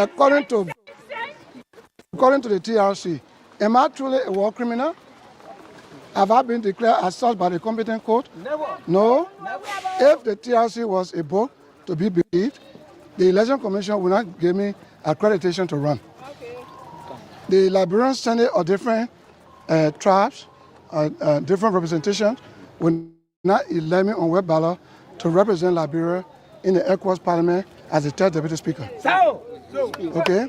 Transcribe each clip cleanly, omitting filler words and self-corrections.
according to the TRC, am I truly a war criminal? Have I been declared as such by the competent court? Never. No. Never. If the TRC was a book to be believed, the Election Commission will not give me accreditation to run. Okay. The Liberian Senate or different tribes, different representations will not elect me on web ballot to represent Liberia in the ECOWAS Parliament as the third deputy speaker. Okay?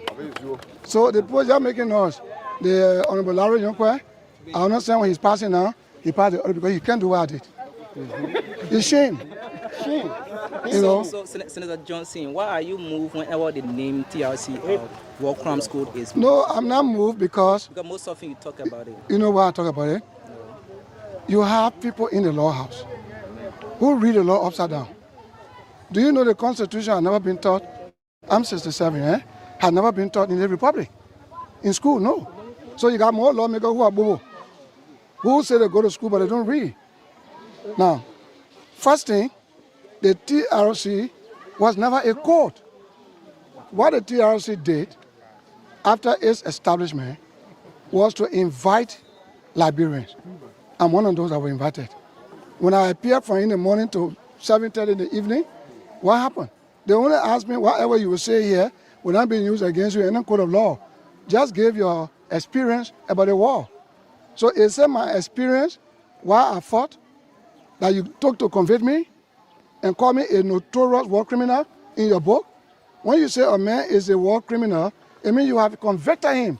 So the point you're making us, the Honorable Larry Yonkwe, I understand when he's passing now, he passed the other because he can't do what I did. It's shame. Shame. You know? So, Senator Johnson, why are you moved whenever the name TRC War Crimes Code is moved? No, I'm not moved because most often you talk about it. You know why I talk about it? No. You have people in the law house who read the law upside down. Do you know the Constitution had never been taught? I'm 67, had never been taught in the Republic. In school, no. So you got more lawmakers who are bobo, who say they go to school but they don't read. Now, first thing, the TRC was never a court. What the TRC did after its establishment was to invite Liberians. I'm one of those that were invited. When I appeared from in the morning to 7:30 in the evening, what happened? They only asked me, whatever you will say here will not be used against you in any court of law. Just give your experience about the war. So it said my experience, why I fought, that you took to convict me and call me a notorious war criminal in your book. When you say a man is a war criminal, it means you have convicted him.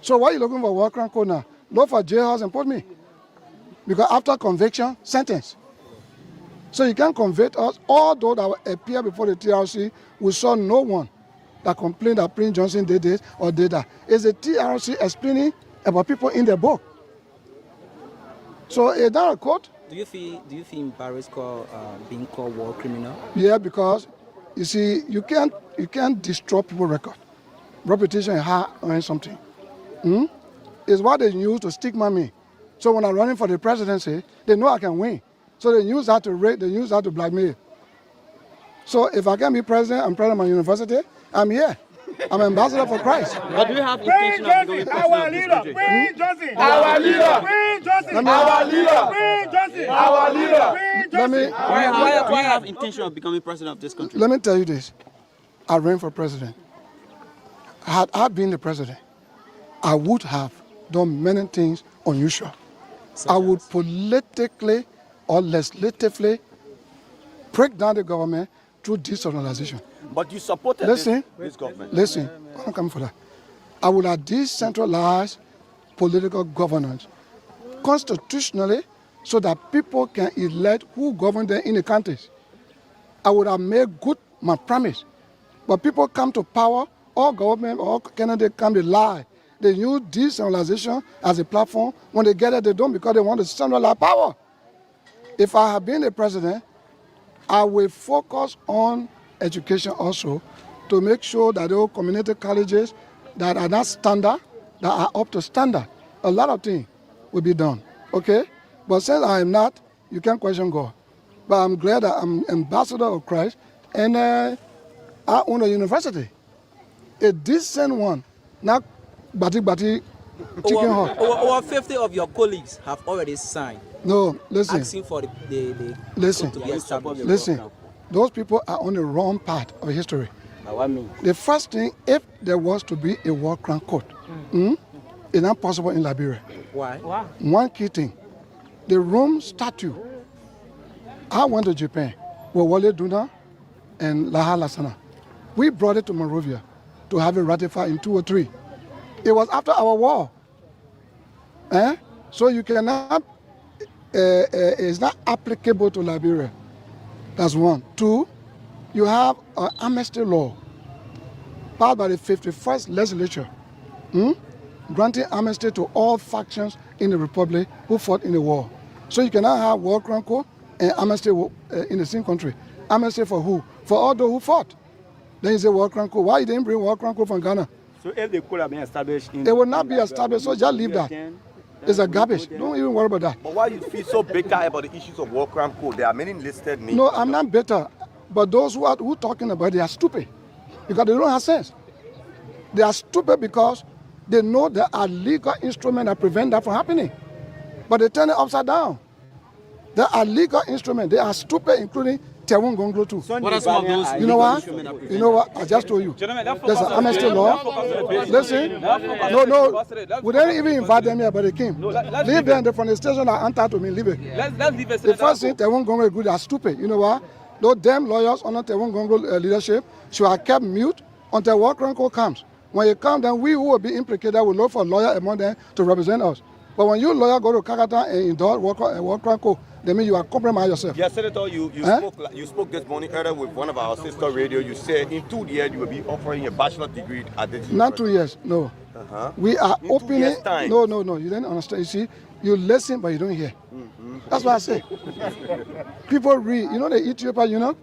So why are you looking for war crime code now? Look for jailhouse and put me. Because after conviction, sentence. So you can't convict us. All those that appear before the TRC, we saw no one that complained that Prince Johnson did this or did that. It's the TRC explaining about people in the book. So is that a court? Do you feel embarrassed being called war criminal? Yeah, because you see, you can't destroy people's record. Reputation is hard or something. It's what they use to stigma me. So when I'm running for the presidency, they know I can win. So they use that to rape, they use that to blackmail. So if I can be president, I'm president of my university, I'm here. I'm ambassador for Christ. But do you have intention of becoming president of this country? Prince Johnson, our leader. Prince Johnson, our leader. Prince Johnson, our leader. Why have intention of becoming president of this country? Let me tell you this. I ran for president. Had I been the president, I would have done many things unusual. I would politically or legislatively break down the government through decentralization. But you supported this government. Listen, I'm coming for that. I would have decentralized political governance constitutionally so that people can elect who govern them in the countries. I would have made good my promise. But people come to power, all government, all candidates come to lie. They use decentralization as a platform. When they get it, they don't because they want to centralize power. If I have been the president, I will focus on education also to make sure that those community colleges that are not standard, that are up to standard, a lot of things will be done, okay? But since I am not, you can't question God. But I'm glad that I'm ambassador of Christ and I own a university, a decent one, not bati chicken hut. Over 50 of your colleagues have already signed. No, listen. Asking for the listen. to be established. Listen. Those people are on the wrong part of history. The first thing, if there was to be a war crime court, it's not possible in Liberia. Why? One key thing, the Rome Statute. I went to Japan with Wale Duna and Laha Lasana. We brought it to Monrovia to have it ratified in 2003. It was after our war. So you cannot, it's not applicable to Liberia. That's one. Two, you have an amnesty law passed by the 51st legislature, granting amnesty to all factions in the Republic who fought in the war. So you cannot have war crime court and amnesty in the same country. Amnesty for who? For all those who fought. Then you say war crime court. Why you didn't bring war crime court from Ghana? So if they could have been established in... It will not be established, so just leave that. It's a garbage. Don't even worry about that. But why you feel so bitter about the issues of war crime code? There are many listed names. No, I'm not bitter. But those who talking about it, they are stupid. because they don't have sense. They are stupid because they know there are legal instruments that prevent that from happening. But they turn it upside down. There are legal instruments. They are stupid, including Tewun Gonglo too. What are some of those? You know what? You know what? I just told you. There's an amnesty law. Listen. No. We didn't even invite them here, but they came. Leave them from the station and enter to me. Leave it. Let's leave it. The first thing Tewun Gonglo good are stupid. You know what? Those damn lawyers under Tewun Gonglo leadership should have kept mute until War Crime Code comes. When you come, then we who will be implicated will look for a lawyer among them to represent us. But when you lawyer go to Kakata and endorse War Crime Code, that means you are compromising yourself. Yes, Senator, you spoke this morning earlier with one of our sister radio. You said in 2 years you will be offering a bachelor's degree at this university. Not 2 years, no. We are in opening. 2 years' time. No, you didn't understand. You see, you listen, but you don't hear. That's what I say. People read. You know, the Ethiopia,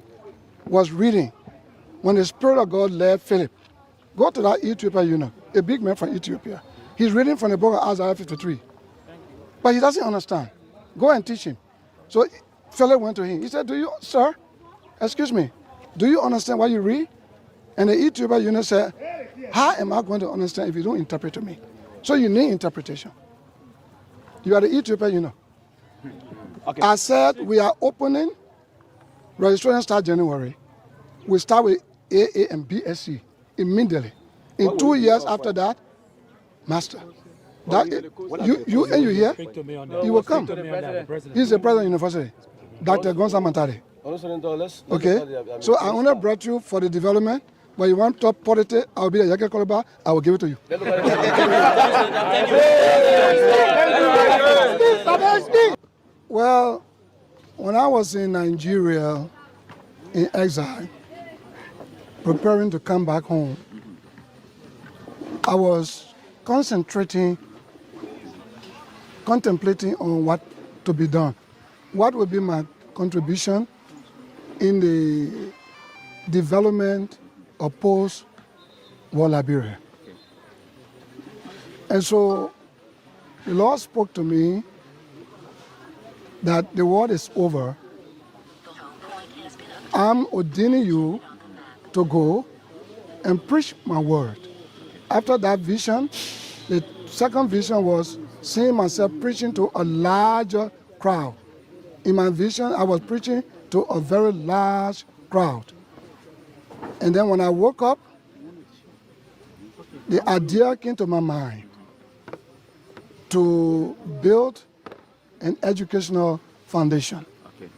was reading when the Spirit of God led Philip. Go to that Ethiopia, a big man from Ethiopia. He's reading from the book of Isaiah 53. But he doesn't understand. Go and teach him. So Philip went to him. He said, sir, excuse me, do you understand what you read? And the Ethiopian said, how am I going to understand if you don't interpret to me? So you need interpretation. You are the Ethiopian, Okay. I said we are opening, registration start January. We start with AA and BSc immediately. In 2 years after that, master. That, you here, you will come. He's the president of the university, Dr. Gonza Mantari. Okay, so I only brought you for the development, but you want top politics, I will be a Yake Koloba, I will give it to you. Well, when I was in Nigeria, in exile, preparing to come back home, I was contemplating on what to be done. What would be my contribution in the development of post-war Liberia? And so the Lord spoke to me that the war is over. I'm ordaining you to go and preach my word. After that vision, the second vision was seeing myself preaching to a larger crowd. In my vision, I was preaching to a very large crowd. And then when I woke up, the idea came to my mind to build an educational foundation. Okay.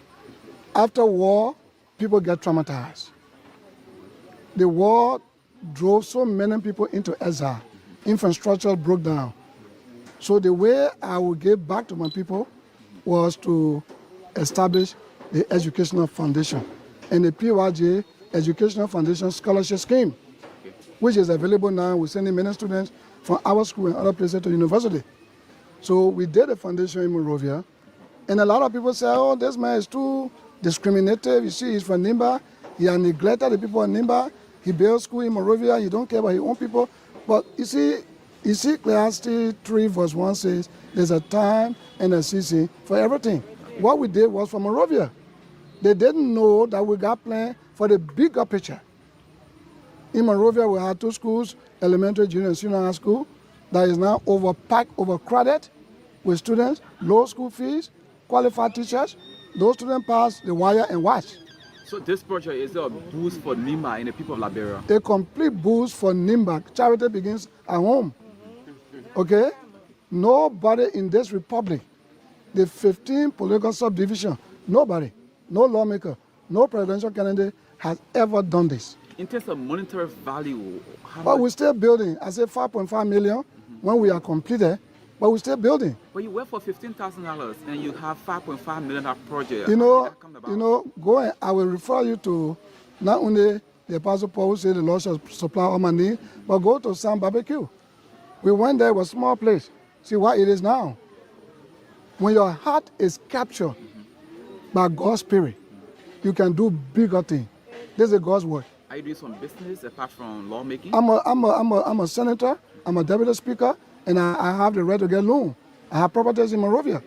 After war, people get traumatized. The war drove so many people into exile. Infrastructure broke down. So the way I would give back to my people was to establish the educational foundation and the PYJ Educational Foundation Scholarship Scheme, which is available now. We're sending many students from our school and other places to university. So we did a foundation in Monrovia, and a lot of people say, oh, this man is too discriminative. You see, he's from Nimba. He has neglected the people in Nimba. He built school in Monrovia. He don't care about his own people. But you see, Ecclesiastes 3 verse 1 says, there's a time and a season for everything. What we did was for Monrovia. They didn't know that we got planned for the bigger picture. In Monrovia, we had 2 schools, elementary, junior, and senior high school, that is now overpacked, overcrowded with students, low school fees, qualified teachers. Those students pass the wire and watch. So this project is a boost for Nimba and the people of Liberia? A complete boost for Nimba. Charity begins at home. Okay? Nobody in this republic, the 15 political subdivision, nobody, no lawmaker, no presidential candidate has ever done this. In terms of monetary value, but we're still building. I said 5.5 million when we are completed, but we're still building. But you work for $15,000 and you have $5.5 million project. You know, go and I will refer you to not only the Apostle Paul who said the Lord shall supply all my needs, but go to Sam Barbecue. We went there, it was a small place. See what it is now. When your heart is captured by God's Spirit, you can do bigger things. This is God's word. Are you doing some business apart from lawmaking? I'm a senator, I'm a deputy speaker, and I have the right to get loan. I have properties in Monrovia.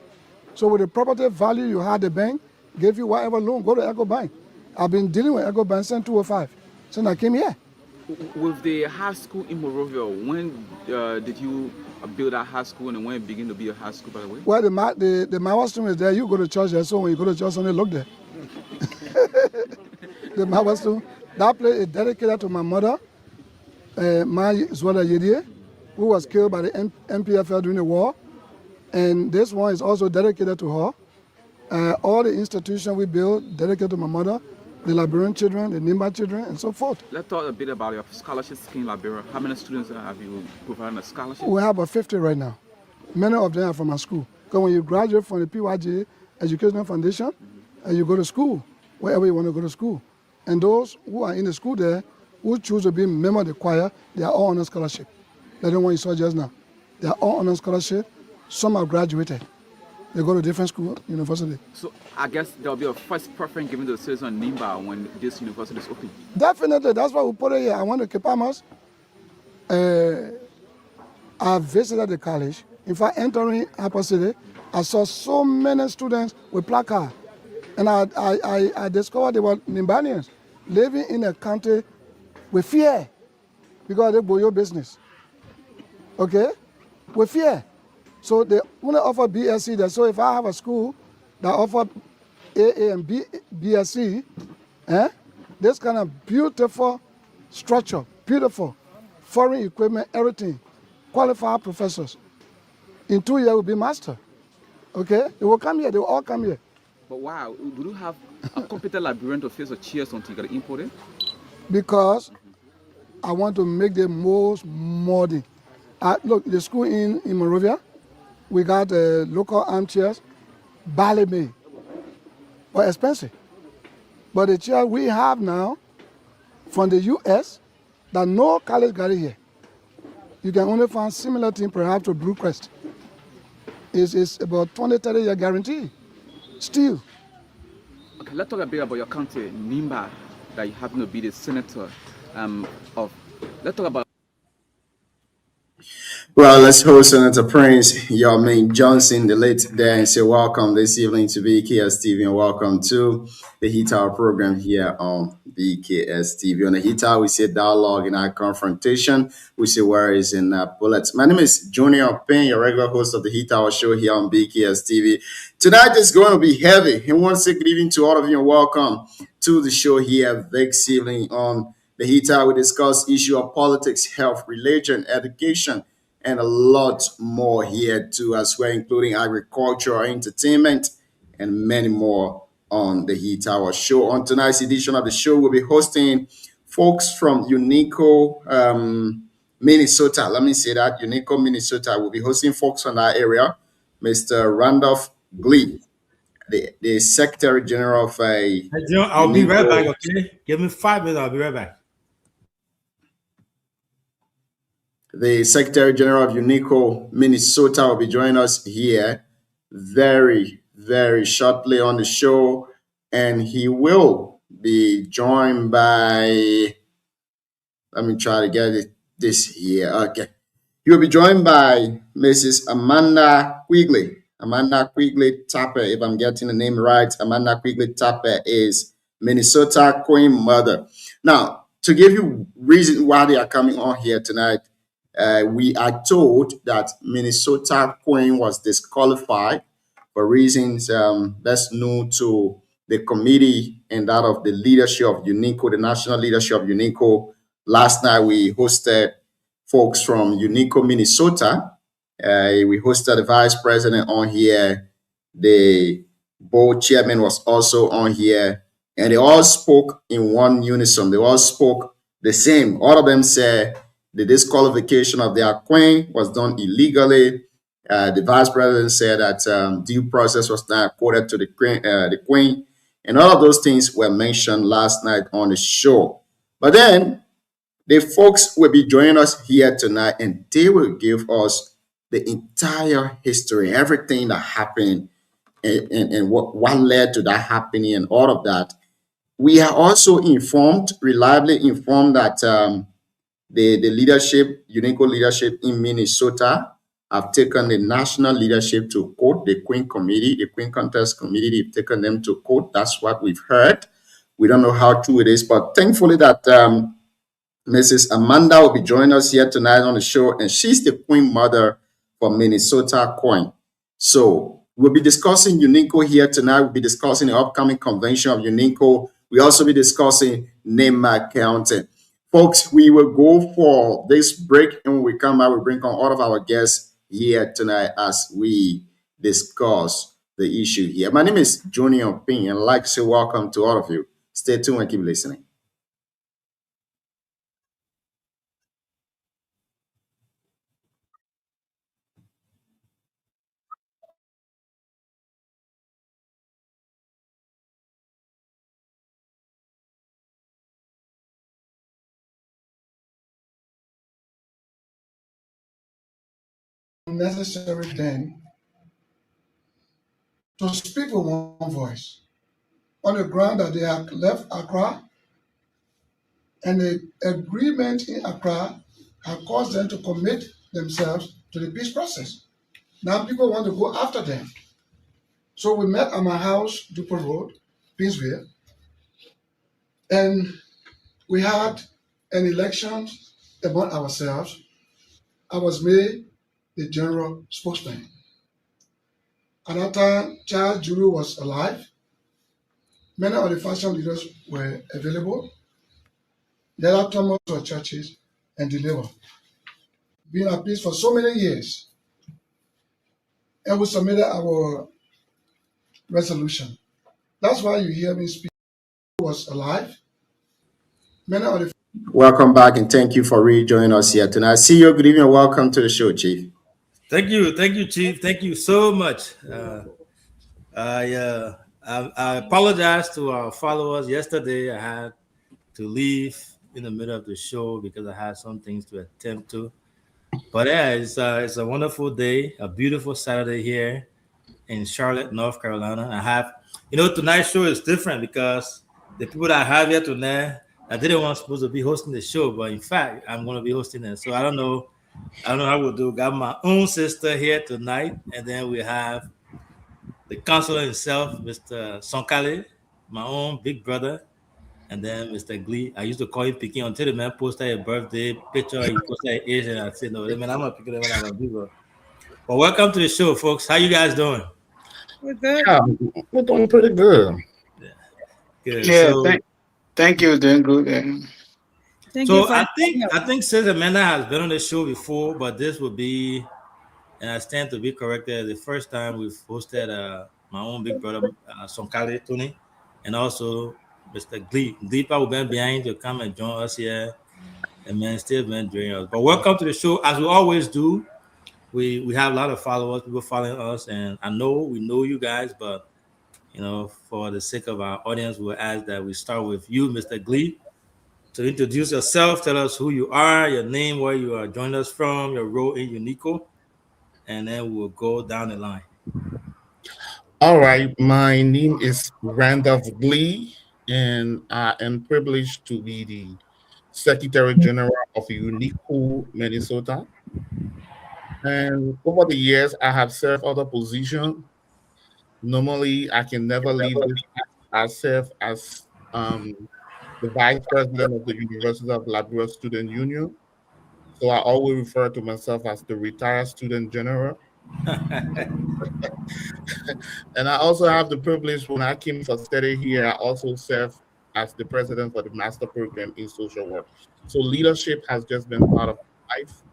So with the property value you had, the bank gave you whatever loan, go to Echo Bank. I've been dealing with Echo Bank since 2005, since I came here. with the high school in Monrovia, when did you build a high school and when it began to be a high school, by the way? Well, the Mawa stream is there. You go to church there, so when you go to church, only look there. The Mawa stream, that place is dedicated to my mother, Ma Zwada Yedie, who was killed by the MPFL during the war. And this one is also dedicated to her. All the institutions we built dedicated to my mother, the Liberian children, the Nimba children, and so forth. Let's talk a bit about your scholarship scheme in Liberia. How many students have you provided a scholarship? We have about 50 right now. Many of them are from our school. Because when you graduate from the PYG Educational Foundation, and you go to school, wherever you want to go to school. And those who are in the school there, who choose to be a member of the choir, they are all on a scholarship. They don't want you saw just now. They are all on a scholarship. Some have graduated. They go to different school, university. So I guess there will be a first preference given to the citizens of Nimba when this university is open. Definitely, that's why we put it here. I went to Kepamas. I visited the college. In fact, entering Upper City, I saw so many students with placards. And I discovered they were Nimbanians living in a country with fear because they boyo business. Okay? With fear. So they only offer BSc there. So if I have a school that offer AA and BSc, this kind of beautiful structure, beautiful foreign equipment, everything, qualified professors. In 2 years, will be master. Okay? They will come here. They will all come here. But wow, would you have a competent librarian to face a chairs until you get imported? Because I want to make the most modern. Look, the school in Monrovia, we got local armchairs, barley made, but expensive. But the chair we have now from the US, that no college got it here. You can only find similar thing perhaps to Brewcrest. It's about 20, 30 year guarantee. Still. Okay, let's talk a bit about your county, Nimba, that you happen to be the senator of. Let's talk about. Well, let's host Senator Prince Yarmaine Johnson, the late there, and say welcome this evening to BKS TV and welcome to the Heat Hour program here on BKS TV. On the Heat Hour, we say dialogue in our confrontation. We say worries in bullets. My name is Junior Payne, your regular host of the Heat Hour show here on BKS TV. Tonight is going to be heavy. And once again, good evening to all of you and welcome to the show here this evening on the Heat Hour. We discuss issue of politics, health, religion, education, and a lot more here too, as well, including agriculture, entertainment, and many more on the Heat Hour show. On tonight's edition of the show, we'll be hosting folks from Unico, Minnesota. Let me say that, Unico, Minnesota. We'll be hosting folks from that area. Mr. Randolph Glee, the Secretary General of Hey, Joe, I'll be right back, okay? Give me 5 minutes, I'll be right back. The Secretary General of Unico, Minnesota, will be joining us here very, very shortly on the show. And he will be joined by, let me try to get this here. Okay. He will be joined by Mrs. Amanda Quigley. Amanda Quigley Tapper, if I'm getting the name right. Amanda Quigley Tapper is Minnesota Queen mother. Now, to give you reason why they are coming on here tonight, we are told that Minnesota Queen was disqualified for reasons best known to the committee and that of the leadership of Unico, the national leadership of Unico. Last night we hosted folks from Unico, Minnesota. We hosted the vice president on here. The board chairman was also on here. And they all spoke in one unison. They all spoke the same. All of them said the disqualification of their queen was done illegally. The vice president said that due process was not accorded to the queen. And all of those things were mentioned last night on the show. But then the folks will be joining us here tonight and they will give us the entire history, everything that happened and what led to that happening and all of that. We are also informed, reliably informed, that the leadership, Unico leadership in Minnesota, have taken the national leadership to court, the Queen Committee, the Queen Contest Committee, they've taken them to court. That's what we've heard. We don't know how true it is, but thankfully that Mrs. Amanda will be joining us here tonight on the show, and she's the Queen Mother for Minnesota Coin. So we'll be discussing UNICO here tonight. We'll be discussing the upcoming convention of UNICO. We'll also be discussing name accounting. Folks, we will go for this break, and when we come back, we'll bring on all of our guests here tonight as we discuss the issue here. My name is Junior Ping, and I'd like to say welcome to all of you. Stay tuned and keep listening. Necessary then to speak with one voice on the ground that they have left Accra, and the agreement in Accra have caused them to commit themselves to the peace process. Now people want to go after them. So we met at my house, Dupont Road, Pinsville, and we had an election among ourselves. I was made the general spokesman. At that time, Charles Juru was alive. Many of the faction leaders were available. There are Thomas to churches and deliver. Been at peace for so many years. And we submitted our resolution. That's why you hear me speak. He was alive. Many of the Welcome back, and thank you for rejoining us here tonight. See you. Good evening. Welcome to the show, Chief. Thank you, Chief. Thank you so much. I apologize to our followers. Yesterday, I had to leave in the middle of the show because I had some things to attend to. But yeah, it's a wonderful day, a beautiful Saturday here in Charlotte, North Carolina. I have, tonight's show is different because the people that I have here tonight, I didn't want supposed to be hosting the show, but in fact, I'm going to be hosting it. So I don't know how we'll do. Got my own sister here tonight, and then we have the counselor himself, Mr. Sonkale, my own big brother, and then Mr. Glee. I used to call him Picking until the man posted a birthday picture. He posted an age, and I said, "No, man, I'm not picking them when I'm a people." But welcome to the show, folks. How you guys doing? We're good. Yeah, we're doing pretty good. Good. Yeah, So, thank you. Doing good. Thank you. I think since Amanda has been on the show before, but this will be, and I stand to be corrected, the first time we've hosted my own big brother, Sonkale Tony, and also Mr. Glee. Gleepa will be behind to come and join us here, and man, still been joining us. But welcome to the show. As we always do, we have a lot of followers, people following us, and I know we know you guys, but for the sake of our audience, we'll ask that we start with you, Mr. Glee, to introduce yourself, tell us who you are, your name, where you are joining us from, your role in UNICO, and then we'll go down the line. All right, my name is Randolph Glee, and I am privileged to be the Secretary General of UNICO, Minnesota. And over the years, I have served other positions. Normally, I can never leave this. I serve as the Vice President of the University of Liberia Student Union. So I always refer to myself as the retired Student General. And I also have the privilege, when I came for study here, I also serve as the President for the Master Program in Social Work. So leadership has just been part of my life,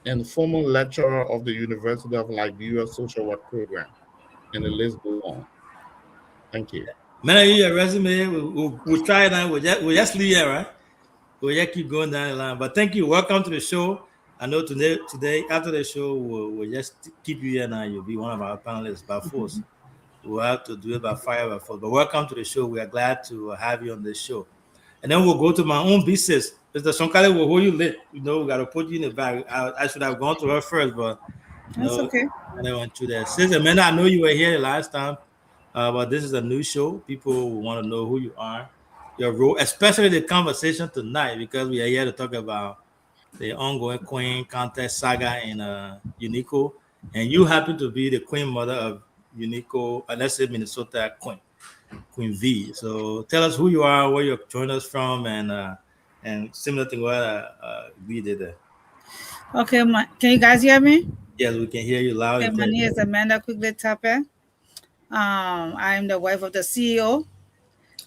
and former lecturer of the University of Liberia Social Work Program. And the list goes on. Thank you. Man, your resume, we'll try it now. We'll just leave here, right? We'll just keep going down the line. But thank you. Welcome to the show. I know today after the show, we'll just keep you here now. You'll be one of our panelists by force. We'll have to do it by fire, by force. But welcome to the show. We are glad to have you on this show. And then we'll go to my own business. Mr. Sonkale will hold you lit. We got to put you in the bag. I should have gone to her first, but That's okay. and I went through that. Since Amanda, I know you were here last time, but this is a new show. People want to know who you are, your role, especially the conversation tonight, because we are here to talk about the ongoing Queen contest saga in UNICO, and you happen to be the Queen Mother of UNICO, let's say Minnesota Queen V. So tell us who you are, where you're joining us from, and and similar to what we did there. Okay, can you guys hear me? Yes, we can hear you loud Okay, and my clear. name is Amanda Quigley Tappe. I am the wife of the CEO.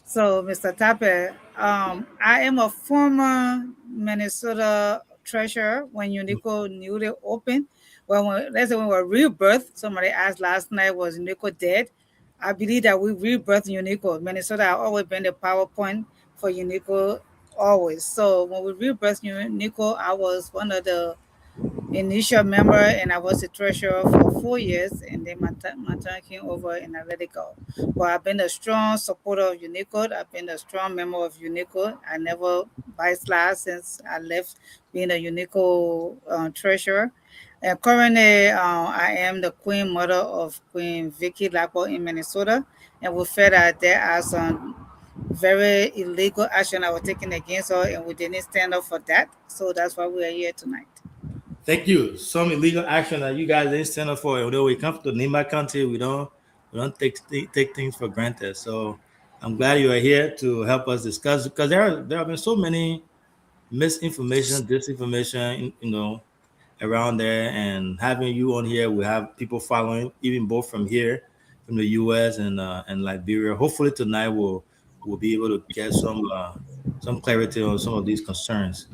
So, Mr. Tappe, I am a former Minnesota treasurer when Unico newly opened. Let's say when we were rebirthed, somebody asked last night, was Unico dead? I believe that we rebirthed Unico. Minnesota has always been the PowerPoint for Unico, always. So when we rebirthed Unico, I was one of the initial member, and I was the treasurer for 4 years, and then my turn came over and I let it go. But I've been a strong supporter of Unicode. I've been a strong member of Unicode. I never backslid since I left being a Unicode treasurer. And currently, I am the queen mother of Queen Vicky Lapo in Minnesota, and we felt that there are some very illegal action that was taken against her, and we didn't stand up for that. So that's why we are here tonight. Thank you. Some illegal action that you guys didn't stand up for. Although we come to Nimba County, we don't take things for granted. So I'm glad you are here to help us discuss, because there have been so many misinformation, disinformation, around there, and having you on here, we have people following, even both from here, from the U.S. and Liberia. Hopefully tonight we'll be able to get some clarity on some of these concerns.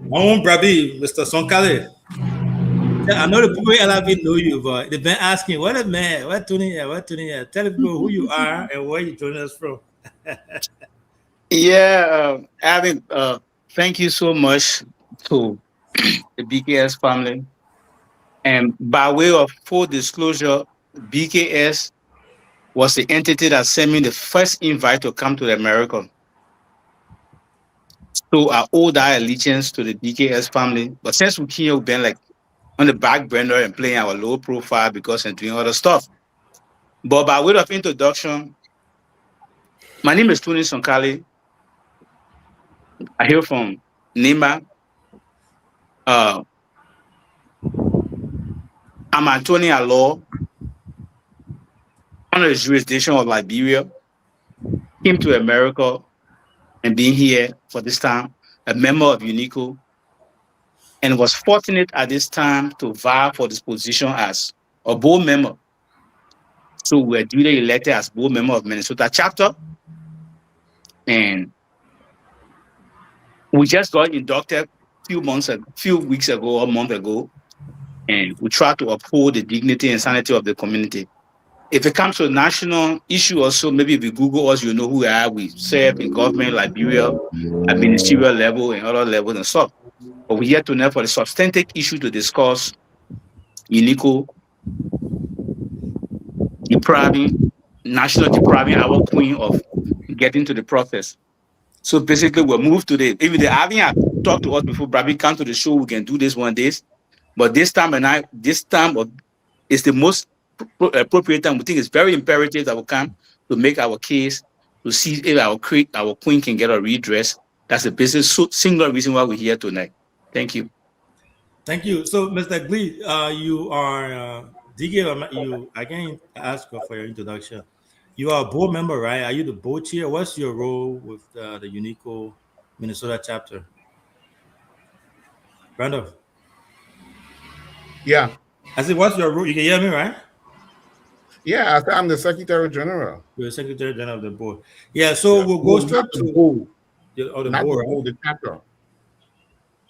My own Brabi, Mr. Sonkale. I know the people in LIV know you, but they've been asking, what a man, what tuning here? Tell people who you are and where you're joining us from. Alvin, thank you so much to the BKS family. And by way of full disclosure, BKS was the entity that sent me the first invite to come to America. So I owe that allegiance to the BKS family. But since we came, we've been like on the back burner and playing our low profile because and doing other stuff. But by way of introduction, my name is Tony Sonkale. I hail from Nimba. I'm Antonia Law, under the jurisdiction of Liberia. Came to America and being here for this time, a member of UNICO, and was fortunate at this time to vie for this position as a board member. So we were duly elected as board member of Minnesota chapter, and we just got inducted a few weeks ago or a month ago, and we try to uphold the dignity and sanity of the community. If it comes to a national issue also, maybe if you Google us, you know who we are. We serve in government, Liberia, at ministerial level and other levels and stuff. But we're here tonight for the substantive issue to discuss UNICO national depriving our queen of getting to the process. So basically, we'll move today. If they haven't talked to us before, Brabi, come to the show, we can do this one day. But this time is the most appropriate time. We think it's very imperative that we come to make our case to see if our queen can get a redress. That's the business single reason why we're here tonight. Thank you. Thank you. So, Mr. Glee, you are I can't ask for your introduction. You are a board member, right? Are you the board chair? What's your role with the UNICO Minnesota chapter? Randolph. Yeah. I said, what's your role? You can hear me, right? Yeah, I'm the Secretary General. You're the Secretary General of the board. Yeah, so we'll go straight to the board. The board, right? The chapter.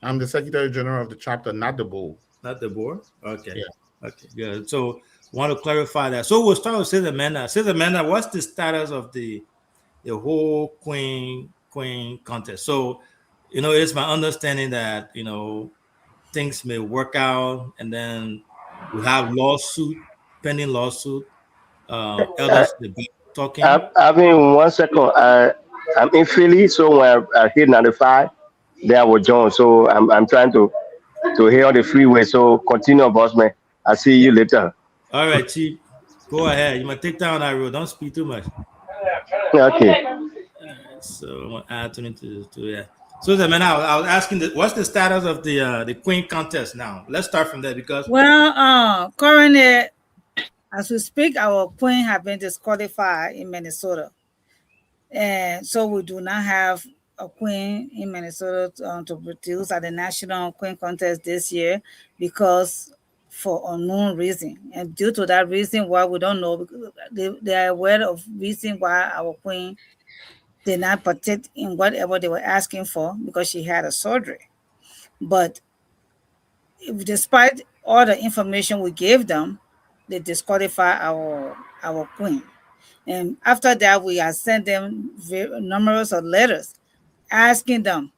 I'm the Secretary General of the chapter, not the board. Not the board? Okay. Yeah. Okay, good. So want to clarify that. So we'll start with Sister Amanda. Sister Amanda, what's the status of the whole queen contest? So, it's my understanding that, things may work out, and then we have pending lawsuit. Elders talking. I mean, 1 second. I'm in Philly, so when I hit 95, then I will join. So I'm trying to hear on the freeway. So continue, boss man. I'll see you later. All right, Chief. Go ahead. You might take down that road. Don't speak too much. Okay. So I'm gonna add to that. So man, I was asking, what's the status of the queen contest now? Let's start from there because Currently, as we speak, our queen have been disqualified in Minnesota, and so we do not have a queen in Minnesota to produce at the national queen contest this year because for unknown reason. And due to that reason why we don't know, they are aware of reason why our queen did not partake in whatever they were asking for because she had a surgery. But despite all the information we gave them, they disqualify our queen. And after that, we have sent them numerous of letters asking them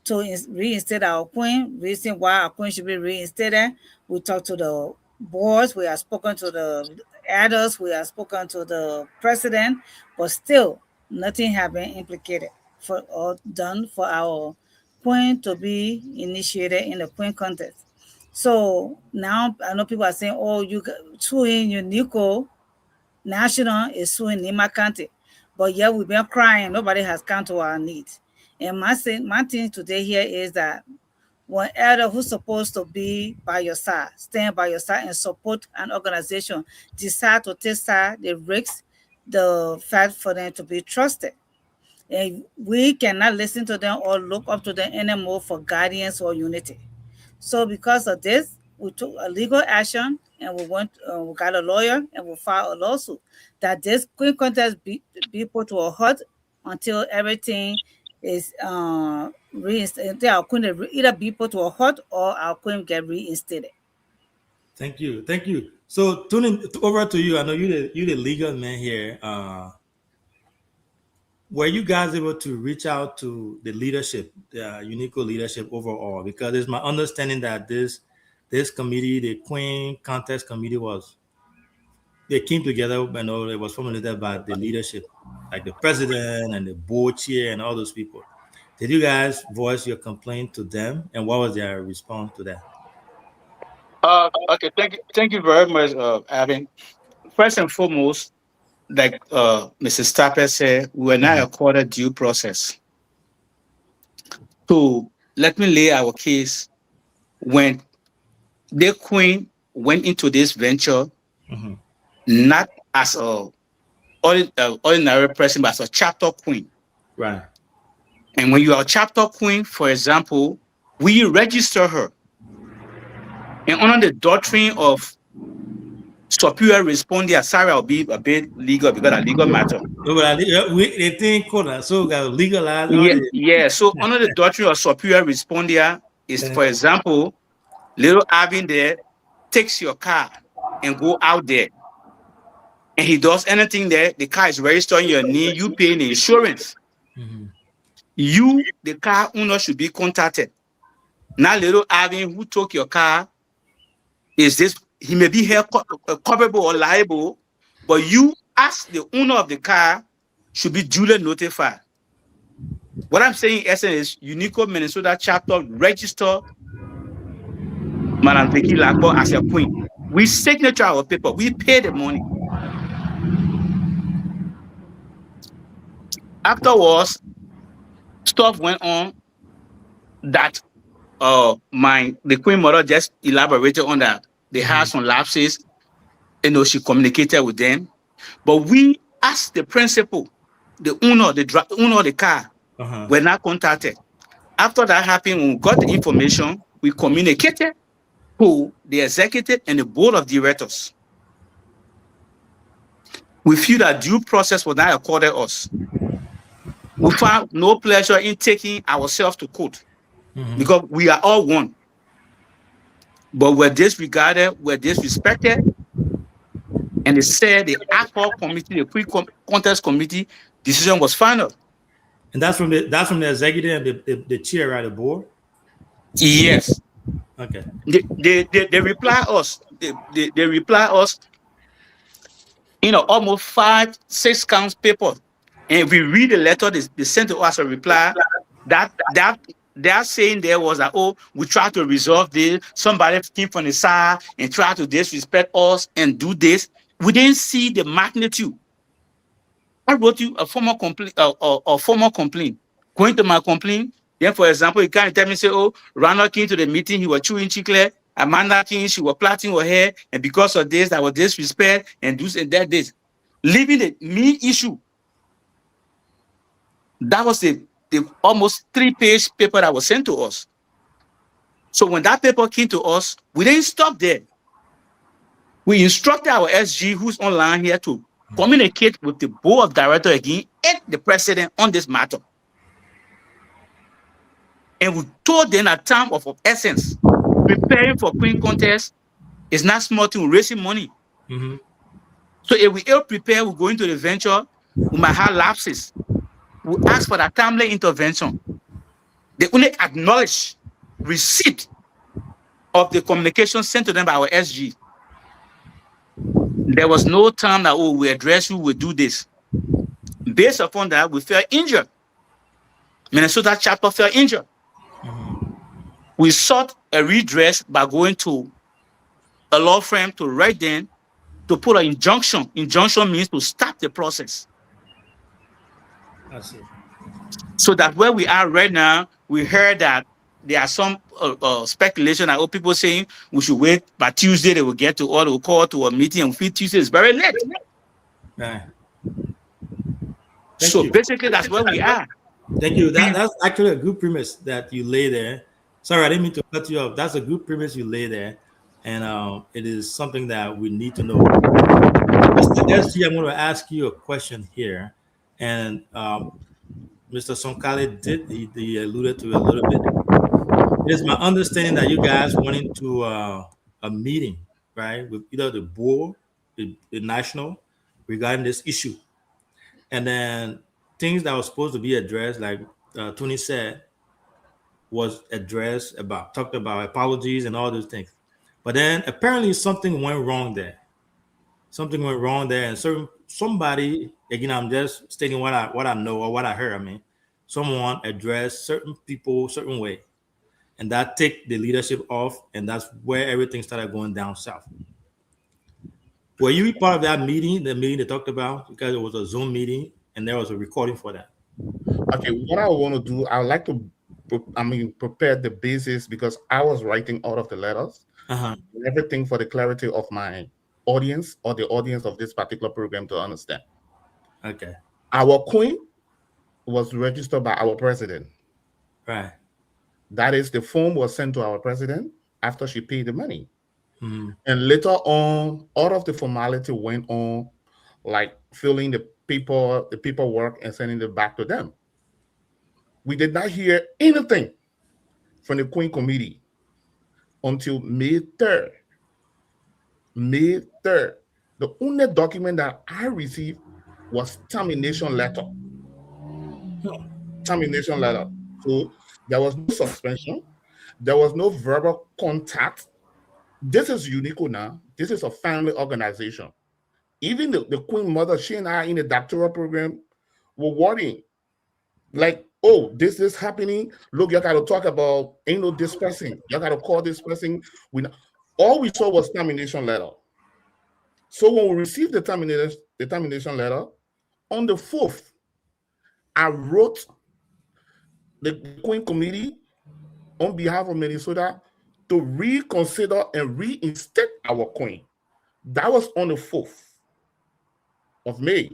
to reinstate our queen, reason why our queen should be reinstated. We talked to the boards, we have spoken to the elders, we have spoken to the president, but still nothing has been implicated for or done for our queen to be initiated in the queen contest. So now I know people are saying, oh, you suing Unico National is suing Nima County. But yeah, we've been crying. Nobody has come to our needs. And my thing today here is that one elder who's supposed to be by your side, stand by your side and support an organization, decide to take side, the risks, the fact for them to be trusted. And we cannot listen to them or look up to them anymore for guidance or unity. So because of this, we took a legal action and we got a lawyer and we filed a lawsuit that this queen contest be put to a halt until everything is reinstated. Our queen either be put to a halt or our queen get reinstated. Thank you. So tuning over to you. I know you the legal man here. Were you guys able to reach out to the leadership, the Unico leadership overall? Because it's my understanding that this committee, the Queen Contest Committee, they came together. I know it was formulated by the leadership, like the president and the board chair and all those people. Did you guys voice your complaint to them, and what was their response to that? Okay, thank you very much, Alvin. First and foremost, like Mrs. Tapper said, we were not accorded due process. So let me lay our case. When the queen went into this venture, not as a ordinary person, but as a chapter queen. Right. And when you are a chapter queen, for example, we register her. And under the doctrine of superior respondeat, sorry, I'll be a bit legal because a legal matter. They think so we got legalized. Yeah. So under the doctrine of superior respondeat is, for example, little Alvin there takes your car and go out there, and he does anything there. The car is registered in your name. You pay the insurance. You, the car owner, should be contacted. Now, little Alvin who took your car, he may be held culpable or liable, but you, as the owner of the car, should be duly notified. What I'm saying in essence is Unico Minnesota chapter register Madam Vicky Lagbo as a queen. We signature our paper, we pay the money. Afterwards, stuff went on that the Queen Mother just elaborated on that. They had some lapses, she communicated with them. But we, as the principal, the owner of the car, were not contacted. After that happened, when we got the information, we communicated to the executive and the board of directors. We feel that due process was not accorded us. We found no pleasure in taking ourselves to court because we are all one. But we're disregarded, we're disrespected, and they said the ad hoc committee, the pre-contest committee decision was final. And that's from the executive and the chair of the board? Yes. Okay. They reply us. They reply us, almost 5-6 counts paper. And if we read the letter they sent to us a reply, that they're saying there was that, we tried to resolve this. Somebody came from the side and tried to disrespect us and do this. We didn't see the magnitude. I wrote you a formal complaint. Going to my complaint, then, for example, you can't tell me, say, Ronald came to the meeting, he was chewing chicle. Amanda came, she was plaiting her hair, and because of this, that was disrespect and this and that. Leaving the me issue. That was the the almost 3-page paper that was sent to us. So when that paper came to us, we didn't stop there. We instructed our SG, who's online here, to communicate with the board of directors again and the president on this matter. And we told them at time of essence, preparing for Queen contest is not small thing, raising money. Mm-hmm. So if we ill prepare, we go into the venture, we might have lapses. We ask for that timely intervention. They only acknowledge receipt of the communication sent to them by our SG. There was no time that, oh, we address you, we do this. Based upon that, we felt injured. Minnesota chapter felt injured. We sought a redress by going to a law firm to write them to put an injunction. Injunction means to stop the process. I see. So that where we are right now, we heard that there are some speculation that people saying we should wait by Tuesday, they will get to all, they will call to a meeting, and we feel Tuesday is very late. Right. So basically, that's where we are. Thank you. That's actually a good premise that you lay there. Sorry, I didn't mean to cut you off. That's a good premise you lay there. And it is something that we need to know. Mr. SG, I'm going to ask you a question here. And Mr. Sonkale he alluded to it a little bit. It is my understanding that you guys went into a meeting, right, with either the board, the national, regarding this issue. And then things that were supposed to be addressed, like Tony said, was addressed talked about apologies and all those things. But then apparently something went wrong there. Something went wrong there, and somebody, again, I'm just stating what I know or what I heard. I mean, someone addressed certain people certain way, and that took the leadership off, and that's where everything started going down south. Were you part of that meeting? The meeting they talked about, because it was a Zoom meeting, and there was a recording for that. Okay, what I want to do, I would like to, prepare the basis, because I was writing all of the letters, and everything for the clarity of my audience or the audience of this particular program to understand. Okay. Our queen was registered by our president. Right. That is, the form was sent to our president after she paid the money. Mm-hmm. And later on, all of the formality went on, like filling the paperwork and sending it back to them. We did not hear anything from the Queen Committee until May 3rd. May 3rd. The only document that I received was termination letter. Termination letter. So there was no suspension. There was no verbal contact. This is UNICO now. This is a family organization. Even the Queen Mother, she and I in the doctoral program were worrying. Like, oh, this is happening. Look, you got to talk about, this person. You got to call this person. All we saw was termination letter. So when we received the termination letter, on the 4th, I wrote the Queen Committee on behalf of Minnesota to reconsider and reinstate our Queen. That was on the 4th of May.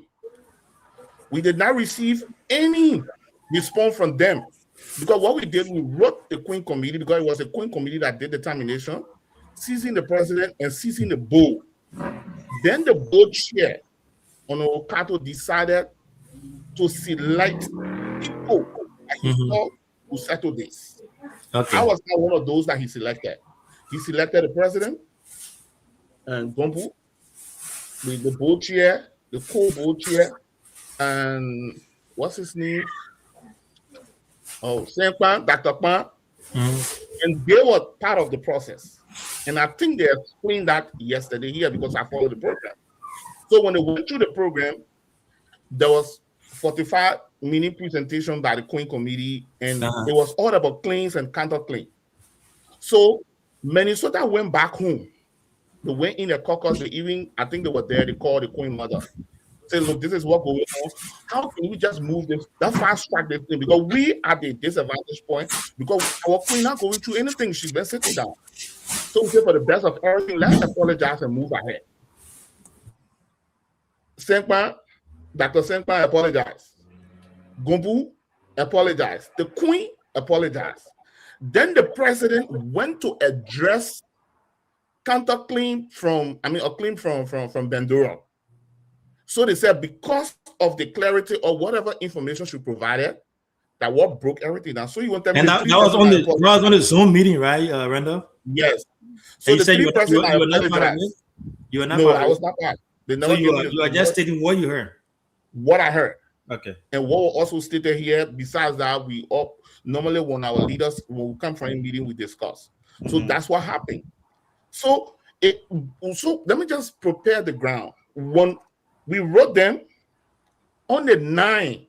We did not receive any response from them, because what we did, we wrote the Queen Committee, because it was the Queen Committee that did the termination, seizing the president and seizing the board. Then the board chair, Okato, decided to select people that he thought would settle this. Okay. I was not one of those that he selected. He selected the president and Gombu, the board chair, the co-board chair, and what's his name? Oh, Saint-Pan, Dr. Pan. And they were part of the process. And I think they explained that yesterday here, because I followed the program. So when they went through the program, there was 45-minute presentation by the Queen Committee, and it was all about claims and counterclaims. So Minnesota went back home. They went in a caucus. I think they were there. They called the Queen Mother. Say, look, this is what going on. How can we just move this? That fast track this thing, because we are at the disadvantage point, because our queen not going through anything. She's been sitting down. So we say, for the best of everything, let's apologize and move ahead. Saint-Pan, Dr. Saint-Pan apologized. Gombu apologized. The Queen apologized. Then the president went to address counterclaim from Bandura. So they said because of the clarity or whatever information she provided, that what broke everything down. So you want them and that was on the Zoom meeting, right, Randall? Yes. So and you said you were not part of it? You were not part of it? No, I was not part. So you are just stating what you heard? What I heard. Okay. And what was also stated here, besides that, we all normally when our leaders, when we come from a meeting, we discuss. So that's what happened. So let me just prepare the ground. When we wrote them on the 9th,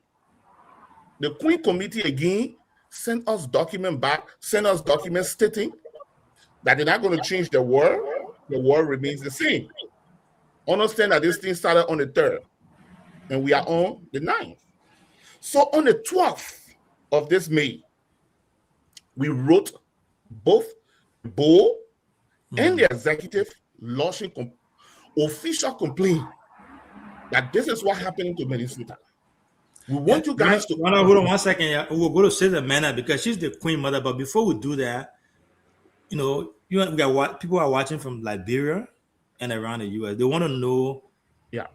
the Queen Committee again sent us documents stating that they're not going to change the word. The word remains the same. Understand that this thing started on the 3rd, and we are on the 9th. So on the 12th of this May, we wrote both Bo and the executive launching official complaint that this is what happened to Minnesota. We want you guys to hold on 1 second. Yeah. We'll go to Sister Amanda because she's the Queen Mother. But before we do that, people are watching from Liberia and around the US. They want to know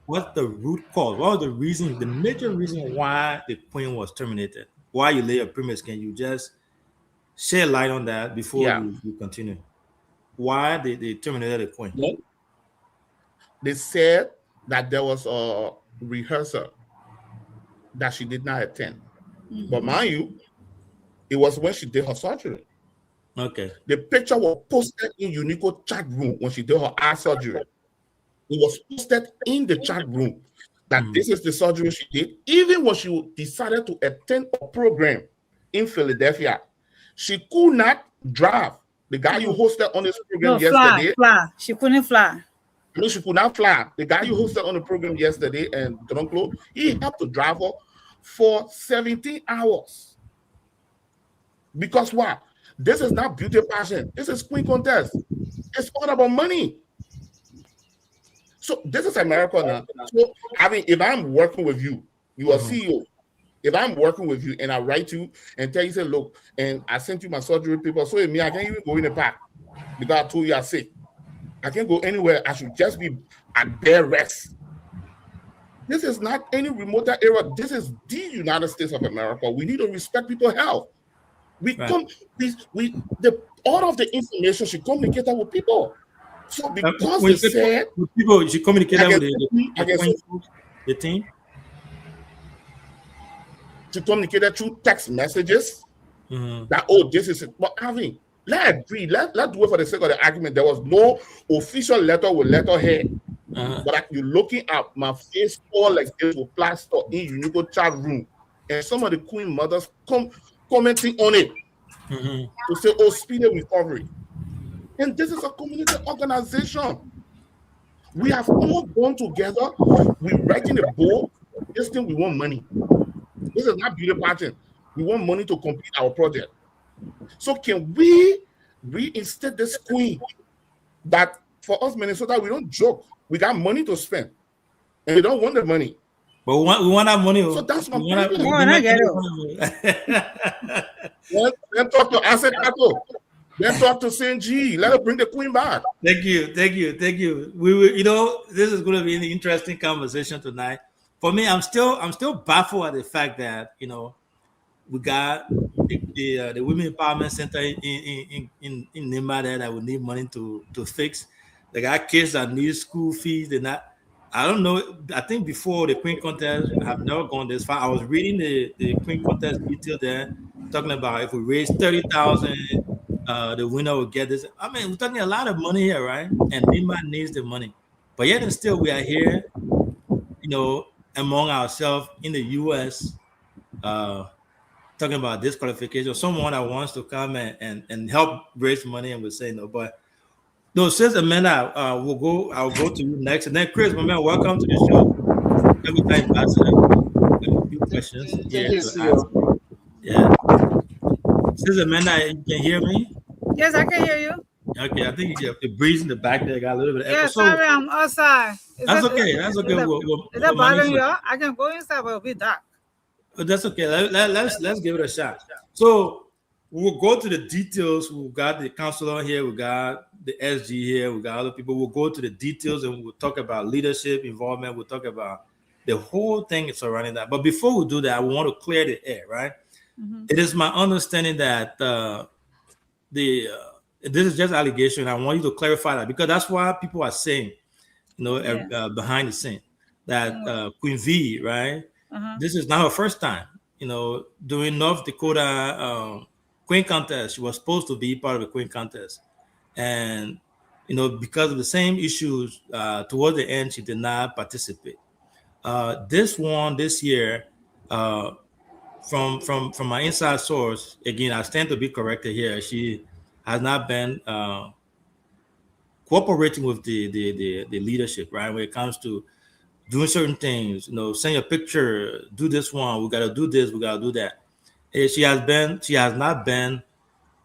what the root cause, what was the reason, the major reason why the Queen was terminated. Why you lay a premise? Can you just shed light on that before you continue? Why they terminated the Queen? They said that there was a rehearsal that she did not attend. But mind you, it was when she did her surgery. Okay. The picture was posted in Unico chat room when she did her eye surgery. It was posted in the chat room that this is the surgery she did. Even when she decided to attend a program in Philadelphia, she could not drive. The guy you hosted on this program yesterday. She couldn't fly. No, she could not fly. The guy you hosted on the program yesterday, and Drunklo, he had to drive her for 17 hours. Because what? This is not beauty pageant. This is Queen Contest. It's all about money. So this is America now. So if I'm working with you, you are CEO. If I'm working with you and I write you and tell you, say, look, and I sent you my surgery paper, so I can't even go in the park because I told you I'm sick. I can't go anywhere. I should just be at bed rest. This is not any remote area. This is the United States of America. We need to respect people's health. All of the information should communicate with people. So because they said people, she communicated with the team. She communicated through text messages that this is it. But let's agree. Let's do it for the sake of the argument. There was no official letter with letterhead. But you're looking at my face all like this with plaster in Unico chat room, and some of the Queen mothers commenting on it to say, "Oh, speedy recovery." And this is a community organization. We have all gone together. We're writing a book. This thing, we want money. This is not beauty pageant. We want money to complete our project. So can we reinstate this Queen that for us, Minnesota, we don't joke. We got money to spend. And we don't want the money. But we want that money. So that's my I get it. Then talk to Asset Cato. Then talk to St. G. Let her bring the Queen back. Thank you. We will, this is going to be an interesting conversation tonight. For me, I'm still baffled at the fact that we got the Women Empowerment Center in Nimba there that we need money to fix. They got kids that need school fees. I don't know. I think before the Queen Contest, I have never gone this far. I was reading the Queen Contest detail there, talking about if we raise 30,000, the winner will get this. I mean, we're talking a lot of money here, right? And Nimba needs the money. But yet and still, we are here, among ourselves in the U.S., talking about disqualification. Someone that wants to come and help raise money, and we're saying no. But no, since Amanda, I'll go to you next. And then Chris, my man, welcome to the show. Every time you ask a few questions. Yeah. Since Amanda, you can hear me? Yes, I can hear you. Okay, I think the breeze in the back there got a little bit of echo. Yeah, sorry, I'm outside. That's okay. That's okay. Is that bothering you? I can go inside, but it'll be dark. But that's okay. Let's give it a shot. So we'll go to the details. We've got the counselor here. We got the SG here. We got other people. We'll go to the details and we'll talk about leadership involvement. We'll talk about the whole thing surrounding that. But before we do that, we want to clear the air, right? Mm-hmm. It is my understanding that this is just allegation. I want you to clarify that because that's why people are saying, behind the scene that Queen V, right? This is not her first time. During North Dakota Queen contest, she was supposed to be part of the Queen contest, and because of the same issues towards the end, she did not participate. This year, from my inside source, again, I stand to be corrected here. She has not been cooperating with the leadership, right? When it comes to doing certain things, send your picture, do this one, we gotta do this, we gotta do that. And she has not been,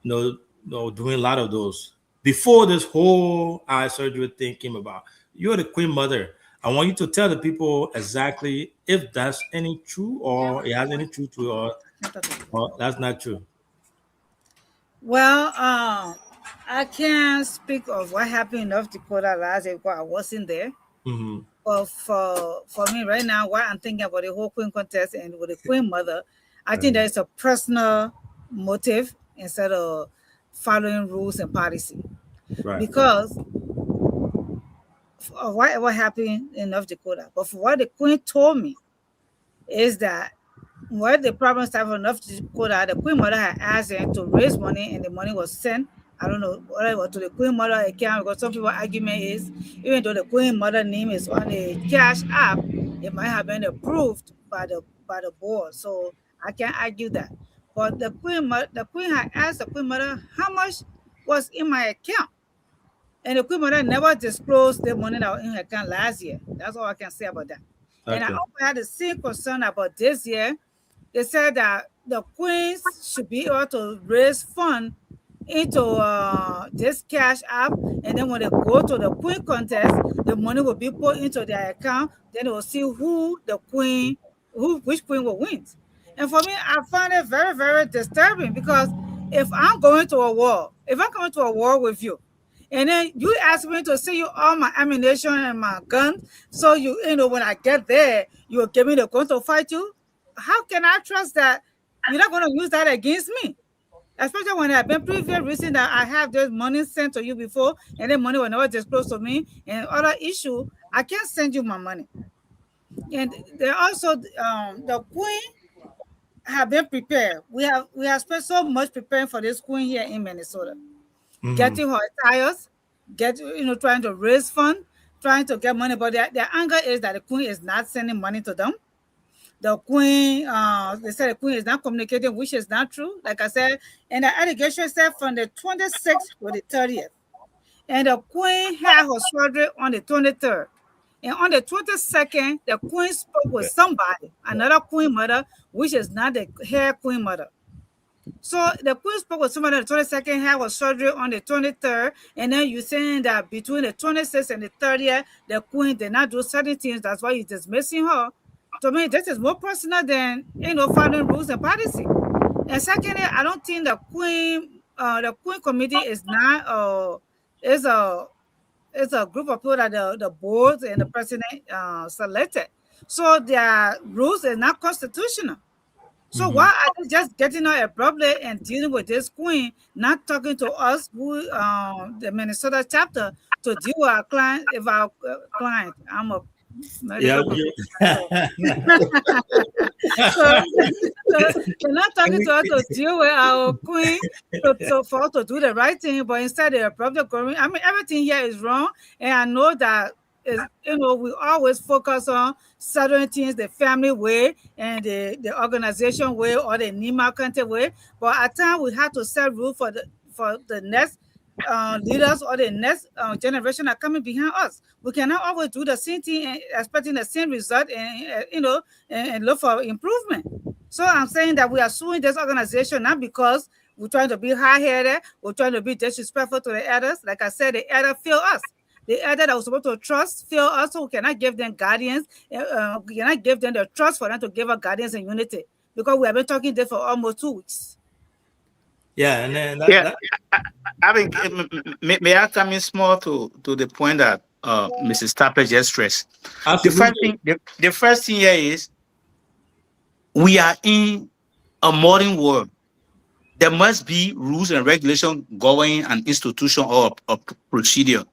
doing a lot of those. Before this whole eye surgery thing came about, you're the Queen Mother. I want you to tell the people exactly if that's any true or it has any truth to it or that's not true. Well, I can't speak of what happened in North Dakota last year because I wasn't there. Mm-hmm. But for me right now, what I'm thinking about the whole Queen contest and with the Queen Mother, I think there is a personal motive instead of following rules and policy. Right. Because of whatever happened in North Dakota. But for what the Queen told me is that when the problem started in North Dakota, the Queen Mother had asked them to raise money and the money was sent, I don't know, whatever, to the Queen Mother account, because some people's argument is, even though the Queen Mother name is on the Cash App, it might have been approved by the board. So I can't argue that. But the Queen had asked the Queen Mother how much was in my account. And the Queen Mother never disclosed the money that was in her account last year. That's all I can say about that. Okay. And I also had the same concern about this year. They said that the Queens should be able to raise funds into this Cash App, and then when they go to the Queen contest, the money will be put into their account. Then they will see which Queen will win. And for me, I find it very, very disturbing because if I'm going to a war with you, and then you ask me to send you all my ammunition and my gun, so when I get there, you will give me the gun to fight you. How can I trust that you're not going to use that against me? Especially when I've been previous reason that I have this money sent to you before, and then money will never disclose to me, and other issue, I can't send you my money. And there also the Queen have been prepared. We have spent so much preparing for this Queen here in Minnesota. Mm-hmm. Getting her attires, trying to raise funds, trying to get money, but their anger is that the Queen is not sending money to them. The Queen, they said the Queen is not communicating, which is not true. Like I said, and the allegation said from the 26th to the 30th. And the Queen had her surgery on the 23rd. And on the 22nd, the Queen spoke with somebody, another Queen Mother, which is not the hair Queen Mother. So the Queen spoke with somebody on the 22nd, had her surgery on the 23rd, and then you're saying that between the 26th and the 30th, the Queen did not do certain things. That's why you're dismissing her. To me, this is more personal than following rules and policy. And secondly, I don't think the Queen committee is not is a group of people that the board and the president selected. So their rules are not constitutional. So why are they just getting out abruptly and dealing with this Queen, not talking to us, the Minnesota chapter, to deal with our client? If our client, I'm a they're not talking to us to deal with our Queen, for us to do the right thing, but instead they're abruptly going. I mean, everything here is wrong, and I know that we always focus on certain things the family way and the organization way or the Nima country way, but at times we have to set rules for the next leaders or the next generation that are coming behind us. We cannot always do the same thing and expecting the same result and look for improvement. So I'm saying that we are suing this organization not because we're trying to be high-headed, we're trying to be disrespectful to the elders. Like I said, the elder failed us. The elder that was supposed to trust failed us, so we cannot give them guardians. We cannot give them the trust for them to give us guardians and unity. because we have been talking there for almost 2 weeks. Yeah, and then I mean, may I come in small to the point that Mrs. Tapper just stressed. The first thing here is we are in a modern world. There must be rules and regulations governing an institution or a procedure.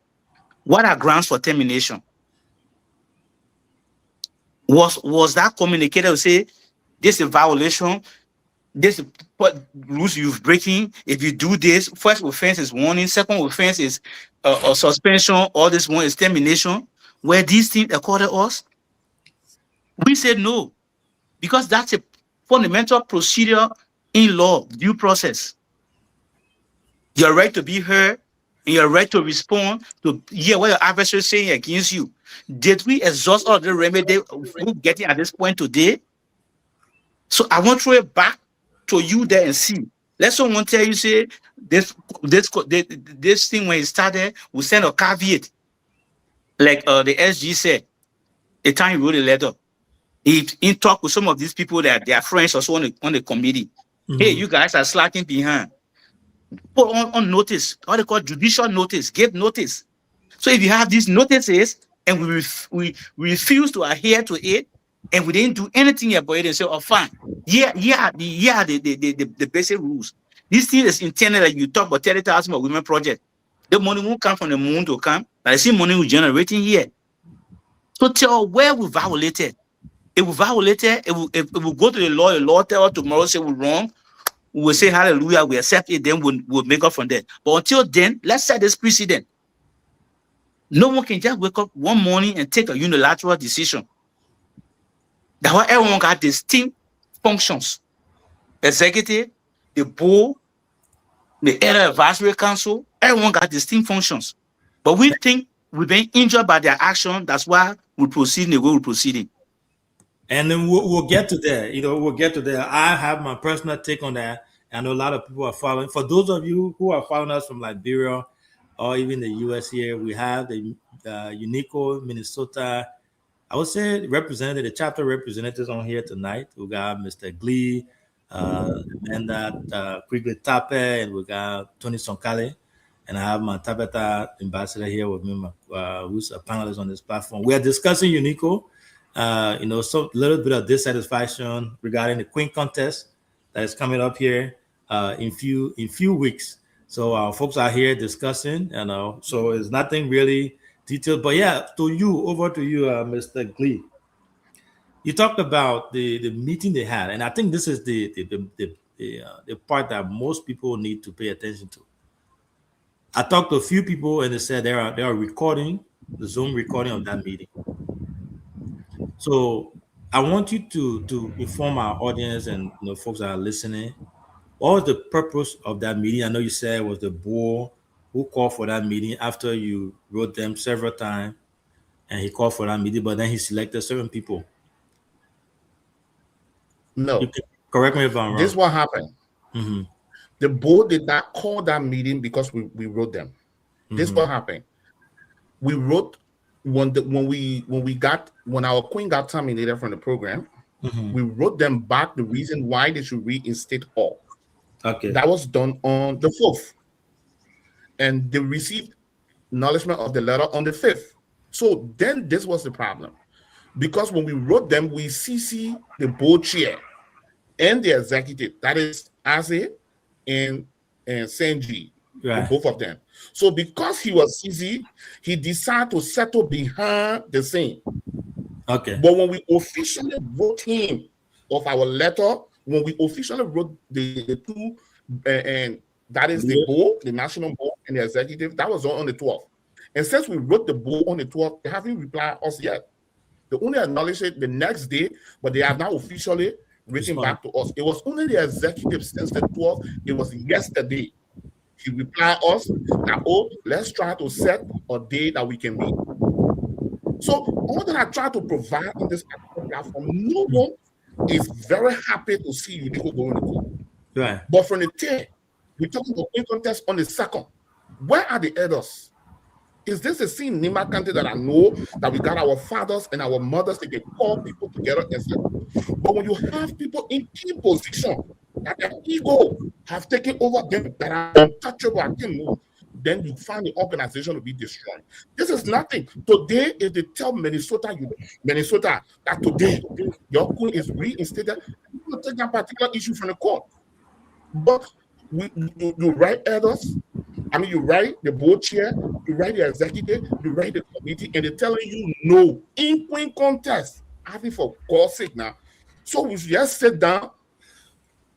What are grounds for termination? Was that communicated to say this is a violation? This is what rules you're breaking. If you do this, first offense is warning, second offense is a suspension, all this one is termination. Were these things accorded us? We said no, because that's a fundamental procedure in law, due process. Your right to be heard and your right to respond to hear what your adversary is saying against you. Did we exhaust all the remedy we're getting at this point today? So I want to throw it back to you there and see. Let someone tell you, say, this thing when it started, we send a caveat. Like the SG said, the time he wrote a letter. He talked with some of these people that they are friends also on the committee. Hey, you guys are slacking behind. Put on notice, what they call judicial notice, give notice. So if you have these notices and we refuse to adhere to it, and we didn't do anything about it and say, oh, fine. The basic rules. This thing is intended that you talk about 30,000 women project. The money won't come from the moon to come. I see money we're generating here. So tell where we violated. If we violated, if we go to the law tell us tomorrow, say we're wrong, we will say hallelujah, we accept it, then we'll make up from there. But until then, let's set this precedent. No one can just wake up one morning and take a unilateral decision. That's why everyone got distinct functions. Executive, the board, the Elder Advisory Council, everyone got distinct functions. But we think we've been injured by their action. That's why we proceed the way we're proceeding. And then we'll get to that. We'll get to that. I have my personal take on that. I know a lot of people are following. For those of you who are following us from Liberia or even the US here, we have the UNICO, Minnesota, I would say the chapter representatives on here tonight. We got Mr. Glee, Amanda Quigley Tape, and we got Tony Sonkale. And I have my Tabata ambassador here with me, who's a panelist on this platform. We are discussing UNICO. So a little bit of dissatisfaction regarding the Queen contest that is coming up here in few weeks. So our folks are here discussing, so it's nothing really detailed. But yeah, over to you, Mr. Glee. You talked about the meeting they had, and I think this is the part that most people need to pay attention to. I talked to a few people, and they said they are recording the Zoom recording of that meeting. So I want you to inform our audience and folks that are listening, what was the purpose of that meeting? I know you said it was the board who called for that meeting after you wrote them several times, and he called for that meeting, but then he selected certain people. No. You can correct me if I'm wrong. This is what happened. Mm-hmm. The board did not call that meeting because we wrote them. Mm-hmm. This is what happened. We wrote when our queen got terminated from the program. Mm-hmm. We wrote them back the reason why they should reinstate her. Okay. That was done on the 4th. And they received acknowledgement of the letter on the 5th. So then this was the problem. Because when we wrote them, we CC the board chair and the executive, that is Ase and Senji, right. Both of them. So because he was CC, he decided to settle behind the scene. Okay. But when we officially wrote him of our letter, when we officially wrote the two, and that is the board, the national board, and the executive, that was on the 12th. And since we wrote the board on the 12th, they haven't replied us yet. They only acknowledged it the next day, but they have not officially written back to us. It was only the executive since the 12th. It was yesterday. He replied us that, let's try to set a day that we can meet. So all that I try to provide on this platform, no one is very happy to see UNICO going to court. Right. But from the 10th, we're talking about a contest on the 2nd. Where are the elders? Is this a scene in Nima County that I know that we got our fathers and our mothers to call people together and say, but when you have people in key position that their ego have taken over them, that are untouchable and can move, then you find the organization to be destroyed. This is nothing. Today, if they tell Minnesota that today your queen is reinstated, you will take that particular issue from the court. But you write others. I mean, you write the board chair, you write the executive, you write the committee, and they're telling you no in queen contest. I think for God's sake now. So we should just sit down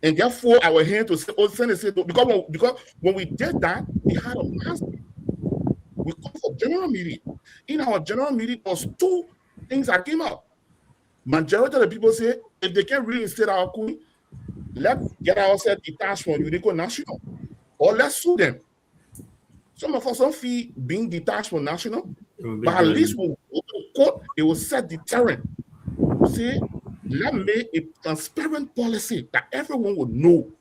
and just fold our hand to say, oh, say, because when we did that, we had a mass. We called for general meeting. In our general meeting, there was two things that came out. Majority of the people say, if they can't reinstate our queen, let's get ourselves detached from Unico National, or let's sue them. Some of us don't feel being detached from national, but at least when we go to court, it will set deterrent. See, let's make a transparent policy that everyone will know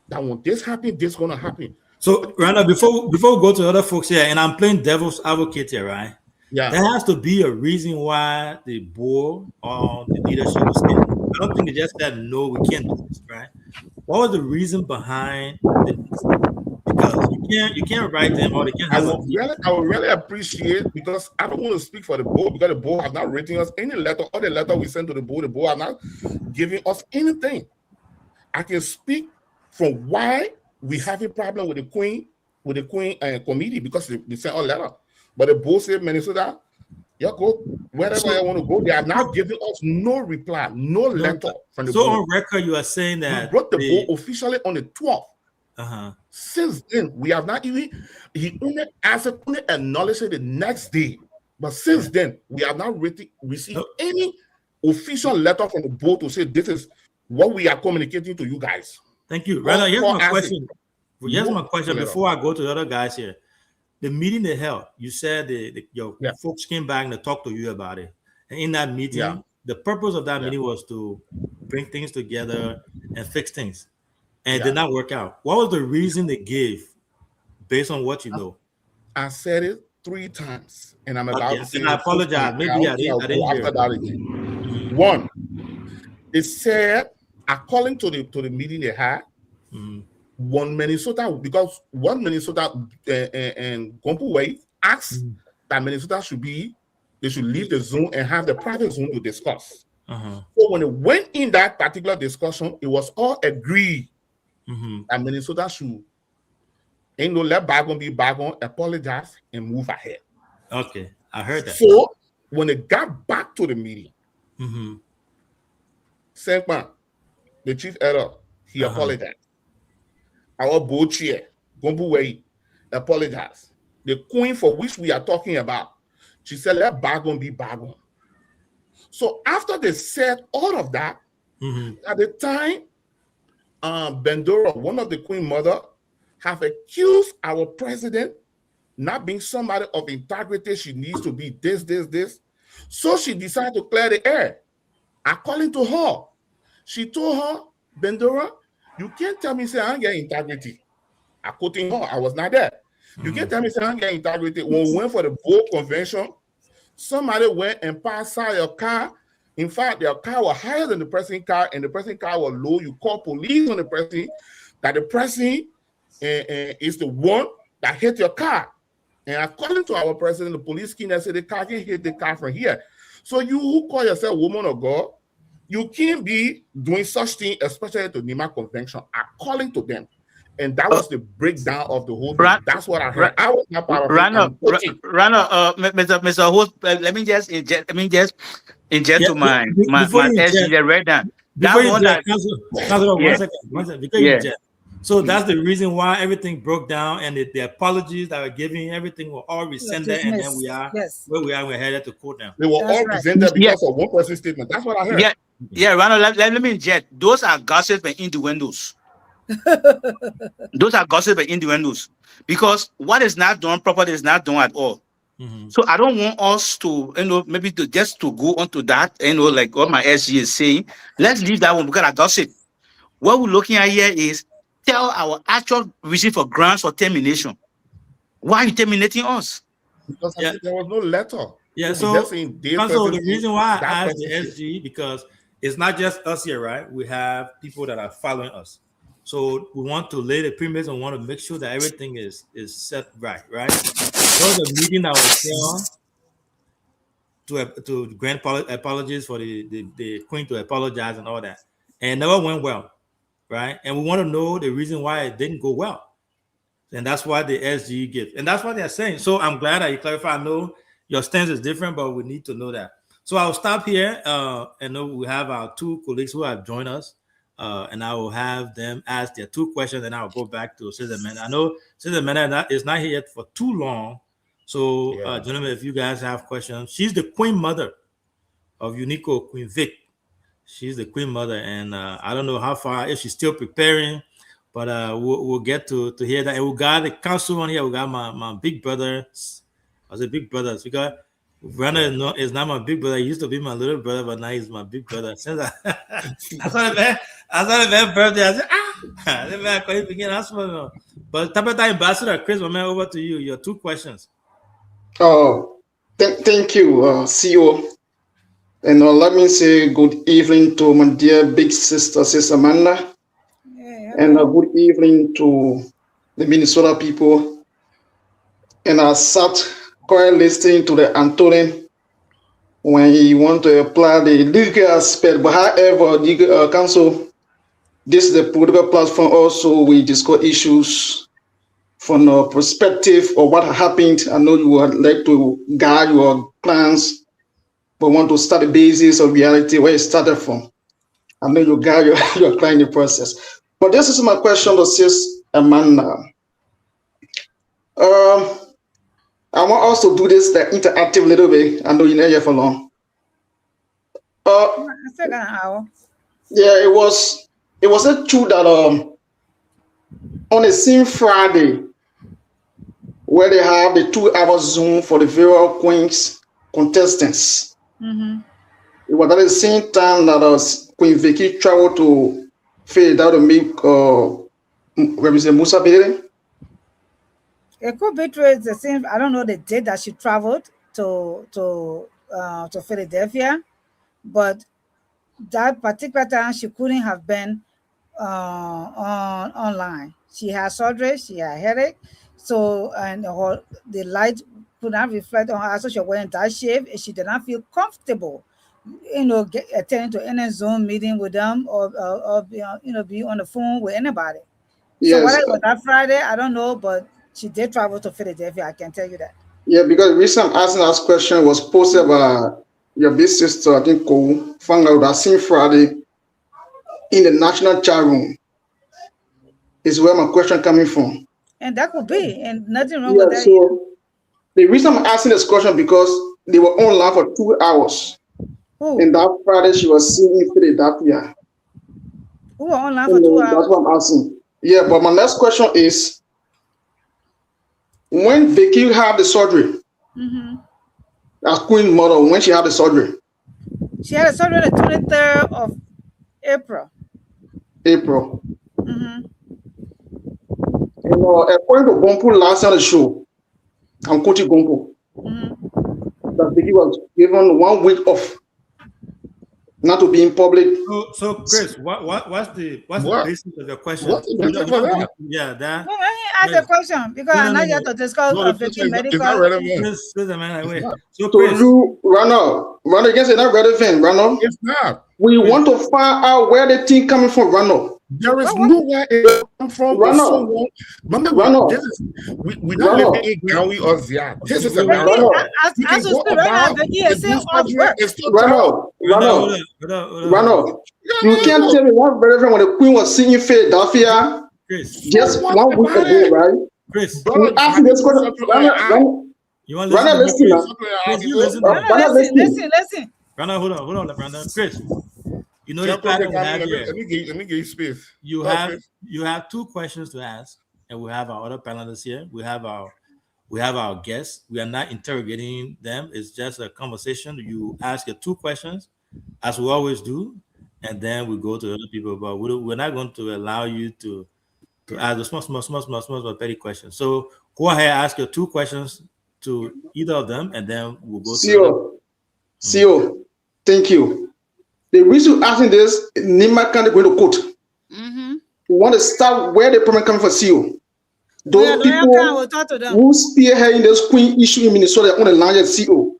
that when this happens, this is going to happen. So, Randall, before we go to other folks here, and I'm playing devil's advocate here, right? Yeah. There has to be a reason why the board or the leadership was saying, I don't think they just said, no, we can't do this, right? What was the reason behind this? Because you can't write them or they can't have I would really appreciate, because I don't want to speak for the board, because the board have not written us any letter, or the letter we sent to the board have not given us anything. I can speak from why we have a problem with the Queen committee, because they sent a letter. But the board said, Minnesota, you go wherever you want to go. They have not given us no reply, no letter from the board. So on record, you are saying that we brought the board officially on the 12th. Since then, we have not even, he only acknowledged it the next day. But since then, we have not received any official letter from the board to say this is what we are communicating to you guys. Thank you. Randall, here's my question. Here's my question before I go to the other guys here. The meeting they held, you said your folks came back and they talked to you about it. And in that meeting, the purpose of that meeting was to bring things together and fix things. And it did not work out. What was the reason they gave based on what you know? I said it 3 times, and I'm about to say and I apologize. Maybe I didn't hear it. One, it said, according to the meeting they had, one Minnesota and Gompo Way asked that Minnesota they should leave the zone and have the private zone to discuss. So when it went in that particular discussion, it was all agreed that Minnesota should let bygone be bygone, apologize, and move ahead. Okay, I heard that. So when it got back to the meeting, Senkman, the chief editor, he apologized. Our board chair, Gompo Way, apologized. The queen for which we are talking about, she said, let bygone be bygone. So after they said all of that, at the time, Bendora, one of the queen mother, have accused our president not being somebody of integrity. She needs to be this. So she decided to clear the air. According to her, she told her, Bendora, you can't tell me, say, I ain't getting integrity. I quoting her, I was not there. You can't tell me, say, I ain't getting integrity. When we went for the board convention, somebody went and passed out your car. In fact, their car was higher than the president's car, and the president's car was low. You call police on the president, that the president is the one that hit your car. And according to our president, the police came and said the car can hit the car from here. So you who call yourself woman of God, you can't be doing such thing, especially to Nima Convention, according to them. And that was the breakdown of the whole thing. That's what I heard. I was not part of it. Mr. Host, let me just inject to my SG right now. So that's the reason why everything broke down, and the apologies that were given, everything were all rescinded, and then we are where we are. We're headed to court now. They were all presented because of one person's statement. That's what I heard. Ronald, let me inject. Those are gossip and innuendos. Those are gossip and innuendos, because what is not done properly is not done at all. So I don't want us to, maybe to go onto that, like what my SG is saying. Let's leave that one because I gossip. What we're looking at here is tell our actual reason for grounds for termination. Why are you terminating us? because there was no letter. Yeah, so so just saying Council, the reason why I that asked the person SG because it's not just us here, right? We have people that are following us. So we want to lay the premise and want to make sure that everything is set right? There was a meeting that was held to grant apologies for the Queen to apologize and all that. And it never went well, right? And we want to know the reason why it didn't go well. And that's why the SG gives. And that's what they're saying. So I'm glad that you clarify. I know your stance is different, but we need to know that. So I'll stop here. I know we have our two colleagues who have joined us. And I will have them ask their two questions, and I'll go back to Cesar Mena. I know Cesar Mena is not here yet for too long. So, gentlemen, if you guys have questions, she's the Queen Mother of Unico, Queen Vic. She's the Queen Mother, and I don't know how far, if she's still preparing, but we'll get to hear that. And we got the council on here. We got my big brother. I was a big brother. Because Brandon is not my big brother. He used to be my little brother, but now he's my big brother. Since I saw the man birthday, I said, the man couldn't begin. But Tabata Ambassador Chris, my man, over to you. Your two questions. Thank you, CEO. And let me say good evening to my dear big sister, Sister Amanda. And a good evening to the Minnesota people. And I sat quite listening to the Antonin when he want to apply the legal aspect. But however, the council, this is the political platform also. We discuss issues from the perspective of what happened. I know you would like to guide your plans, but want to start the basis of reality where it started from. I know you guide your client in the process. But this is my question to Sis Amanda. I want us to do this interactive little bit. I know you're not here for long. Second hour. Yeah, it was true that on the same Friday where they have the 2-hour Zoom for the various Queens contestants. Mm-hmm. It was at the same time that Queen Vicky traveled to Philadelphia to meet Representative Musa Bede. It could be true. It's the same. I don't know the date that she traveled to Philadelphia, but that particular time she couldn't have been online. She had surgery. She had headache, so the light could not reflect on her. So she was wearing that shape, and she did not feel comfortable, attending to any Zoom meeting with them or be on the phone with anybody. Yes. So whether it was that Friday, I don't know, but she did travel to Philadelphia. I can tell you that. Yeah, because the reason I'm asking that question was posted by your big sister, I think, Cole, found out that same Friday in the national chat room is where my question coming from. And that could be, and nothing wrong with that. So the reason I'm asking this question because they were online for 2 hours. Who? And that Friday she was seen in Philadelphia. Who were online for 2 hours? That's what I'm asking. Yeah, but my next question is, when Vicky had the surgery, as Queen Mother, when she had the surgery? She had a surgery the 23rd of April. April. According to Gompo last on the show, I'm quoting Gompo, that Vicky was given 1 week off, not to be in public. So Chris, what's the basis of your question? Yeah, that. No, I asked the question because I'm not here to discuss medical. So Chris, you, Ronald, you can say not relevant, Ronald. It's not. We want to find out where the thing coming from, Ronald. There is nowhere it come from. Ronald. Remember, this is we not living in Gawi or Ziad. This is America. Ronald, you can't tell me one relevant when the Queen was singing in Philadelphia just 1 week ago, right? Chris, you ask me this question. Ronald, listen. Ronald, hold on, Brandon. Chris, you know the pattern we have here. Let me give you space. You have two questions to ask, and we have our other panelists here. We have our guests. We are not interrogating them. It's just a conversation. You ask your two questions, as we always do, and then we go to other people. But we're not going to allow you to ask the small, petty questions. So go ahead, ask your two questions, to either of them, and then we'll go to CEO, thank you. The reason asking this, Nima can't go to court. We want to start where the problem coming from CEO. Those people who spearheading this Queen issue in Minnesota on the land at CEO.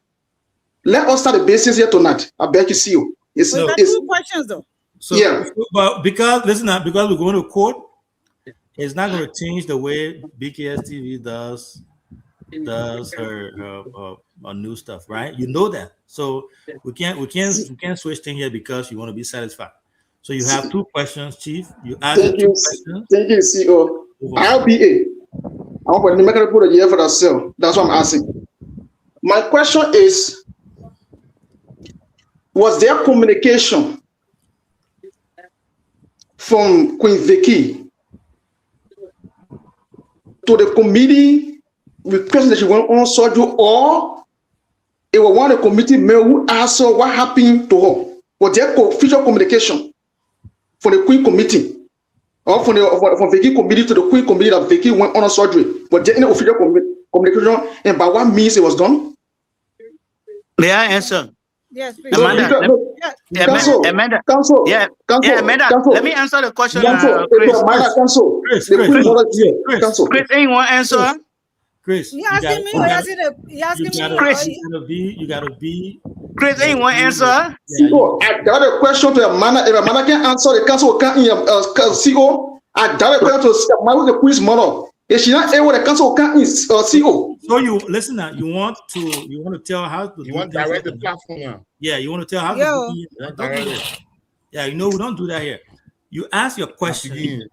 Let us start the basis here tonight. I beg you, CEO. It's two questions though. So, yeah, but because because we're going to court, it's not going to change the way BKS TV does her new stuff, right? You know that. So we can't switch things here because you want to be satisfied. So you have two questions, Chief. You ask two questions. Thank you, CEO. I'll be a. I'm going to put a year for that sale. That's what I'm asking. My question is, was there communication from Queen Vicky to the committee requesting that she went on surgery, or it was one of the committee members who asked her what happened to her? Was there official communication from the Queen committee or from Vicky committee to the Queen committee that Vicky went on surgery? Was there any official communication, and by what means it was done? May I answer? Yes, please. Amanda, Amanda, let me answer the question. Chris, anyone answer? Chris, you asking me or you asking me? Chris, you gotta be. Chris, anyone answer? CEO, I got a question to Amanda. If Amanda can answer, the council can't. CEO, I got a question to the Queen's mother. If she not able, the council can't. CEO. So you listen now. You want to tell how to. You want to direct the platform now. Yeah, you want to tell how to. Don't do that. Yeah, you know we don't do that here. You ask your question. Question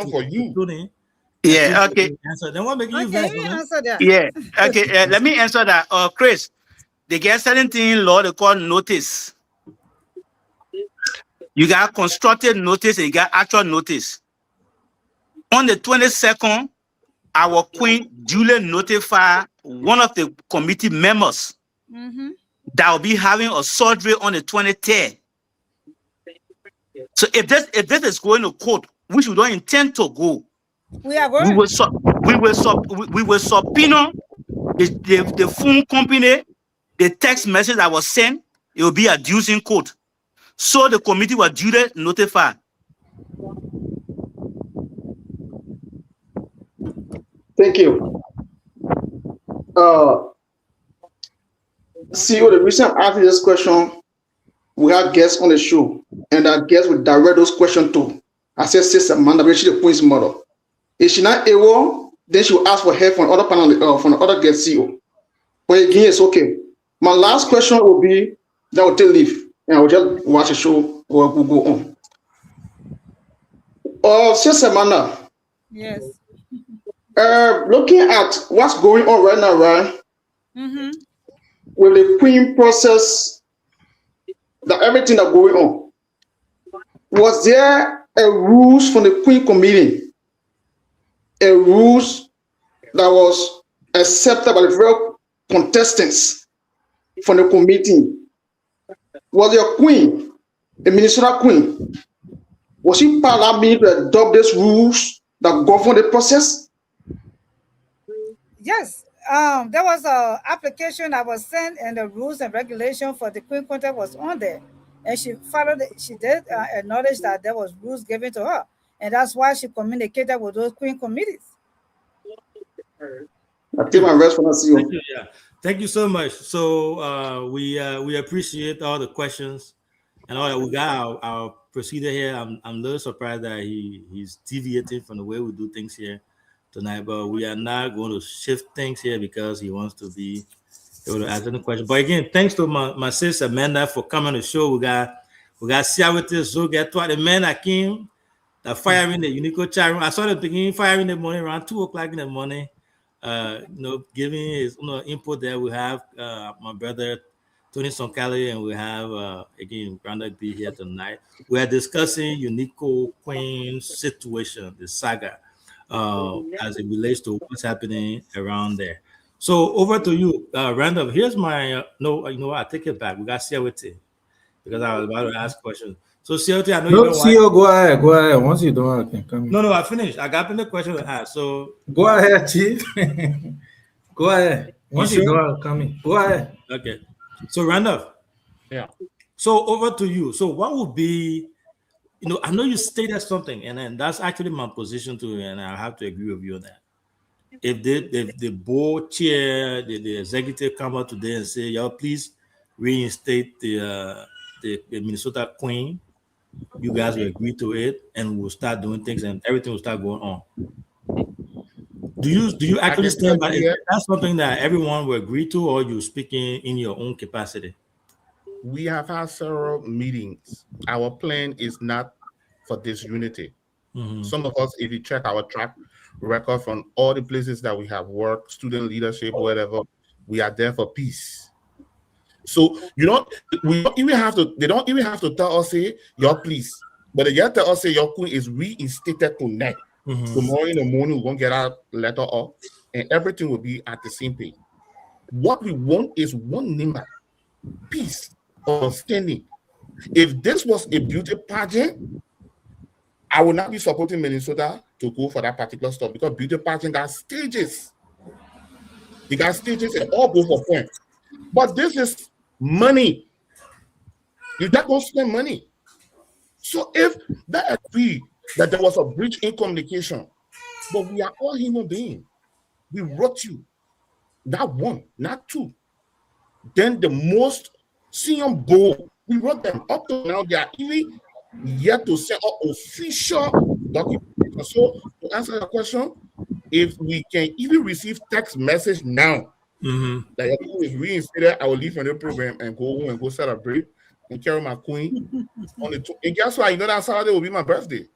for you. Yeah, okay. Answer. Then what making you answer that? Yeah, okay. Let me answer that. Chris, they get certain thing law they call notice. You got constructed notice and you got actual notice. On the 22nd, our Queen duly notified one of the committee members that will be having a surgery on the 23rd. So if this is going to court, which we don't intend to go, we will subpoena the phone company, the text message that was sent. It will be adduced in court. So the committee was duly notified. Thank you. CEO, the reason I'm asking this question, we have guests on the show, and that guests will direct those questions to. I said, Sister Amanda, but she's the Queen's mother. If she's not able, then she will ask for help from other panel, from the other guest CEO. But again, it's okay. My last question will be that will take leave, and I will just watch the show or we'll go on. Sister Amanda. Yes. Looking at what's going on right now, right? With the Queen process, everything that's going on, was there a rules from the Queen committee, a rules that was accepted by the various contestants from the committee? Was your Queen, the Minnesota Queen, was she part of that meeting to adopt these rules that govern the process? Yes. There was an application that was sent, and the rules and regulation for the Queen contest was on there, and she followed it. She did acknowledge that there was rules given to her, and that's why she communicated with those Queen committees. I take my rest for us. Thank you so much. So we appreciate all the questions and all that. We got our procedure here. I'm a little surprised that he's deviating from the way we do things here tonight, but we are not going to shift things here because he wants to be able to answer the question. But again, thanks to my sister Amanda for coming on the show. We got Siawete Zogetwa, the man that came, that firing the Unico chat room. I saw the beginning firing in the morning around 2:00 in the morning. Giving his input there. We have my brother Tony Sonkali, and we have again Brandon B here tonight. We are discussing Unico Queen's situation, the saga, as it relates to what's happening around there. So over to you, Randolph. Here's my I take it back. We got Siawete because I was about to ask questions. So CLT, I know No, you don't CEO, go ahead. Go ahead. Once you don't, I can come in. No, I finished. I got the question to ask. So Go ahead, Chief. Go ahead. Once you sure? don't, I'll come in. Go ahead. Okay. So Randolph. Yeah. So over to you. So what would be, I know you stated something, and then that's actually my position too, and I have to agree with you on that. If the board chair, the executive come out today and say, y'all please reinstate the Minnesota Queen, you guys will agree to it, and we'll start doing things, and everything will start going on. Do you actually stand by it? That's something that everyone will agree to, or you speaking in your own capacity? We have had several meetings. Our plan is not for disunity. Some of us, if you check our track record from all the places that we have worked, student leadership, whatever, we are there for peace. So we don't even have to tell us, say, your please. But they get to us, say, your queen is reinstated tonight. Tomorrow in the morning, we're going to get our letter up, and everything will be at the same page. What we want is one NIMBA, peace, understanding. If this was a beauty pageant, I would not be supporting Minnesota to go for that particular stuff, because beauty pageant got stages. They got stages and all go for points. But this is money. You just don't spend money. So if that agreed that there was a breach in communication, but we are all human beings, we wrote you, not one, not two. Then the most senior board, we wrote them up to now. They are even yet to send up official documentation. So to answer the question, if we can even receive text message now that your queen is reinstated, I will leave from the program and go home and go celebrate and carry my queen on the and guess what? You know that Saturday will be my birthday.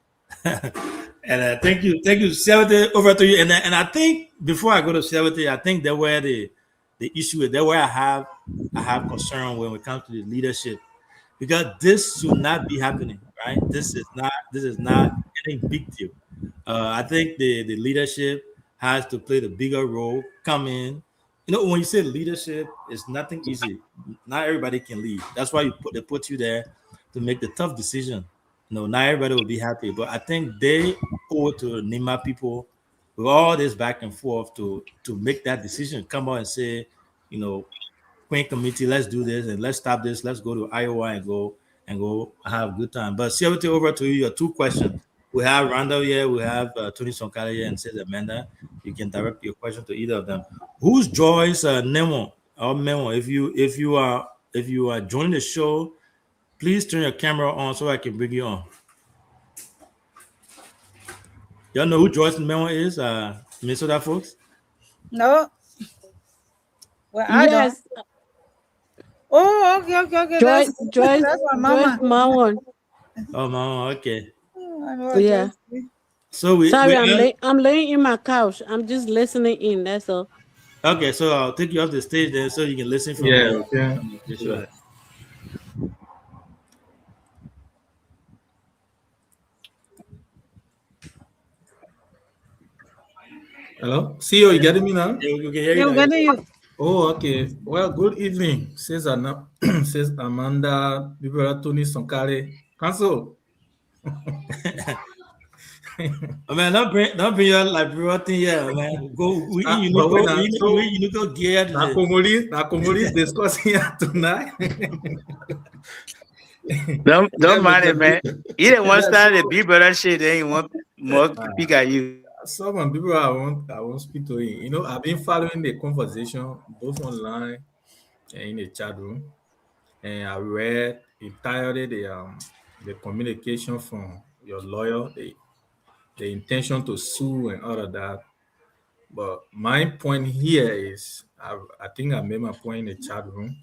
And thank you, Seventy. Over to you. And I think before I go to 70, I think that where the issue is, that where I have concern when it comes to the leadership, because this should not be happening, right? This is not any big deal. I think the leadership has to play the bigger role. Come in, when you say leadership, it's nothing easy. Not everybody can lead. That's why they put you there to make the tough decision. Not everybody will be happy, but I think they owe it to NIMBA people with all this back and forth to make that decision. Come on and say, Queen Committee, let's do this and let's stop this. Let's go to Iowa and go have a good time. But CLT, over to you. Your two questions. We have Randall here. We have Tony Sonkara here, and says Amanda. You can direct your question to either of them. Who's Joyce Nemo or Memo? If you are joining the show, please turn your camera on so I can bring you on. Y'all know who Joyce Memo is, Minnesota folks? No. Well, I don't. Oh, okay. Joyce, That's my mama. Mama. Oh, mama, okay. Yeah. So I'm laying in my couch. I'm just listening in. That's all. Okay, so I'll take you off the stage there so you can listen from there. Okay. Sure. Hello, CEO, you getting me now? Yeah, we can hear you. Yeah, we're getting you. Oh, okay. Well, good evening. Says Amanda, Bibera Tony Sonkare. Council. Man, don't bring your like thing here, man. Go, you go gear. Nakomoli discussing here tonight. Don't mind it, man. You didn't want to start the Bibera shit, then you want more big at you. Some people I won't speak to you. I've been following the conversation both online and in the chat room, and I read entirely the communication from your lawyer, the intention to sue and all of that. But my point here is, I think I made my point in the chat room.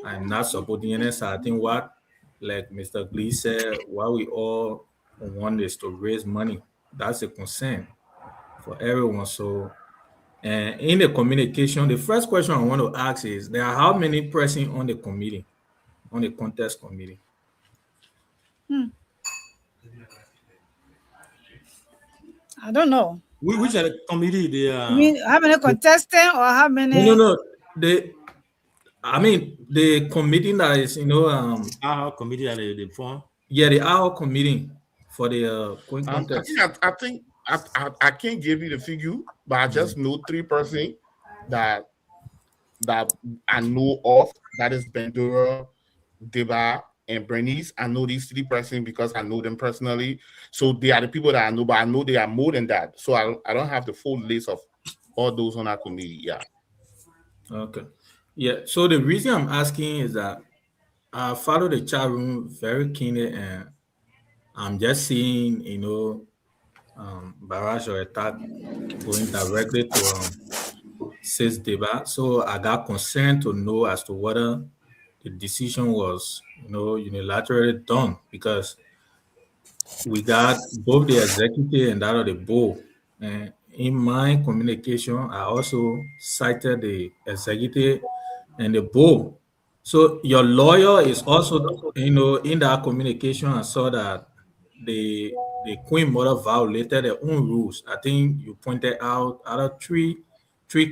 I'm not supporting any side. I think what, like Mr. Glee said, what we all want is to raise money. That's a concern for everyone. So, and in the communication, the first question I want to ask is, there are how many persons on the committee, on the contest committee? I don't know. Which are the committee? You mean how many contestants or how many? No. The committee that is, committee that they form. Yeah, the hour committee for the Queen contest. I can't give you the figure, but I just know 3 persons that I know of. That is Bandura, Deba, and Bernice. I know these 3 persons because I know them personally. So they are the people that I know, but I know they are more than that. So I don't have the full list of all those on our committee. Yeah. Okay. Yeah. So the reason I'm asking is that I follow the chat room very keenly, and I'm just seeing, barrage or attack going directly to Sis Deba. So I got concerned to know as to whether the decision was, unilaterally done, because we got both the executive and that of the board. And in my communication, I also cited the executive and the board. So your lawyer is also, in that communication, I saw that the Queen Mother violated their own rules. I think you pointed out of three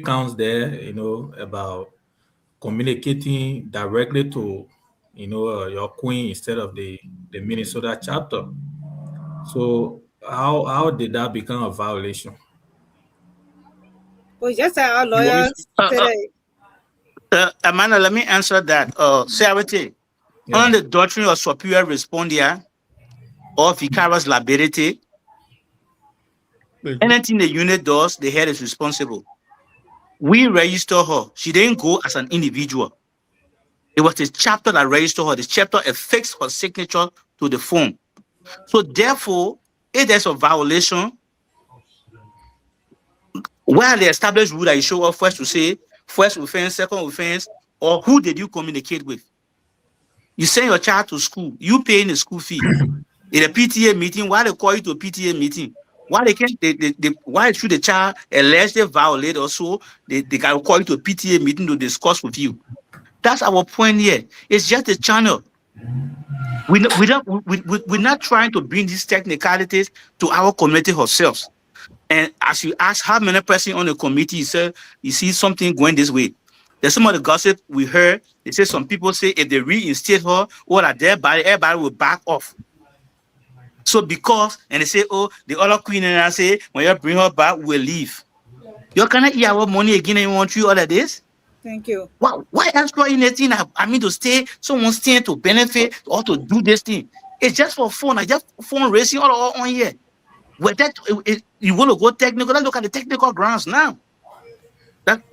counts there, about communicating directly to, your queen instead of the Minnesota chapter. So how did that become a violation? Well, just our lawyers today. Amanda, let me answer that. Sarity, on the doctrine of superior respondeat or vicarious liability, anything the unit does, the head is responsible. We register her. She didn't go as an individual. It was the chapter that registered her. The chapter affixed her signature to the form. So therefore, if there's a violation, where the established rule that you show up first to say first offense, second offense, or who did you communicate with? You send your child to school, you paying the school fee. In a PTA meeting, why they call you to a PTA meeting? Why they can't why should the child allegedly violate or so they can call you to a PTA meeting to discuss with you? That's our point here. It's just a channel. We're not trying to bring these technicalities to our community ourselves. And as you ask how many persons on the committee, you see something going this way. There's some of the gossip we heard. They say some people say if they reinstate her or that everybody will back off. So because, and they say, oh, the other queen and I say, when you bring her back, we'll leave. You cannot eat our money again and you want 3 other days? Thank you. Why extra anything? I mean, to stay, someone staying to benefit or to do this thing. It's just for fun. I just fun racing all on here. Where you want to go technical, let's look at the technical grounds now.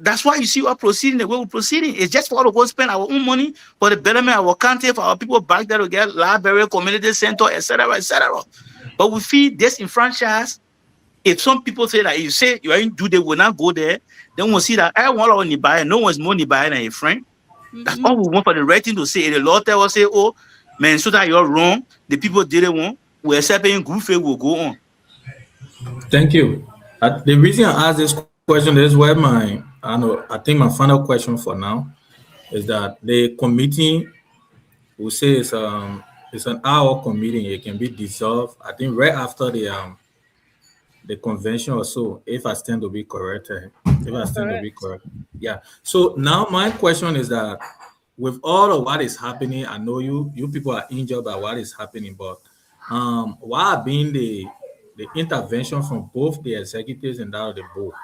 That's why you see us proceeding the way we're proceeding. It's just for us to go spend our own money for the betterment of our country, for our people back there to get library, community center, etc., etc. But we feel disenfranchised. If some people say that you say you ain't do, they will not go there, then we'll see that everyone on buy, no one's more buy than a friend. That's all we want for the right thing to say. If the law tell us say, oh, man, so that you're wrong, the people didn't want, we're accepting good faith will go on. Thank you. The reason I asked this question is where I think my final question for now is that the committee will say it's an hour committee. It can be dissolved. I think right after the convention or so, if I stand to be correct. Yeah. So now my question is that with all of what is happening, I know you people are injured by what is happening, but why being the intervention from both the executives and that of the board?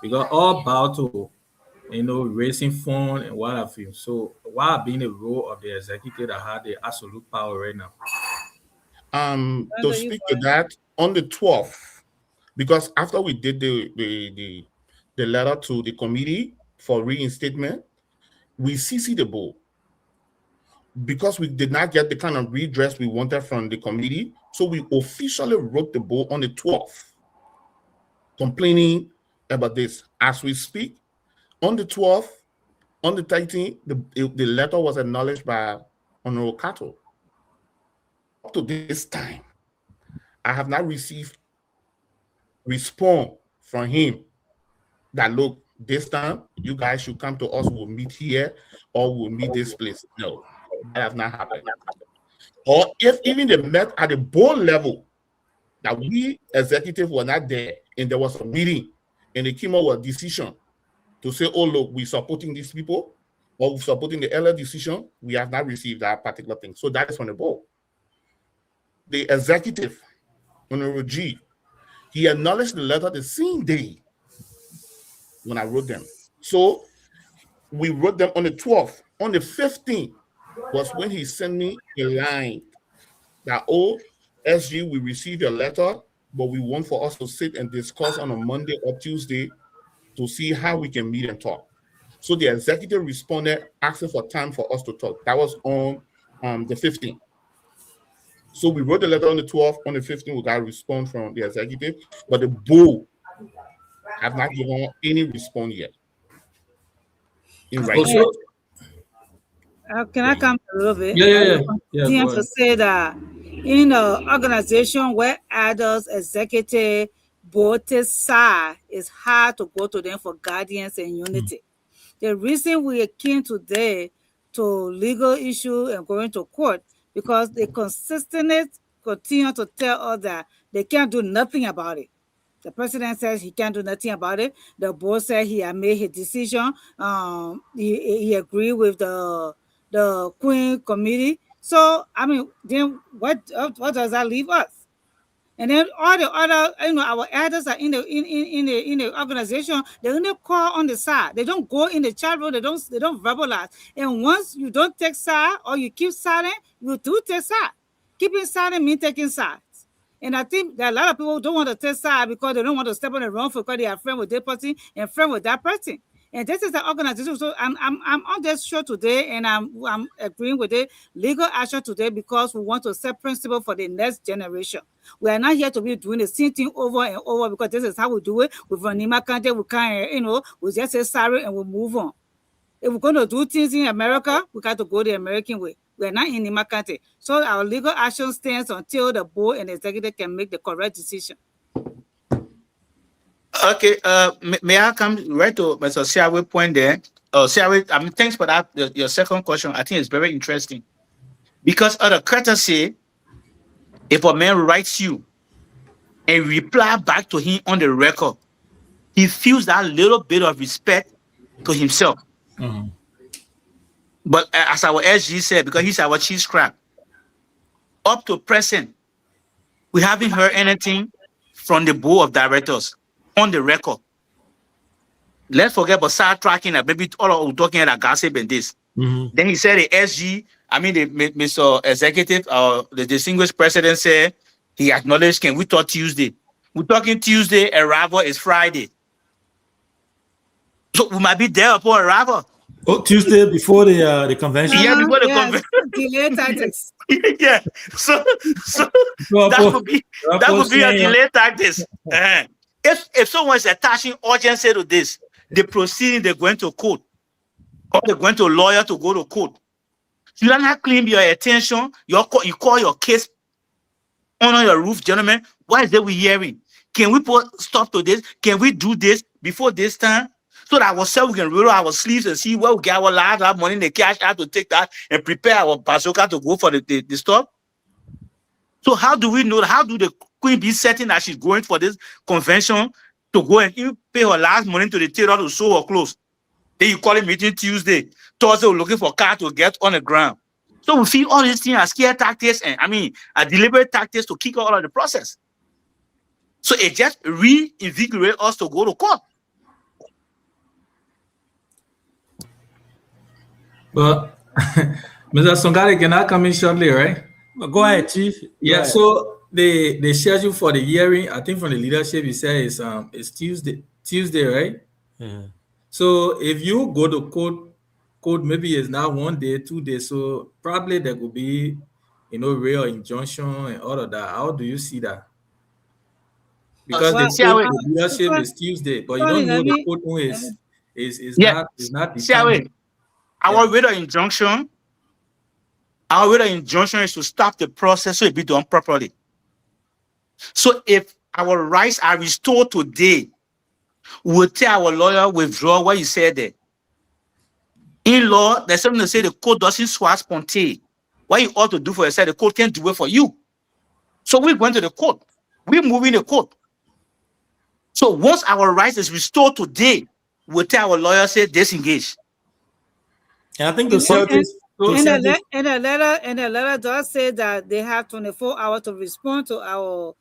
Because all about to, raising fund and what have you. So why being the role of the executive that had the absolute power right now? To speak to that, on the 12th, because after we did the letter to the committee for reinstatement, we CC'd the board. Because we did not get the kind of redress we wanted from the committee, so we officially wrote the board on the 12th, complaining about this. As we speak, on the 12th, on the 13th, the letter was acknowledged by Honorable Cato. Up to this time, I have not received response from him that, look, this time you guys should come to us, we'll meet here or we'll meet this place. No, that has not happened. Or if even they met at the board level, that we executive were not there and there was a meeting and they came up with a decision to say, oh, look, we're supporting these people or we're supporting the earlier decision, we have not received that particular thing. So that is from the board. the executive, Honorable G, he acknowledged the letter the same day when I wrote them. So we wrote them on the 12th. On the 15th was when he sent me a line that, oh, SG, we received your letter, but we want for us to sit and discuss on a Monday or Tuesday to see how we can meet and talk. So the executive responded asking for time for us to talk. That was on the 15th. So we wrote the letter on the 12th. On the 15th, we got a response from the executive, but the board have not given any response yet. In writing. Can I come a little bit? Yeah. To say that in an organization where adults, executive, both side, it's hard to go to them for guidance and unity. The reason we came today to legal issue and going to court, because they consistently continue to tell us that they can't do nothing about it. The president says he can't do nothing about it. The board said he had made his decision. He agreed with the Queen Committee. So, I mean, then what does that leave us? And then all the other, our elders are in the organization. They only call on the side. They don't go in the chat room. They don't verbalize. And once you don't take side or you keep silent, you do take side. Keeping silent means taking sides. And I think that a lot of people don't want to take side because they don't want to step on the wrong foot because they are friends with this person and friend with that person. And this is the organization. So I'm on this show today, and I'm agreeing with the legal action today because we want to set principle for the next generation. We are not here to be doing the same thing over and over because this is how we do it. With Nima Kante, we can't, we just say sorry and we move on. If we're going to do things in America, we got to go the American way. We're not in Nima Kante. So our legal action stands until the board and the executive can make the correct decision. Okay, may I come right to Mr. Siawe point there? Siawe, I mean, thanks for that. Your second question, I think it's very interesting. Because of the courtesy, if a man writes you and reply back to him on the record, he feels that little bit of respect to himself. But as our SG said, because he's our chief scribe, up to present, we haven't heard anything from the board of directors on the record. Let's forget about sidetracking that maybe all of talking about gossip and this. Then he said the SG, I mean the Mr. Executive, the distinguished president said he acknowledged, can we talk Tuesday? We're talking Tuesday, arrival is Friday. So we might be there upon arrival. Oh, Tuesday before the convention? Yeah, before the convention. Delay tactics. Yeah. So that would be a delay tactics. If someone is attaching urgency to this, the proceeding, they're going to court, or they're going to a lawyer to go to court. You don't have to claim your attention. You call your case on your roof, gentlemen. Why is that we hearing? Can we put stop to this? Can we do this before this time? So that ourselves we can roll our sleeves and see where we get our lives, our money, the cash out to take that and prepare our bazooka to go for the stuff. So how do we know? How do the Queen be certain that she's going for this convention to go and even pay her last money to the tailor to sew her clothes? Then you call it meeting Tuesday. Thursday, we're looking for car to get on the ground. So we see all these things as scare tactics and a deliberate tactics to kick out of the process. So it just reinvigorates us to go to court. But Mr. Songari, can I come in shortly, right? Go ahead, Chief. Yeah, so the schedule for the hearing, I think from the leadership, he said it's Tuesday, right? Yeah. So if you go to court, maybe it's not 1 day, 2 days. So probably there could be, real injunction and all of that. How do you see that? Because the leadership is Tuesday, but you don't know the court is not determined. Our writ of injunction is to stop the process so it be done properly. So if our rights are restored today, we'll tell our lawyer withdraw what you said there. In law, there's something to say the court doesn't swat sponte. What you ought to do for yourself, the court can't do it for you. So we're going to the court. We're moving the court. So once our rights is restored today, we'll tell our lawyer, say disengage. And I think the Celtics, And the letter does say that they have 24 hours to respond to our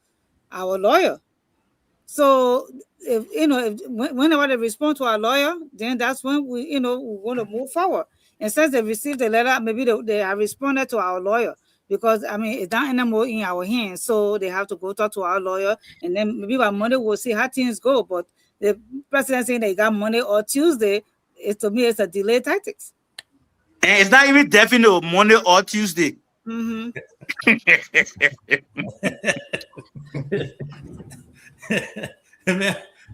lawyer. So whenever they respond to our lawyer, then that's when we want to move forward. And since they received the letter, maybe they have responded to our lawyer, because it's not anymore in our hands. So they have to go talk to our lawyer, and then maybe by Monday we'll see how things go. But the president saying they got Monday or Tuesday, to me it's a delay tactics. And it's not even definite Monday or Tuesday. Mm-hmm.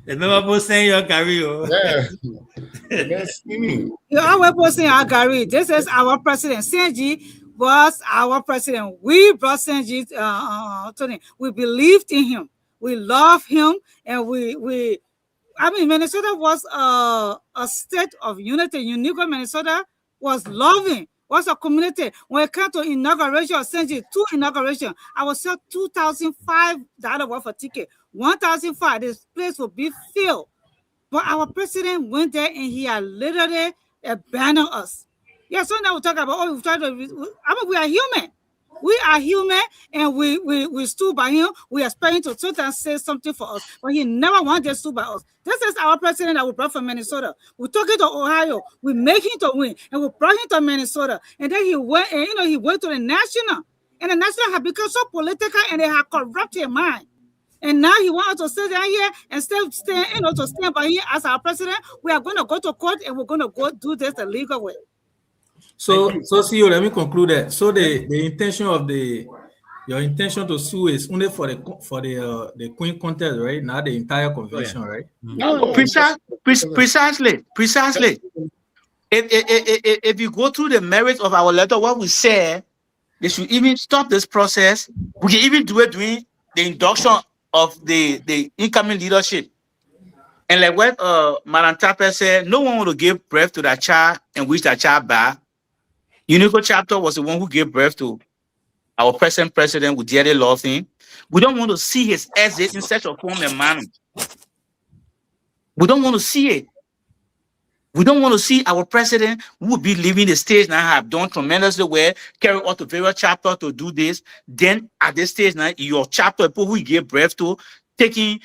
Remember posting your career. Yeah. You always posting our Gary. This is our president. Senji was our president. We brought Senji Tony. We believed in him. We love him, and Minnesota was a state of unity. Unico, Minnesota was loving. Was a community. When it came to inauguration of Senji, 2 inauguration, I was sell $2,500 worth of ticket. $1,500. This place will be filled. But our president went there and he had literally abandoned us. Yeah, so now we talk about, we are human. We are human, and we stood by him. We expect him to sometimes say something for us, but he never wanted to stand by us. This is our president that we brought from Minnesota. We took him to Ohio. We make him to win, and we brought him to Minnesota. And then he went, and he went to the national, and the national had become so political, and they had corrupted his mind. And now he wants us to sit down here and to stand by him as our president. We are going to go to court, and we're going to go do this the legal way. So CEO, let me conclude that. So the intention of your intention to sue is only for the Queen contest, right? Not the entire convention, right? Precisely. If you go through the merits of our letter, what we say, they should even stop this process. We can even do it during the induction of the incoming leadership. And like what Madam Tapper said, no one will give birth to that child and wish that child back. Unico chapter was the one who gave birth to our present president. We dearly love him. We don't want to see his exit in such a form and manner. We don't want to see it. We don't want to see our president, who will be leaving the stage now, have done tremendously well, carry out to various chapter to do this. Then at this stage now, your chapter, people who gave birth to, taking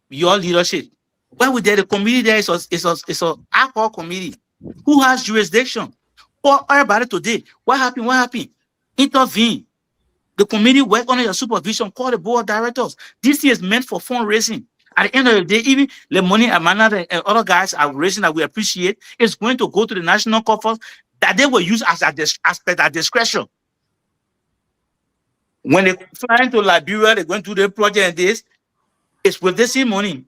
your leadership. When we did the committee there, it's a alcohol committee. Who has jurisdiction? For everybody today, what happened? Intervene. The committee work under your supervision, call the board of directors. This is meant for fundraising. At the end of the day, even the money Amanda and other guys are raising that we appreciate is going to go to the national coffers that they will use as at discretion. When they fly to Liberia, they're going to do the project and this, it's with the same money.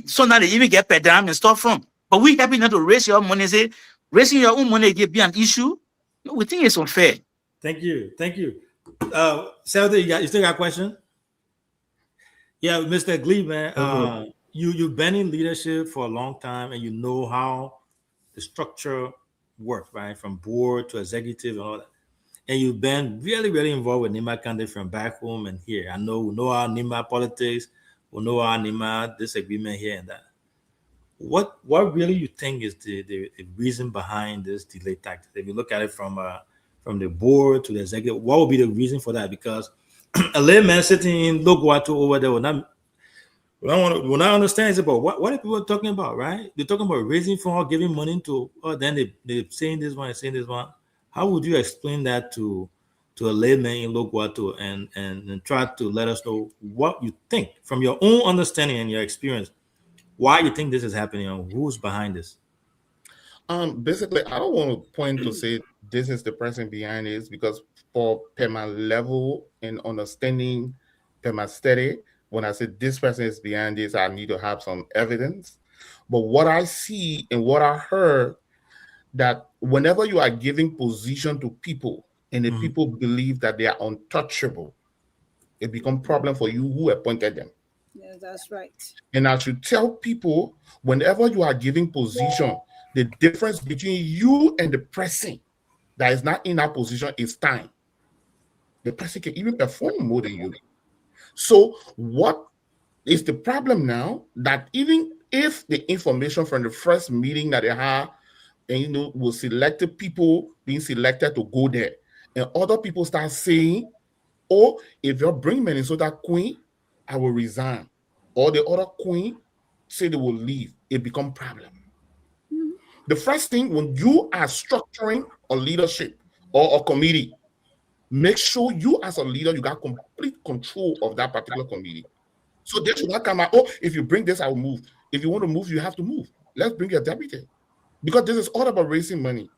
So now they even get paid down and stuff from. But we happy not to raise your money, say, raising your own money can be an issue. No, we think it's unfair. Thank you. Senator, you still got a question? Yeah, Mr. Glee, man. You've been in leadership for a long time, and you know how the structure works, right? From board to executive and all that. And you've been really, really involved with NIMA candidates from back home and here. I know we know our NIMA politics, we know our NIMA disagreement here and that. What really you think is the reason behind this delay tactic? If you look at it from the board to the executive, what would be the reason for that? Because a layman sitting in Loguato over there will not understand about what are people talking about, right? They're talking about raising funds, giving money to, then they're saying this one, saying this one. How would you explain that to a layman in Loguato and try to let us know what you think from your own understanding and your experience? Why you think this is happening and who's behind this? Basically, I don't want to point to say this is the person behind this, because for my level and understanding, my study, when I say this person is behind this, I need to have some evidence. But what I see and what I heard, that whenever you are giving position to people and the people believe that they are untouchable, it becomes a problem for you who appointed them. Yeah, that's right. And I should tell people, whenever you are giving position, the difference between you and the person that is not in that position is time. The person can even perform more than you. So what is the problem now? That even if the information from the first meeting that they had and will select the people being selected to go there. And other people start saying, oh, if you bring Minnesota Queen, I will resign. Or the other queen say they will leave. It become problem. The first thing, when you are structuring a leadership or a committee, make sure you as a leader, you got complete control of that particular committee. So they should not come out, oh, if you bring this, I will move. If you want to move, you have to move. Let's bring your deputy. Because this is all about raising money.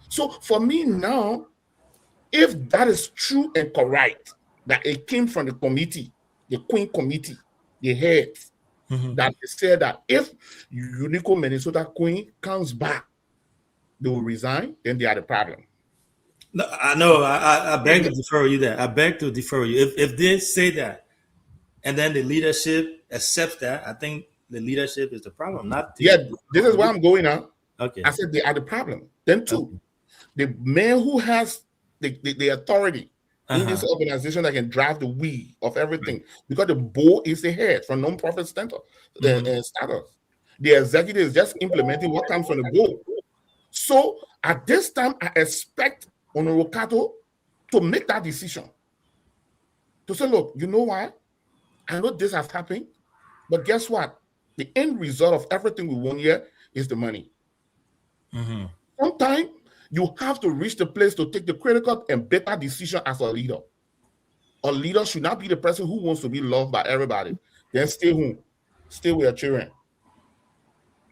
So for me now, if that is true and correct, that it came from the committee, the Queen Committee, the heads, that they said that if Unico Minnesota Queen comes back, they will resign, then they are the problem. No, I know. I beg to defer you there. I beg to defer you. If they say that, and then the leadership accepts that, I think the leadership is the problem. Not the, this is where I'm going now. Okay. I said they are the problem. Then two, the man who has the authority in this organization that can drive the wheel of everything, because the board is the head from non-profit center, the status. The executive is just implementing what comes from the board. So at this time, I expect Honorable Kato to make that decision. To say, look, you know what? I know this has happened, but guess what? The end result of everything we want here is the money. Sometimes you have to reach the place to take the critical and better decision as a leader. A leader should not be the person who wants to be loved by everybody. Then stay home. Stay with your children.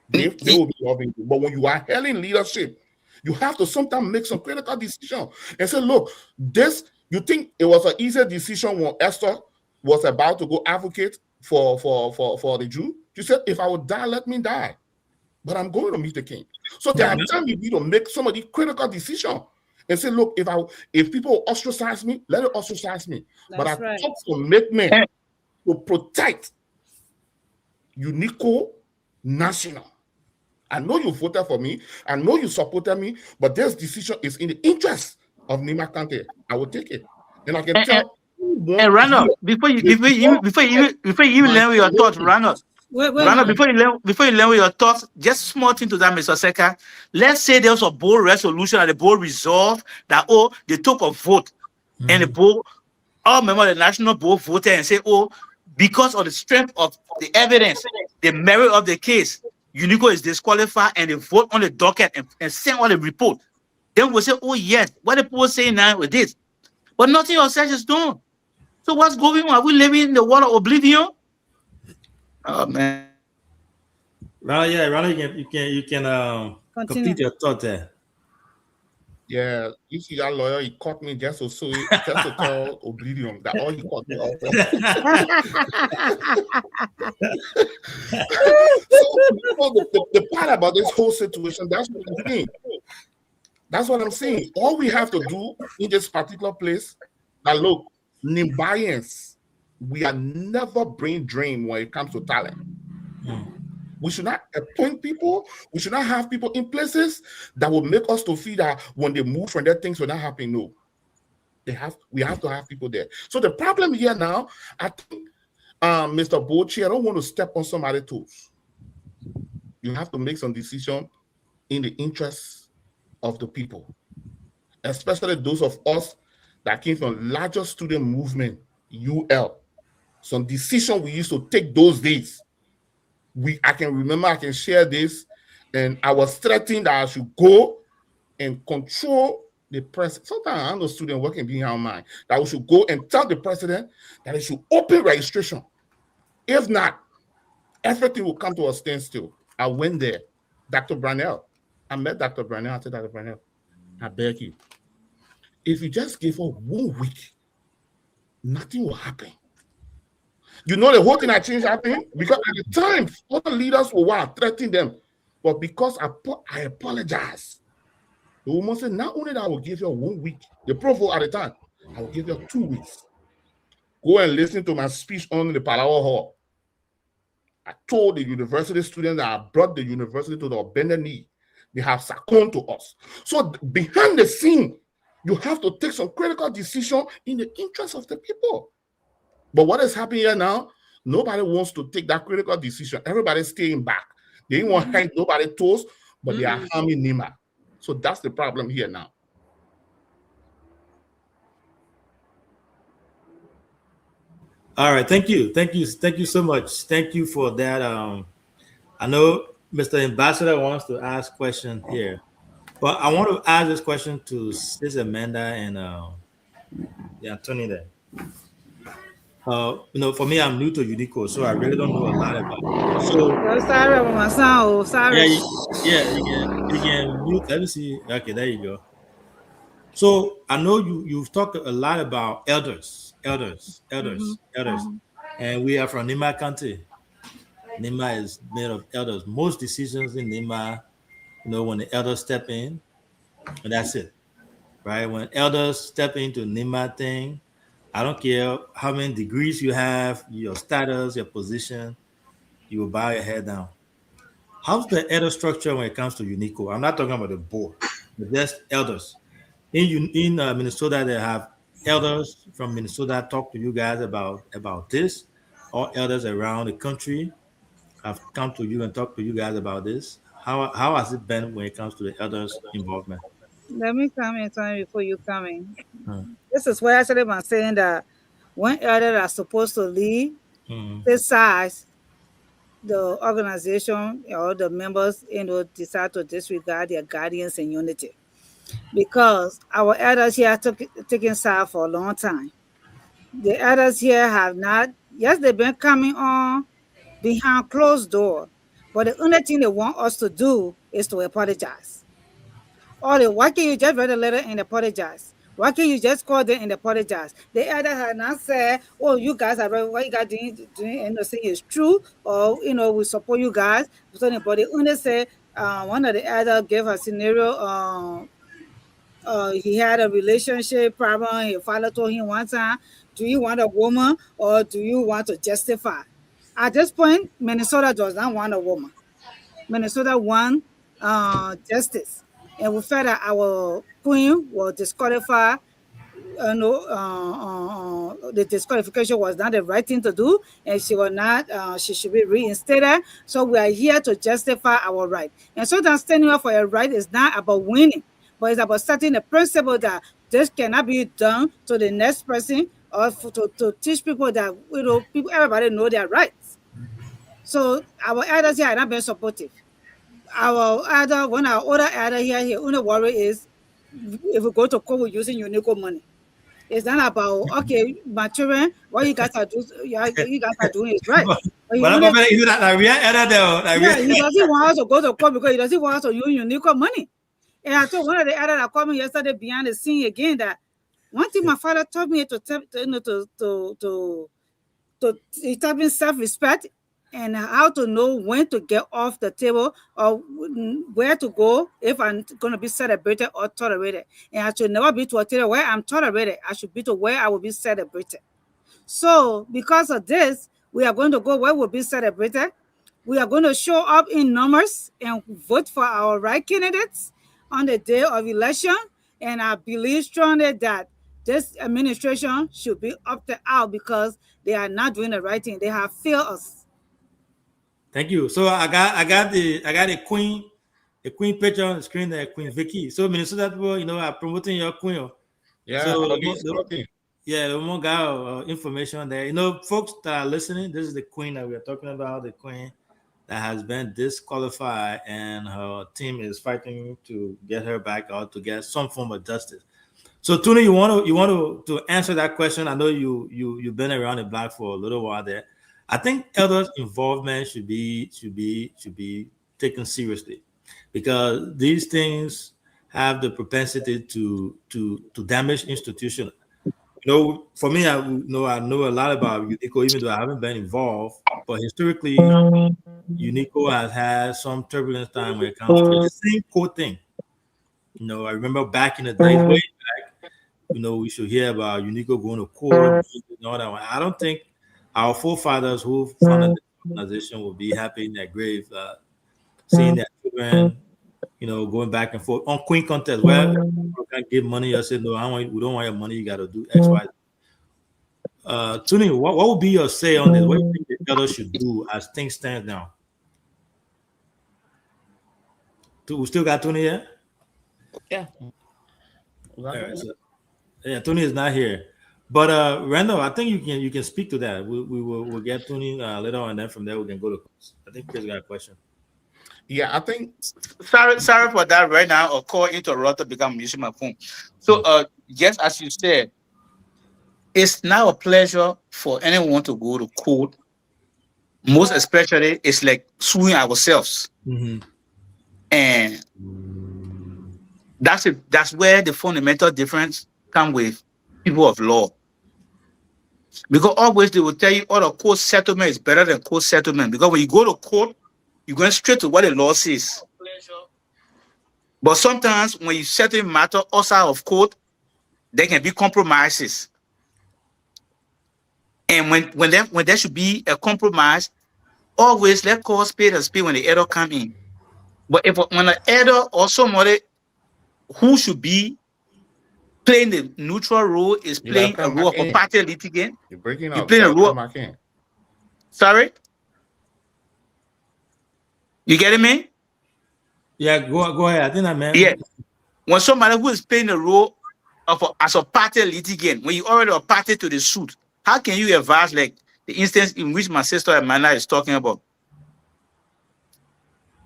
They will be loving you. But when you are held in leadership, you have to sometimes make some critical decision and say, look, this, you think it was an easy decision when Esther was about to go advocate for the Jew? She said, if I would die, let me die. But I'm going to meet the king. So there are times you need to make some of these critical decisions and say, look, if people ostracize me, let it ostracize me. But I have to make men to protect Unico National. I know you voted for me. I know you supported me, but this decision is in the interest of Nima Kante. I will take it. And I can tell. And Ranulph, before you even learn with your thoughts, Ranulph, before you learn with your thoughts, just small thing to that, Mr. Seka. Let's say there was a board resolution and the board resolved that, oh, they took a vote and the board, all members of the national board voted and say, oh, because of the strength of the evidence, the merit of the case, Unico is disqualified, and they vote on the docket and send on the report. Then we'll say, oh, yes, what the people say now with this. But nothing else is done. So what's going on? Are we living in the world of oblivion? Oh man. Ronald, you can complete your thought there. Yeah, you see that lawyer, he caught me just to call oblivion. That all he caught me off. The part about this whole situation, that's what I'm saying. That's what I'm saying. All we have to do in this particular place, that look, Nimbayans, we are never brain drained when it comes to talent. We should not appoint people. We should not have people in places that will make us to feel that when they move from there, things will not happen. No, we have to have people there. So the problem here now, I think, Mr. Bochi, I don't want to step on somebody's toes. You have to make some decision in the interest of the people, especially those of us that came from larger student movement, UL. Some decision we used to take those days. I can remember, I can share this, and I was threatened that I should go and control the president. Sometimes I'm a student working behind mine, that we should go and tell the president that he should open registration. If not, everything will come to a standstill. I went there. Dr. Brownell. I met Dr. Brownell. I said, Dr. Brownell, I beg you, if you just give her 1 week, nothing will happen. You know the whole thing I changed happened because at the time, other leaders were threatening them. But because I apologize, the woman said, not only that I will give you 1 week, the provost at the time, I will give you 2 weeks. Go and listen to my speech on the Palawa Hall. I told the university students that I brought the university to the bended knee. They have succumbed to us. So behind the scene, you have to take some critical decision in the interest of the people. But what is happening here now? Nobody wants to take that critical decision. Everybody's staying back. They don't want to hang nobody's toes, but they are harming Nima. So that's the problem here now. All right, thank you so much. Thank you for that. I know Mr. Ambassador wants to ask question here, but I want to ask this question to Sis Amanda and Tony there. For me, I'm new to Unico, so I really don't know a lot about it. So, sorry, my son. Sorry. Yeah, you can mute. Let me see. Okay, there you go. So I know you've talked a lot about elders, and we are from Nima County. Nima is made of elders. Most decisions in Nima, when the elders step in, and that's it, right? When elders step into Nima thing, I don't care how many degrees you have, your status, your position, you will bow your head down. How's the elder structure when it comes to Unico? I'm not talking about the board, but just elders. In Minnesota, they have elders from Minnesota talk to you guys about this, or elders around the country have come to you and talked to you guys about this. How has it been when it comes to the elders' involvement? Let me come in time before you come in. This is where I started by saying that when elders are supposed to lead, besides the organization or the members, decide to disregard their guardians in unity. Because our elders here have taken side for a long time. The elders here have not, yes, they've been coming on behind closed door, but the only thing they want us to do is to apologize. Why can't you just write a letter and apologize? Why can't you just call them and apologize? The elders have not said, oh, you guys are right, what you guys doing and saying is true, or we support you guys. But they only say one of the elders gave a scenario. He had a relationship problem. His father told him one time, do you want a woman or do you want to justify? At this point, Minnesota does not want a woman. Minnesota wants justice. And we felt that our queen was disqualified. The disqualification was not the right thing to do, and she was not. She should be reinstated. So we are here to justify our right. And so that standing up for a right is not about winning, but it's about setting the principle that this cannot be done to the next person, or to teach people that everybody know their rights. So our elders here are not being supportive. When our older elder here, only worry is if we go to court with using Unico money. It's not about, okay, my children, what you guys are doing, you guys are doing is right. He doesn't want us to go to court because he doesn't want us to use Unico money. And I told one of the elders that called me yesterday behind the scene again that one thing my father taught me to me self-respect and how to know when to get off the table or where to go if I'm going to be celebrated or tolerated. And I should never be to a table where I'm tolerated. I should be to where I will be celebrated. So because of this, we are going to go where we'll be celebrated. We are going to show up in numbers and vote for our right candidates on the day of election. And I believe strongly that this administration should be opted out because they are not doing the right thing. They have failed us. Thank you. So I got a queen picture on the screen there, Queen Vicky. So Minnesota people, are promoting your queen. Yeah. So the more got information there. Folks that are listening, this is the queen that we are talking about, the queen that has been disqualified, and her team is fighting to get her back out to get some form of justice. So Tony, you want to answer that question? I know you've been around the block for a little while there. I think elders' involvement should be taken seriously because these things have the propensity to damage institutions. For me, I know a lot about Unico, even though I haven't been involved. But historically, Unico has had some turbulence time when it comes to the same core thing. I remember back in the days, way back, we should hear about Unico going to court and all that. I don't think our forefathers who founded the organization will be happy in their grave, seeing their children, going back and forth on queen contest where people can give money. I said, no, we don't want your money. You got to do X, Y. Tony, what would be your say on this? What do you think the elders should do as things stand now? We still got Tony here? Yeah. Yeah, Tony is not here. But Randall, I think you can speak to that. We'll get Tony later on, and then from there we can go to Chris. I think Chris got a question. Yeah, I think. Sorry for that. Right now, a call interrupted because I'm using my phone. So, just as you said, it's now a pleasure for anyone to go to court. Most especially, it's like suing ourselves, and that's where the fundamental difference comes with people of law. Because always they will tell you, the court settlement is better than court settlement. Because when you go to court, you're going straight to what the law says. But sometimes when you settle matter outside of court, there can be compromises. And when there should be a compromise, always let courts pay the spade when the elder come in. But when an elder or somebody who should be playing the neutral role is playing a role of a party litigant, you're breaking you up. play a role. Sorry? You getting me? Yeah, go ahead. I think I meant. Yeah. When somebody who is playing the role of as a party litigant, when you already are party to the suit, how can you advise like the instance in which my sister Amanda is talking about?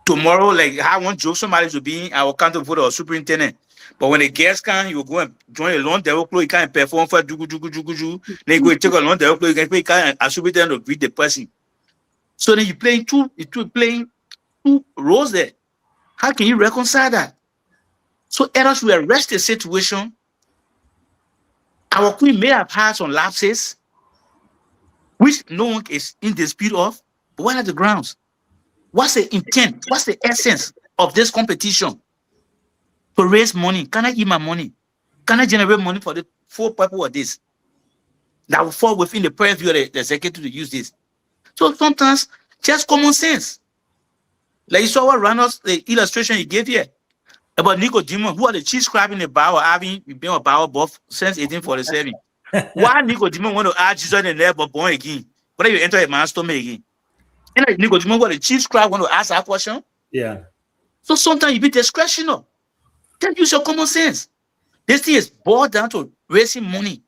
Tomorrow, like I want Joe somebody to be our counter voter or superintendent. But when the guests come, you will go and join a long devil club, you can't perform for jugu. Then you go and take a long devil club, you can't as superintendent to greet the person. So then you're playing two roles there. How can you reconcile that? So errors will arrest the situation. Our queen may have had some lapses, which no one is in dispute of, but what are the grounds? What's the intent? What's the essence of this competition? To raise money. Can I give my money? Can I generate money for the 4 people of this? That will fall within the purview of the executive to use this. So sometimes, just common sense. Like you saw what Reynolds, the illustration he gave here about Nicodemus, who are the chief scribe in the Bible, having been a Bible buff since 1847. Why Nicodemus want to ask Jesus in there but born again? But you enter a man's stomach again. And like Nicodemus, what the chief scribe want to ask that question? Yeah. So sometimes you be discretional. Just use your common sense. This thing is boiled down to raising money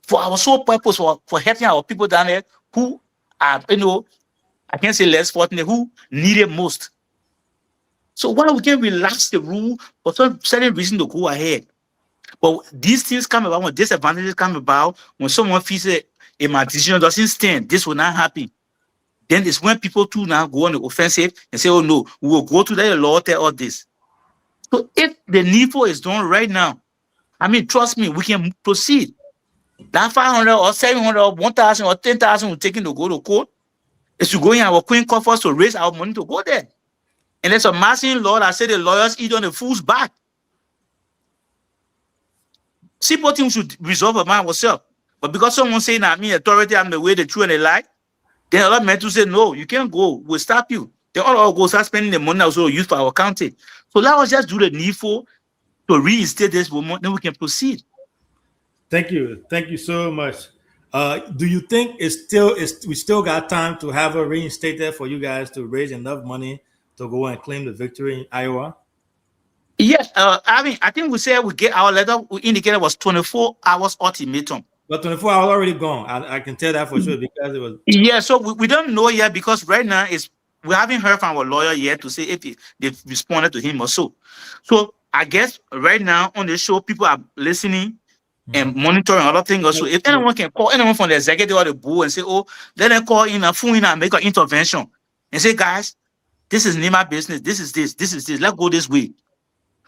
for our sole purpose, for helping our people down there who are, I can't say less fortunate, who need it most. So why we can relax the rule for some certain reason to go ahead? But these things come about, when disadvantages come about, when someone feels my decision doesn't stand, this will not happen. Then it's when people too now go on the offensive and say, oh no, we will go to the law, tell all this. So if the needful is done right now, I mean, trust me, we can proceed. That 500 or 700 or 1,000 or 10,000 we're taking to go to court is to go in our queen coffers to raise our money to go there. And there's a massive law that said the lawyers eat on the fool's back. Simple things should resolve among ourselves. But because someone saying that me authority, I'm the way, the truth, and the lie, then a lot of men to say, no, you can't go, we'll stop you. They all go start spending the money also used for our county. So let us just do the needful to reinstate this woman, then we can proceed. Thank you so much. Do you think we still got time to have her reinstated for you guys to raise enough money to go and claim the victory in Iowa? Yes, I think we said we get our letter. We indicated was 24 hours ultimatum. But 24 hours already gone. I can tell that for sure because it was. Yeah, so we don't know yet because right now we haven't heard from our lawyer yet to say if they've responded to him or so. So I guess right now on the show, people are listening and monitoring other things also. If anyone can call anyone from the executive or the board and say, oh, let them call in and phone in and make an intervention and say, guys, this is Nima business. This is this. Let's go this way.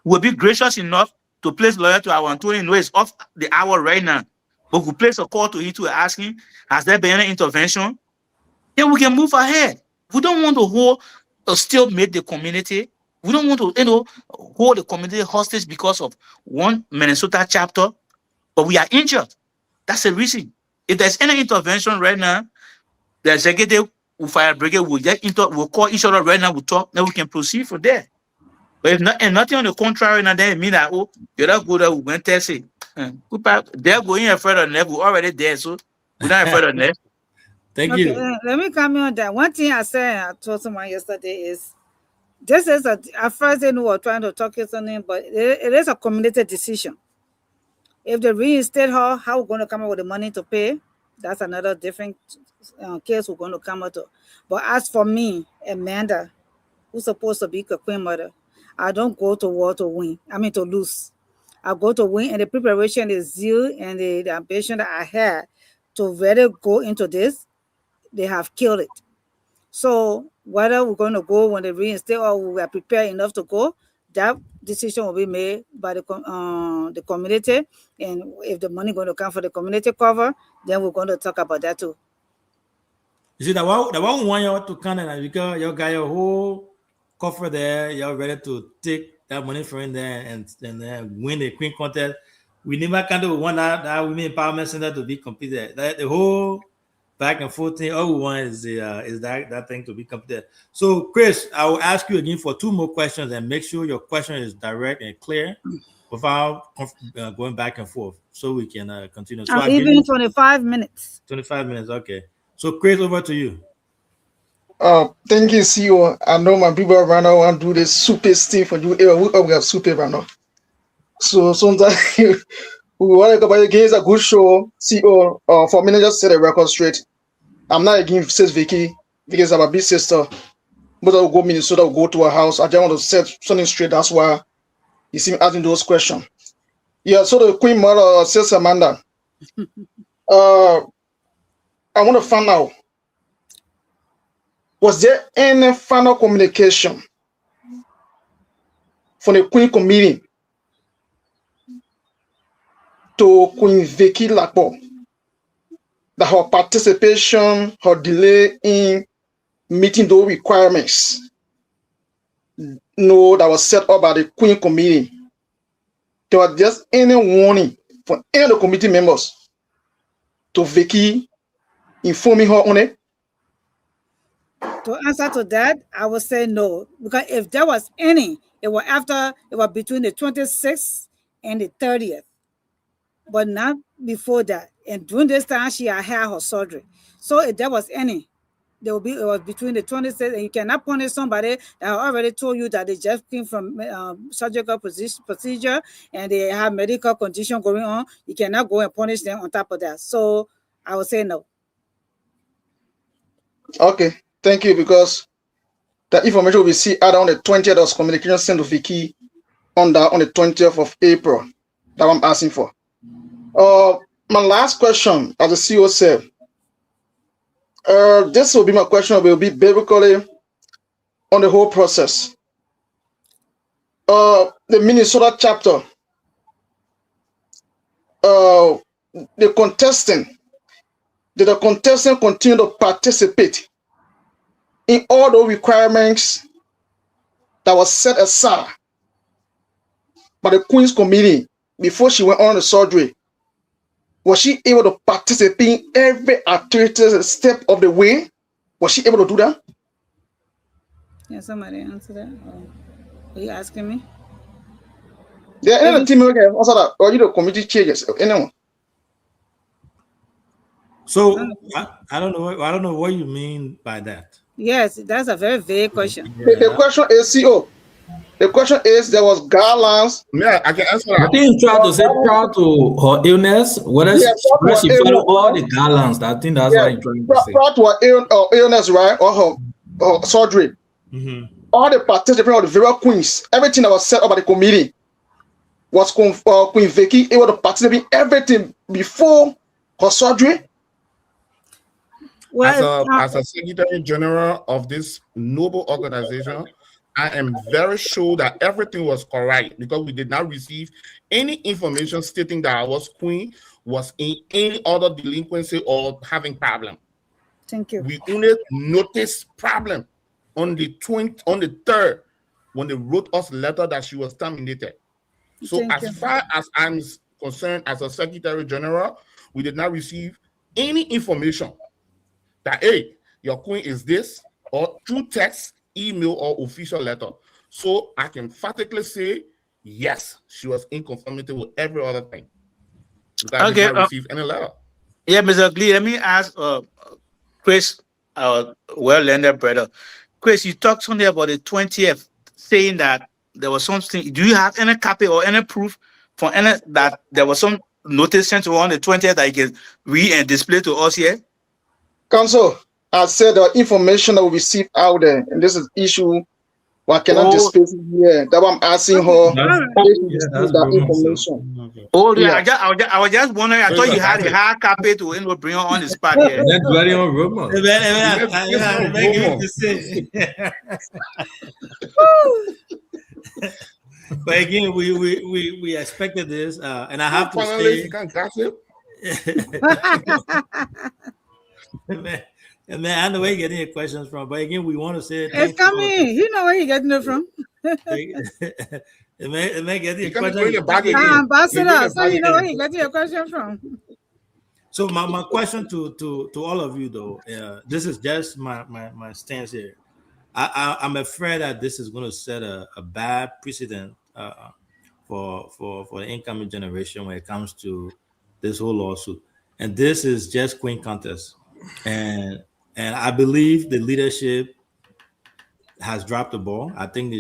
We'll be gracious enough to place lawyer to our Antonio. No, it's off the hour right now. But we place a call to him to ask him, has there been any intervention? Then we can move ahead. We don't want to hold or still make the community. We don't want to, hold the community hostage because of one Minnesota chapter, but we are injured. That's the reason. If there's any intervention right now, the executive fire brigade will call each other right now, we'll talk, then we can proceed from there. But if not, and nothing on the contrary, now then it mean that, oh, you're not good at when test it. They're going afraid of them. We're already there, so we're not afraid of them. Thank you. Let me comment on that. One thing I told someone yesterday is This is at first they were trying to talk it something, but it is a community decision. If they reinstate her, how we're going to come up with the money to pay? That's another different case we're going to come up to. But as for me, Amanda, who's supposed to be a queen mother, I don't go to war to win. I mean to lose. I go to win, and the preparation, the zeal, and the ambition that I had to really go into this, they have killed it. So whether we're going to go when they reinstate or we are prepared enough to go, that decision will be made by the community. And if the money going to come for the community cover, then we're going to talk about that too. You see, the one want you to come and because you got your whole coffer there, you're ready to take that money from there and win the queen contest. We never can do one that women empowerment center to be completed. The whole back and forth thing, all we want is that thing to be completed. So, Chris, I will ask you again for 2 more questions and make sure your question is direct and clear without going back and forth, so we can continue. So even 25 minutes. 25 minutes, okay. So, Chris, over to you. Thank you, CEO. I know my people right now want to do this super thing for you. We have super right now. So sometimes we want to go back against a good show. CEO, for me, just set the record straight. I'm not against sis Vicky because I'm a big sister. But I'll go Minnesota, I'll go to her house. I just want to set something straight. That's why you see me asking those questions. Yeah, so the Queen Mother, Sis Amanda. I want to find out, was there any final communication from the Queen Committee to Queen Vicky Lakpo that her participation, her delay in meeting those requirements, that was set up by the Queen Committee? There was just any warning from any of the committee members to Vicky informing her on it? To answer to that, I would say no, because if there was any, it was between the 26th and the 30th, but not before that. And during this time, she had her surgery. So if there was any, it was between the 26th, and you cannot punish somebody that already told you that they just came from surgical procedure and they have medical condition going on. You cannot go and punish them on top of that. So I would say no. Okay, thank you, because the information we see add on the 20th of communication sent to Vicky on the 20th of April. That I'm asking for. My last question, as the CEO said, this will be my question, will be basically on the whole process. The Minnesota chapter, the contestant, did the contestant continue to participate in all the requirements that was set aside by the Queen's Committee before she went on the surgery? Was she able to participate in every activity step of the way? Was she able to do that? Yeah, somebody answer that. Are you asking me? Yeah, any team can answer that, or you the committee changes. Anyone? So I don't know what you mean by that. Yes, that's a very vague question. The question is, CEO. The question is, there was guidelines. Yeah, I can answer that. I think try to say prior to her illness, whether she followed all the guidelines. I think that's what I'm trying to say. Prior to her illness, right, or her surgery, all the participants of the various queens, everything that was set up by the committee, was Queen Vicky able to participate in everything before her surgery? Well, as a Secretary General of this noble organization, I am very sure that everything was correct, because we did not receive any information stating that our queen was in any other delinquency or having problem. Thank you. We only noticed problem on the 3rd when they wrote us a letter that she was terminated. So as far as I'm concerned, as a Secretary General, we did not receive any information that, hey, your queen is this, or through text, email, or official letter. So I can emphatically say, yes, she was in conformity with every other thing. Because Okay. I did not receive any letter. Yeah, Mr. Glee, let me ask Chris, our well-learned brother. Chris, you talked something about the 20th saying that there was something. Do you have any copy or any proof for any that there was some notice sent to her on the 20th that you can read and display to us here? Council, I said the information that we received out there, and this is issue. What cannot display here? That I'm asking her. That information. Oh, yeah. I was just wondering. I thought you had a hard copy to bring her on the spot here. That's very on rumor. But again, we expected this, and I have to say, you can't gossip. Man, I know where you're getting your questions from, but again, we want to say it's coming. You know where you're getting it from. It may get your question. Ambassador, so you know where you're getting your question from. So my question to all of you though, this is just my stance here. I'm afraid that this is going to set a bad precedent for the incoming generation when it comes to this whole lawsuit. And this is just Queen contest. And I believe the leadership has dropped the ball. I think they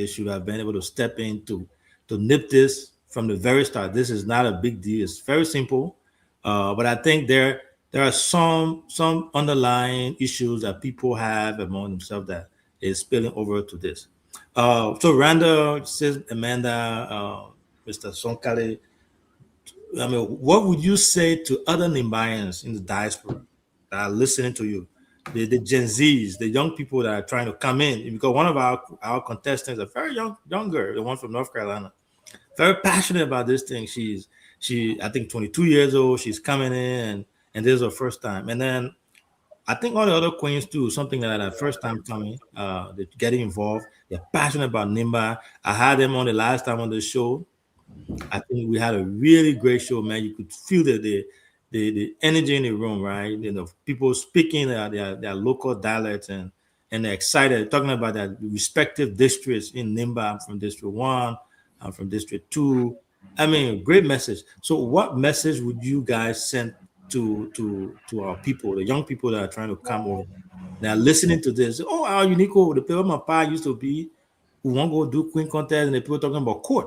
should have been able to step in to nip this from the very start. This is not a big deal. It's very simple. But I think there are some underlying issues that people have among themselves that is spilling over to this. So Randall, says Amanda, Mr. Sonkale, I mean, what would you say to other Nimbayans in the diaspora that are listening to you? The Gen Zs, the young people that are trying to come in, because one of our contestants, a very young girl, the one from North Carolina, very passionate about this thing. She I think 22 years old. She's coming in, and this is her first time. And then I think all the other queens too, something like that, first time coming, they're getting involved. They're passionate about Nimba. I had them on the last time on the show. I think we had a really great show, man. You could feel the energy in the room, right? You know, people speaking their local dialects and they're excited, talking about their respective districts. In Nimba, I'm from District 1, I'm from District 2. I mean, great message. So what message would you guys send to our people, the young people that are trying to come over? They're listening to this. Oh, our Unico, the people my pa used to be, who want to go do Queen contest, and the people talking about court.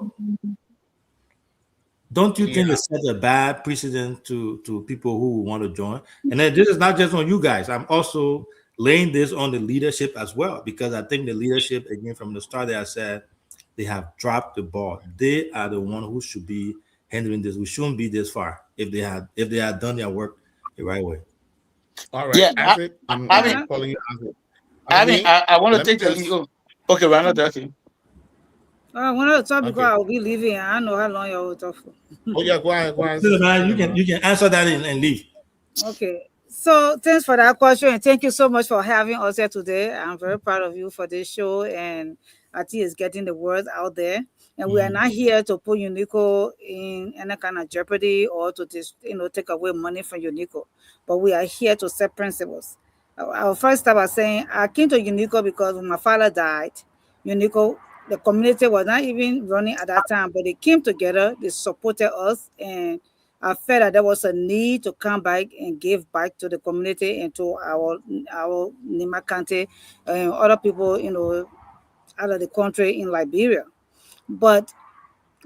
Don't you think it set a bad precedent to people who want to join? And then this is not just on you guys. I'm also laying this on the leadership as well, because I think the leadership, again, from the start, I said they have dropped the ball. They are the one who should be handling this. We shouldn't be this far if they had done their work the right way. All right. Yeah, I'm calling you. I want to take the okay, Ronald. Okay. I want to talk because I'll be leaving. I don't know how long you will talk for. Oh yeah, go ahead. You can answer that and leave. Okay. So thanks for that question, and thank you so much for having us here today. I'm very proud of you for this show, and I think it's getting the word out there. And we are not here to put Unico in any kind of jeopardy or to just, take away money from Unico, but we are here to set principles. Our first step was saying I came to Unico because when my father died, Unico, the community was not even running at that time, but they came together, they supported us, and I felt that there was a need to come back and give back to the community and to our Nimba County and other people, out of the country in Liberia. But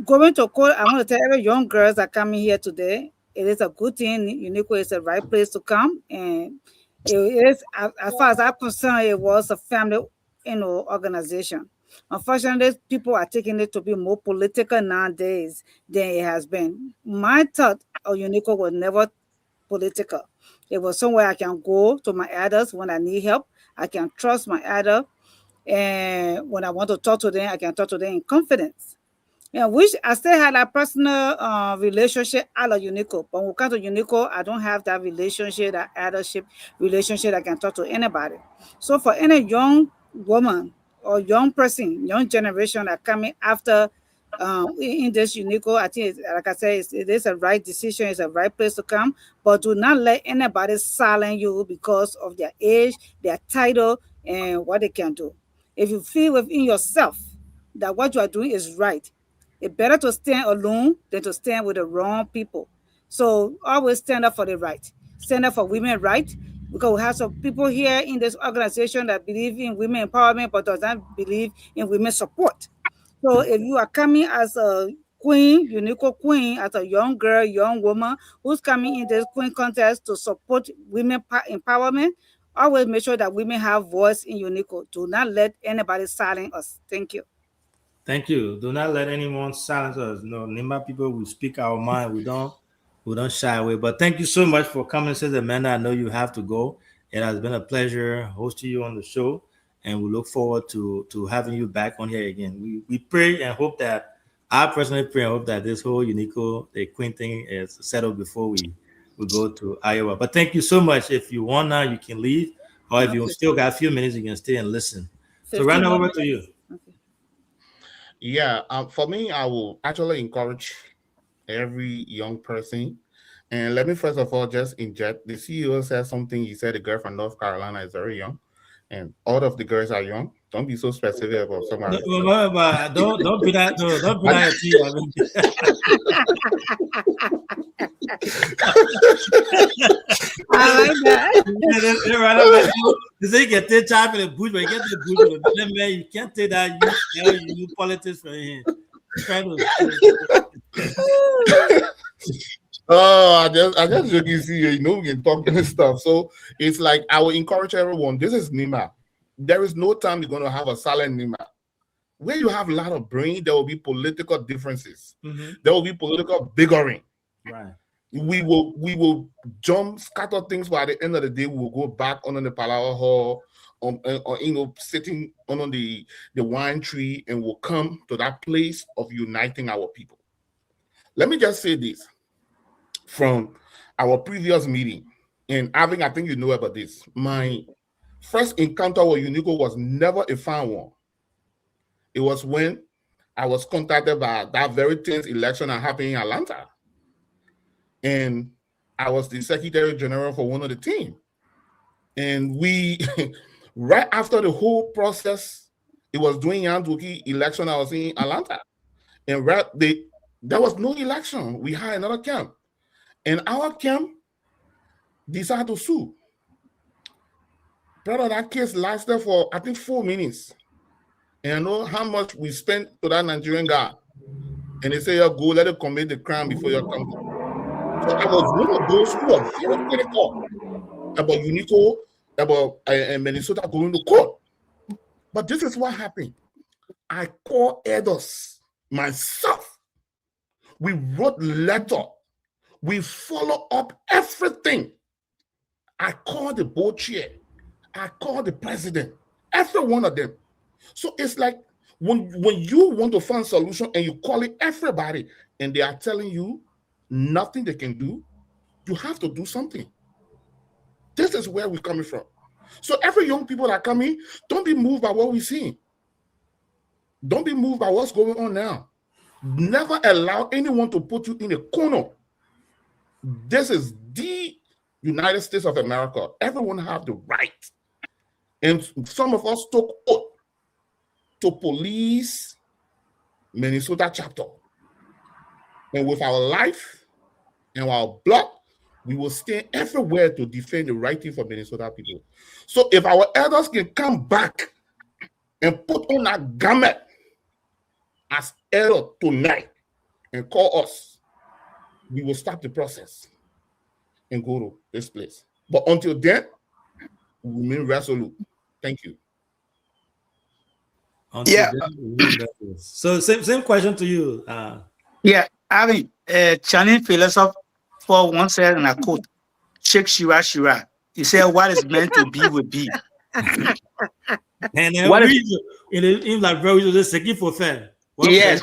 going to court, I want to tell every young girls that coming here today, it is a good thing. Unico is the right place to come, and it is, as far as I'm concerned, it was a family, organization. Unfortunately, people are taking it to be more political nowadays than it has been. My thought of Unico was never political. It was somewhere I can go to my elders when I need help. I can trust my elder, and when I want to talk to them, I can talk to them in confidence. And which I still had a personal relationship out of Unico. But when we come to Unico, I don't have that relationship, that eldership relationship. I can talk to anybody. So for any young woman or young person, young generation that coming after in this Unico, I think, like I said, it is a right decision. It's a right place to come. But do not let anybody silence you because of their age, their title, and what they can do. If you feel within yourself that what you are doing is right, it's better to stand alone than to stand with the wrong people. So always stand up for the right. Stand up for women's rights. because we have some people here in this organization that believe in women empowerment but does not believe in women support. So if you are coming as a queen, Unico queen, as a young girl, young woman who's coming in this queen contest to support women empowerment, always make sure that women have voice in Unico. Do not let anybody silence us. Thank you. Thank you. Do not let anyone silence us. No, Nimba people, we speak our mind. We don't shy away. But thank you so much for coming, Sister Amanda. I know you have to go. It has been a pleasure hosting you on the show, and we look forward to having you back on here again. We pray and hope that, I personally pray and hope that this whole Unico, the Queen thing is settled before we go to Iowa. But thank you so much. If you want now, you can leave. Or if you still got a few minutes, you can stay and listen. So right now, over to you. Yeah, for me, I will actually encourage every young person. And let me first of all just inject. The CEO said something. He said the girl from North Carolina is very young, and all of the girls are young. Don't be so specific about someone. But don't be that. No, don't be that. I like that. You say you can take time for the bush, but you get the bush. But man, you can't take that. You politics from here. Oh, I just joking. See, you know, we can talk and stuff. So it's like I will encourage everyone. This is Nima. There is no time you're going to have a silent Nima. Where you have a lot of brain, there will be political differences. Mm-hmm. There will be political bickering. Right. We will jump, scatter things, but at the end of the day, we will go back under the Palawa Hall, or sitting under the wine tree, and we'll come to that place of uniting our people. Let me just say this from our previous meeting, and I think you know about this. My first encounter with Unico was never a fun one. It was when I was contacted by that very tense election that happened in Atlanta. And I was the Secretary General for one of the team. And we, right after the whole process, it was during Yanduki election, I was in Atlanta. And there was no election. We had another camp. And our camp decided to sue. Brother, that case lasted for, I think, 4 minutes. And I know how much we spent to that Nigerian guy. And they say, go let it commit the crime before you come. So I was one of those who were very critical about Unico, about Minnesota going to court. But this is what happened. I called elders myself. We wrote letter. We follow up everything. I called the board chair. I called the president. Every one of them. So it's like when you want to find a solution and you call it everybody and they are telling you nothing they can do, you have to do something. This is where we're coming from. So every young people that come in, don't be moved by what we're seeing. Don't be moved by what's going on now. Never allow anyone to put you in a corner. This is the United States of America. Everyone have the right. And some of us took oath to police Minnesota chapter. And with our life and our blood, we will stand everywhere to defend the right thing for Minnesota people. So if our elders can come back and put on that garment as elder tonight and call us, we will start the process and go to this place. But until then, we remain resolute. Thank you. Yeah. So same question to you. Yeah, I mean, Chinese philosopher once said, and I quote, Sheikh Shira Shira, he said, what is meant to be will be. And then what is in like bro, you just second for fair. Yes.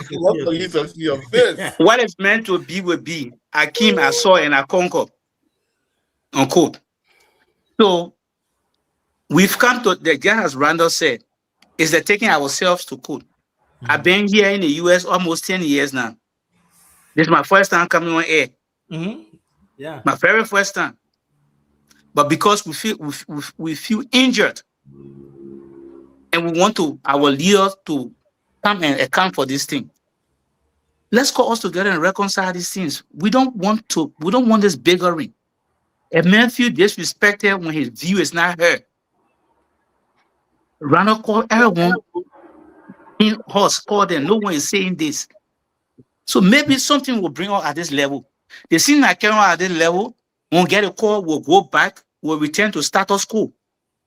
What is meant to be will be. I came, I saw, and I conquered. Unquote. So we've come to the just as Randall said, is that taking ourselves to court. Mm-hmm. I've been here in the US almost 10 years now. This is my first time coming on air. Mm-hmm. Yeah. My very first time. But because we feel injured and we want to our leaders to come and account for this thing. Let's call us together and reconcile these things. We don't want this bickering. A man feel disrespected when his view is not heard. Ronald called everyone in horse, called them. No one is saying this. So maybe something will bring out at this level. They see that carrying out at this level, won't get a call, will go back, will return to status quo.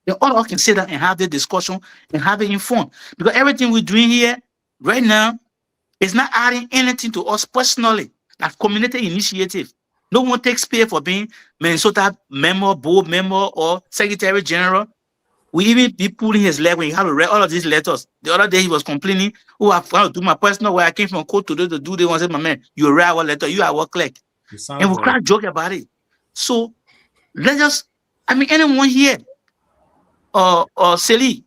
Then all of us can sit down and have the discussion and have it informed. Because everything we're doing here right now is not adding anything to us personally, like community initiative. No one takes pay for being Minnesota member, board member, or secretary general. We even be pulling his leg when you have to read all of these letters. The other day he was complaining, oh, I've got to do my personal where I came from court to do the one. I said, my man, you read our letter, you are our clerk. And we crack joke about it. So let's just, I mean, anyone here, or Sally,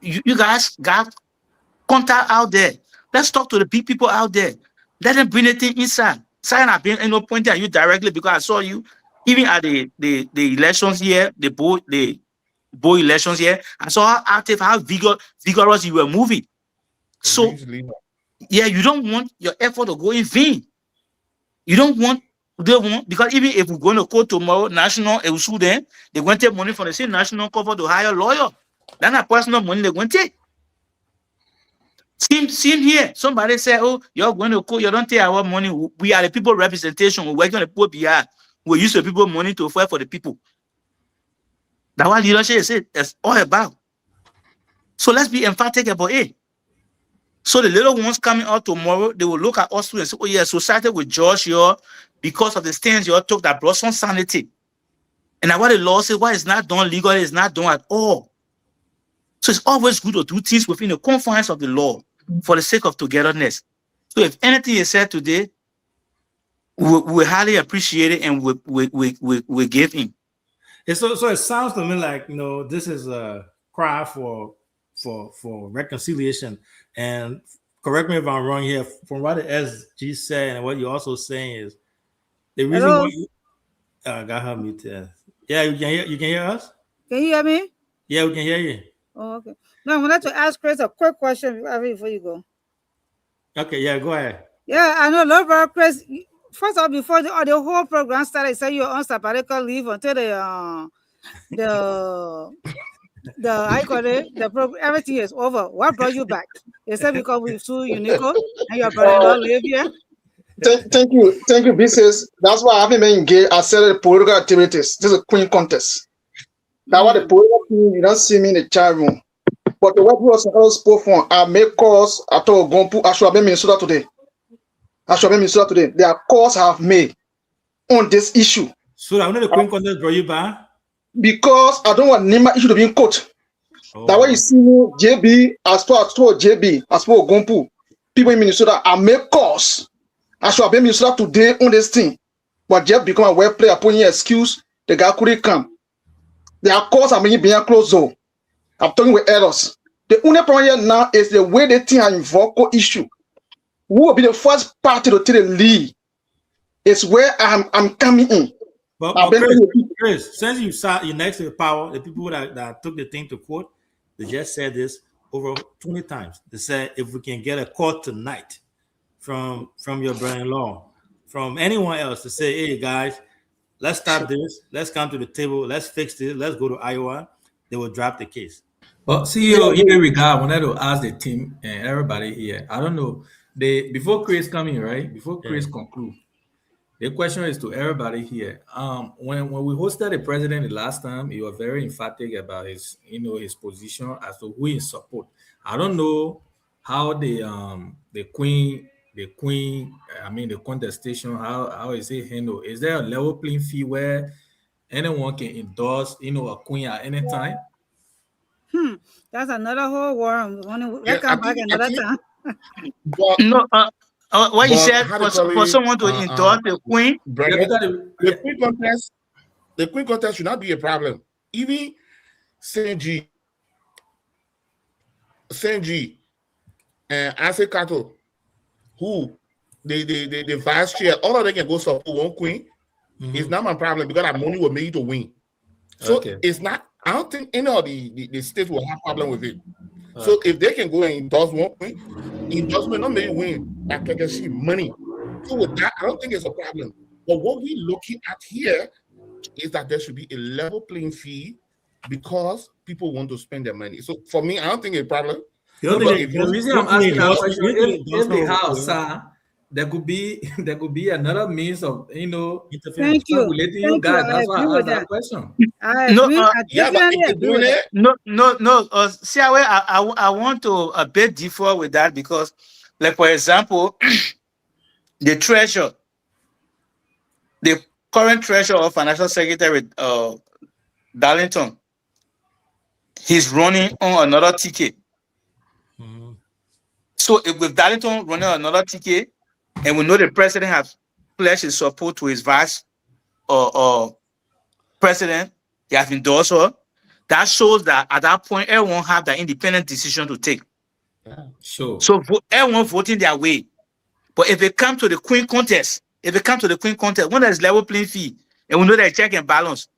you guys got contact out there. Let's talk to the big people out there. Let them bring the thing inside. Sign up, and no pointing at you directly because I saw you, even at the elections here, the board elections here. I saw how active, how vigorous you were moving. So, yeah, you don't want your effort to go in vain. You don't want, because even if we're going to court tomorrow, national, it will sue them. They're going to take money from the same national cover to hire a lawyer. That's not personal money they're going to take. Same here. Somebody said, oh, you're going to court, you don't take our money. We are the people representation. We're working on the people behalf. We use the people money to fight for the people. That's what leadership is all about. So let's be emphatic about it. So the little ones coming out tomorrow, they will look at us and say, oh yeah, society will judge you because of the stands you took that brought some sanity. And that's what the law says, what is not done legally is not done at all. So it's always good to do things within the confines of the law for the sake of togetherness. So if anything is said today, we highly appreciate it and we give in. So it sounds to me like, this is a cry for reconciliation. And correct me if I'm wrong here, from what the SG said and what you're also saying is the reason why got her muted. Yeah, you can hear us? Can you hear me? Yeah, we can hear you. Oh, okay. Now I wanted to ask Chris a quick question before you go. Okay, yeah, go ahead. Yeah, I know, Lord, Chris. First of all, before the whole program started, you said you were on sabbatical leave until the program, everything is over. What brought you back? You said because we sue Unico and your brother-in-law live here. Thank you, BCS. That's why I haven't been engaged. I said the political activities. This is a queen contest. That's why the political team, you don't see me in the chat room. But the what was spoke for, I make calls. I told Gompu, I should have been in Minnesota today. There are calls I have made on this issue. So I know the queen contest brought you back? Because I don't want Nima issue to be in court. Oh. That's why you see me, JB, as far as Gompu, people in Minnesota, I make calls. I should have been in Minnesota today on this thing. But Jeff become a web player, putting an excuse, the guy couldn't come. There are calls I'm making behind closed door. I'm talking with elders. The only problem here now is the way they think I invoke issue. Who will be the first party to take the lead? It's where I'm coming in. But Chris, since you're next to the power, the people that took the thing to court, they just said this over 20 times. They said if we can get a court tonight from your brother-in-law, from anyone else to say, hey guys, let's stop this, let's come to the table, let's fix this, let's go to Iowa, they will drop the case. Well, CEO, in regard, I wanted to ask the team and everybody here. I don't know. Before Chris coming, right? Before Chris conclude, the question is to everybody here. When we hosted the president the last time, he was very emphatic about his position as to who he support. I don't know how the contestation, how is it handled? Is there a level playing field where anyone can endorse, a queen at any time? That's another whole worm. We'll come back another time. No, what you said for someone to endorse the queen, the queen contest should not be a problem. Even Senji and Ase Kato, who the vice chair, all of them can go support one queen. It's not my problem because that money will make you to win. So it's not. I don't think any of the states will have problem with it. So if they can go and endorse one queen, endorsement not make you win. That can see money. So with that, I don't think it's a problem. But what we're looking at here, is that there should be a level playing field because people want to spend their money. So for me, I don't think it's a problem. The reason I'm asking that question, if the house, there could be another means of Thank you. regulating you guys. That's why I asked that question. See, I want to a bit differ with that because, like for example, the treasurer, the current treasurer of Financial Secretary Darlington, he's running on another ticket. So if with Darlington running another ticket, and we know the president has pledged his support to his vice president, he has endorsed her, that shows that at that point, everyone have the independent decision to take. Sure. So everyone voting their way. But if it comes to the Queen contest, when there's level playing field, and we know there's check and balance,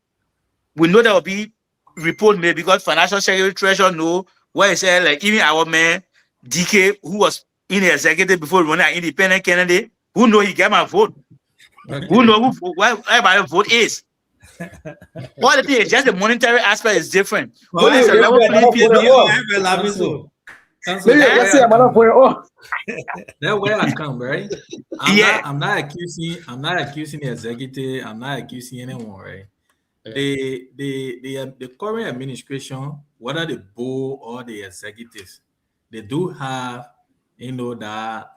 we know there will be report made because Financial Secretary Treasurer know what he said, like even our man, DK, who was in the executive before running an independent candidate, who know he get my vote. Okay. Who know why my vote is. All the thing is just the monetary aspect is different. When there's a level playing field, that's where I come, right? I'm not accusing the executive, I'm not accusing anyone, right? The current administration, whether the board or the executives, they do have that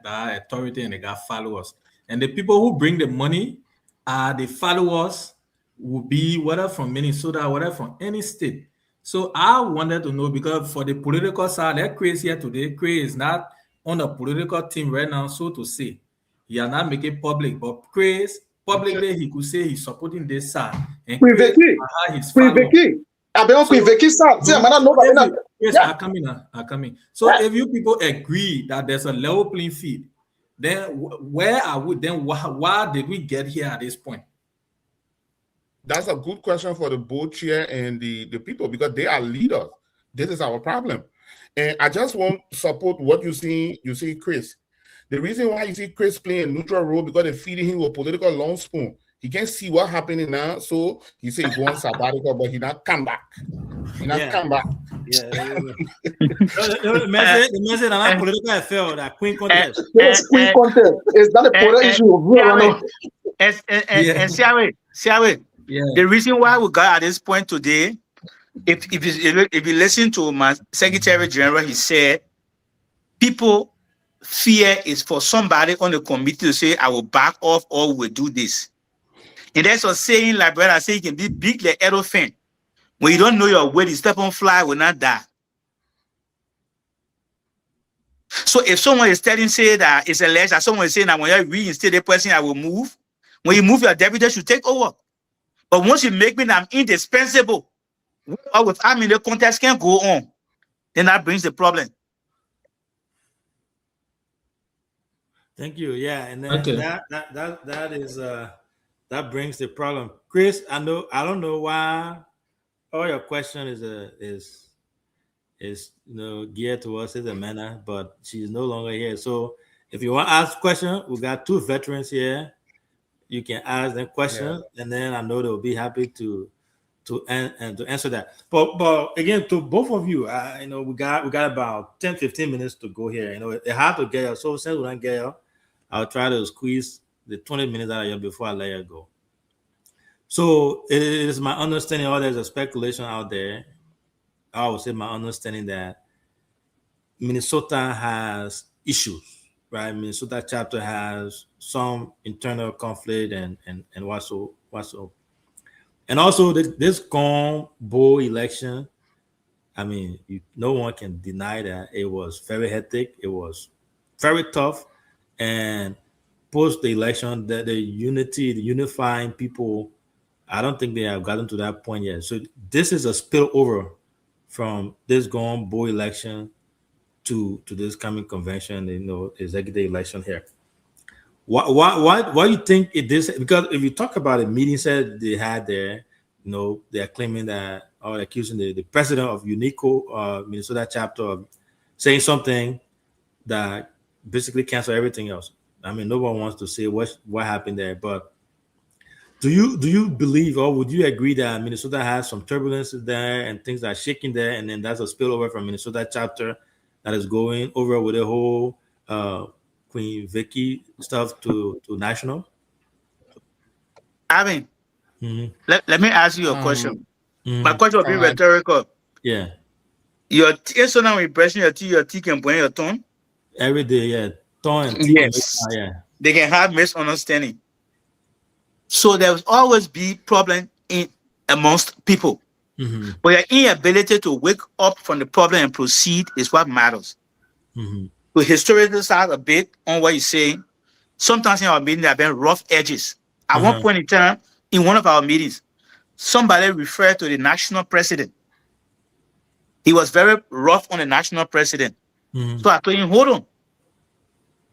authority and they got followers. And the people who bring the money are the followers will be whether from Minnesota, whether from any state. So I wanted to know, because for the political side, that Chris here today, Chris is not on the political team right now, so to say. He are not making public, but Chris, publicly, he could say he's supporting this side. And Chris, are coming. So if you people agree that there's a level playing field, then where are we? Then why did we get here at this point? That's a good question for the board chair and the people, because they are leaders. This is our problem. And I just want to support what you see, Chris. The reason why you see Chris playing a neutral role, because they're feeding him with political long spoon. He can't see what's happening now, so he said he wants sabbatical, but he not come back. Come back. The message on political affair, that Queen contest. Yes, Queen contest. It's not a political issue. And the reason why we got at this point today, if you listen to my Secretary General, he said, people fear is for somebody on the committee to say, I will back off or we will do this. And that's what saying, like brother say, you can be big like elephant. When you don't know your weight, you step on fly, will not die. So if someone is telling, say that it's alleged that someone is saying that when you reinstate a person, I will move. When you move, your deputy should take over. But once you make me that I'm indispensable, or with the contest can go on, then that brings the problem. Thank you. Yeah, and then that is that brings the problem. Chris, I don't know why all your question is geared towards the manner, but she's no longer here. So if you want to ask a question, we got two veterans here. You can ask them questions, and then I know they'll be happy to answer that. But again, to both of you, we got about 10-15 minutes to go here. It's hard to get you. So since we don't get you, I'll try to squeeze the 20 minutes out of you before I let you go. So it is my understanding, or there's a speculation out there. I would say my understanding that Minnesota has issues, right? Minnesota chapter has some internal conflict and what's up. And also this bowl election, no one can deny that it was very hectic. It was very tough. And post the election, the unifying people, I don't think they have gotten to that point yet. So this is a spillover from this bowl election to this coming convention, executive election here. Why do you think it is? Because if you talk about a meeting that they had there, they're claiming that, or accusing the president of UNICO Minnesota chapter of saying something that basically cancel everything else. No one wants to say what happened there, but Do you believe, or would you agree that Minnesota has some turbulences there and things are shaking there, and then that's a spillover from Minnesota chapter that is going over with the whole Queen Vicky stuff to national? I mean, let me ask you a question. My question will be Alright. rhetorical. Yeah. Your so now we brushing your teeth, your teeth can point your tongue. Every day, yeah. Tongue and teeth. Yes. Yeah. They can have misunderstanding. So there will always be problem in amongst people. Mm-hmm. But your inability to wake up from the problem and proceed is what matters. Mm-hmm. To historicize a bit on what you're saying, sometimes in our meeting there have been rough edges. At one point in time, in one of our meetings, somebody referred to the national president. He was very rough on the national president. Mm-hmm. So I told him, hold on.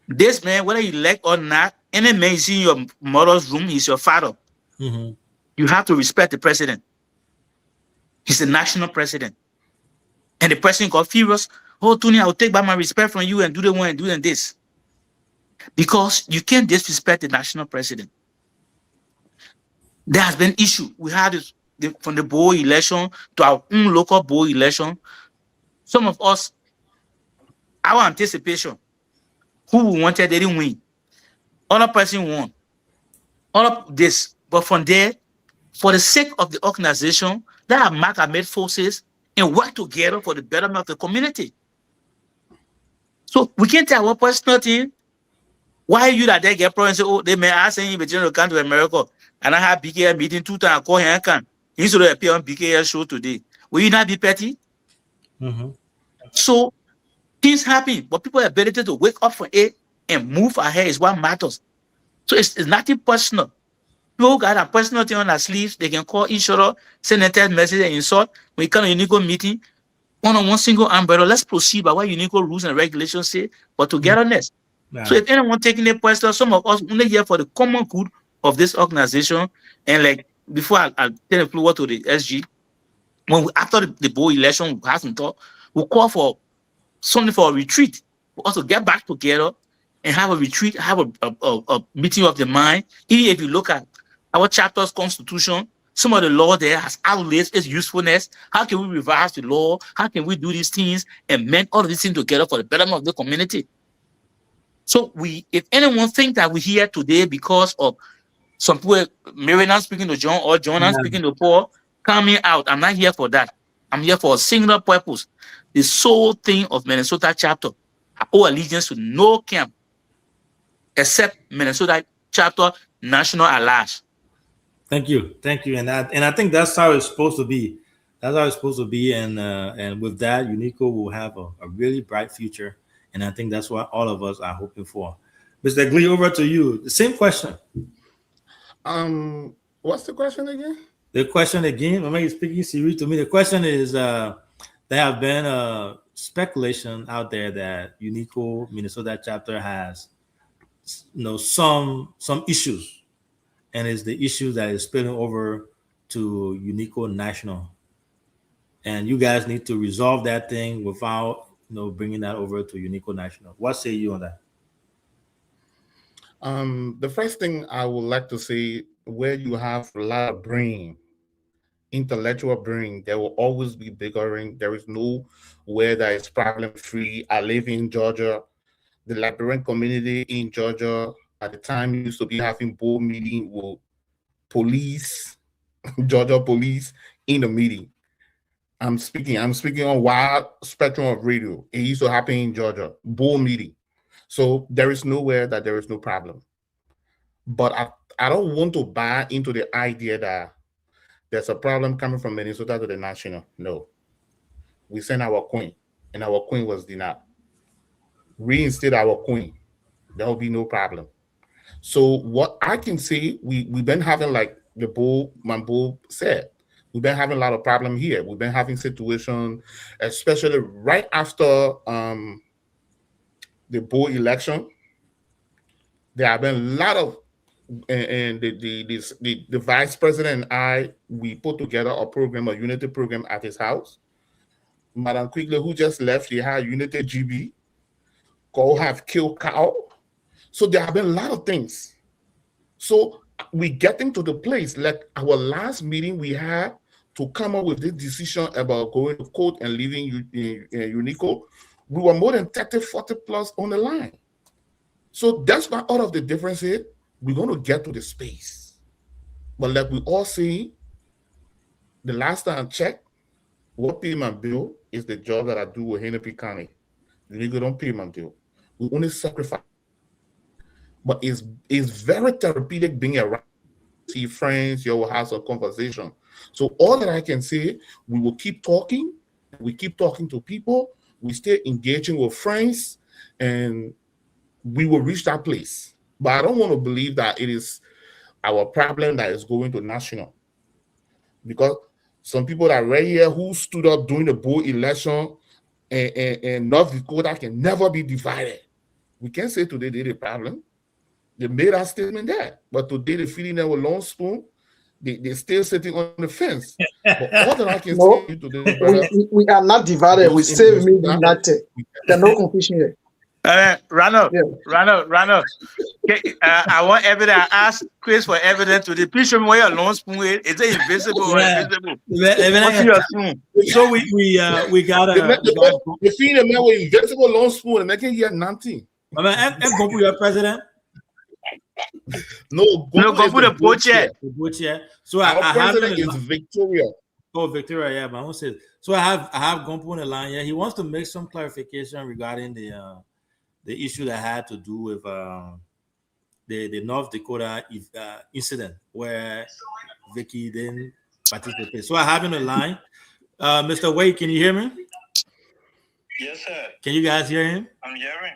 This man, whether you like or not, any man is in your mother's room, he's your father. Mm-hmm. You have to respect the president. He's the national president. And the president got furious. Oh, Tony, I'll take back my respect from you and do the one and do this. Because you can't disrespect the national president. There has been issue. We had this from the board election to our own local board election. Some of us, our anticipation, who we wanted, they didn't win. Other person won. All of this. But from there, for the sake of the organization, that have made forces and work together for the betterment of the community. So we can't tell one person nothing. Why you that they get problems? Oh, they may ask him if you come to America and I have BKL meeting 2 times. I call him and can. He should appear on BKL show today. Will you not be petty? Mm-hmm. So things happen, but people's ability to wake up for it and move ahead is what matters. So it's nothing personal. People got a personal thing on their sleeves. They can call each other, send a text message and insult. When you come to a Unico meeting, one single umbrella, let's proceed by what Unico rules and regulations say, but togetherness. Yeah. So if anyone taking a personal, some of us only here for the common good of this organization. And like before I tell the floor to the SG, when after the board election, we hasn't talked, we call for something for a retreat. We also get back together and have a retreat, have a meeting of the mind. Even if you look at our chapter's constitution, some of the law there has outlets its usefulness. How can we revise the law? How can we do these things and mend all of these things together for the betterment of the community? So if anyone think that we're here today because of some people, Mary speaking to John or John speaking to Paul, coming out, I'm not here for that. I'm here for a singular purpose. The sole thing of Minnesota chapter, I owe allegiance to no camp except Minnesota chapter national at large. Thank you, and I think that's how it's supposed to be. That's how it's supposed to be, and with that, Unico will have a really bright future, and I think that's what all of us are hoping for. Mr. Glee, over to you. The same question. What's the question again? The question again, I'm speaking serious to me. The question is, there have been speculation out there that Unico Minnesota chapter has, some issues, and it's the issue that is spilling over to Unico National, and you guys need to resolve that thing without bringing that over to Unico National. What say you on that? The first thing I would like to say, where you have a lot of brain, intellectual brain, there will always be bickering. There is nowhere that is problem-free. I live in Georgia. The Liberian community in Georgia at the time used to be having board meeting with police, Georgia police in the meeting. I'm speaking on wide spectrum of radio. It used to happen in Georgia, board meeting. So there is nowhere that there is no problem. But I don't want to buy into the idea that there's a problem coming from Minnesota to the national. No. We sent our queen, and our queen was denied. Reinstate our queen. There will be no problem. So what I can say, we've been having, like my bull said, we've been having a lot of problem here. We've been having situation, especially right after the board election. There have been a lot of, and the vice president and we put together a program, a unity program at his house. Madam Quigley, who just left, she had Unity GB, go have kill cow. So there have been a lot of things. So we getting to the place like our last meeting we had to come up with this decision about going to court and leaving UNICO. We were more than 30, 40 plus on the line. So that's why all of the difference is we're going to get to the space. But like we all see, the last time I checked, what pay my bill is the job that I do with Hennepin County. UNICO don't pay my bill. We only sacrifice. But it's very therapeutic being around, see friends, you will have some conversation. So all that I can say, we will keep talking. We keep talking to people. We stay engaging with friends, and we will reach that place. But I don't want to believe that it is our problem that is going to national. Because some people that are right here who stood up during the board election and North Dakota can never be divided. We can't say today they're the problem. They made that statement there. But today they're feeding them with long spoon. They're still sitting on the fence. But all that I can say today, brother, we are not divided. We still remain united. There's no confusion here. Ronald, okay, I want evidence. I asked Chris for evidence today. Please show me where your long spoon is. Is it invisible or invisible? So we got the feeding them with invisible long spoon and making here nothing. And Gompu, your president? No, Gompu the board-chair. So our I have president is Victoria. Oh, Victoria, yeah, but I won't say. So I have Gompu on the line. Yeah, he wants to make some clarification regarding the issue that had to do with the North Dakota incident where Vicky didn't participate. So I have him on the line. Mr. Wade, can you hear me? Yes, sir. Can you guys hear him? I'm hearing.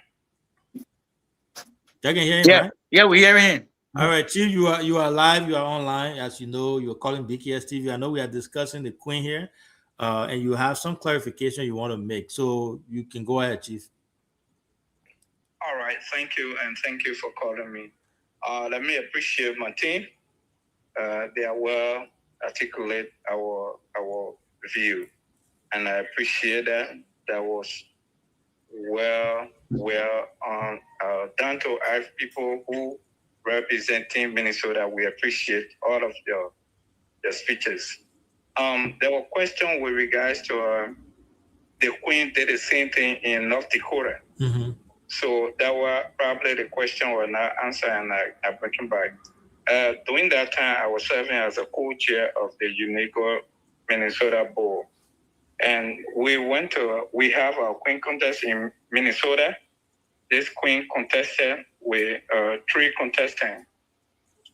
Y'all can hear him, yeah. right? Yeah, we hearing him. All right, Chief, you are live, you are online. As you know, you're calling BKS TV. I know we are discussing the Queen here, and you have some clarification you want to make. So you can go ahead, Chief. All right, thank you, and thank you for calling me. Let me appreciate my team. They are well articulate our view, and I appreciate that. That was well down to earth people who representing Minnesota. We appreciate all of your speeches. There were questions with regards to the Queen did the same thing in North Dakota. Mm-hmm. So that was probably the question was not answered, and I bring it back. During that time, I was serving as a co-chair of the UNICO Minnesota Board. And we have our Queen contest in Minnesota. This Queen contested with 3 contestants.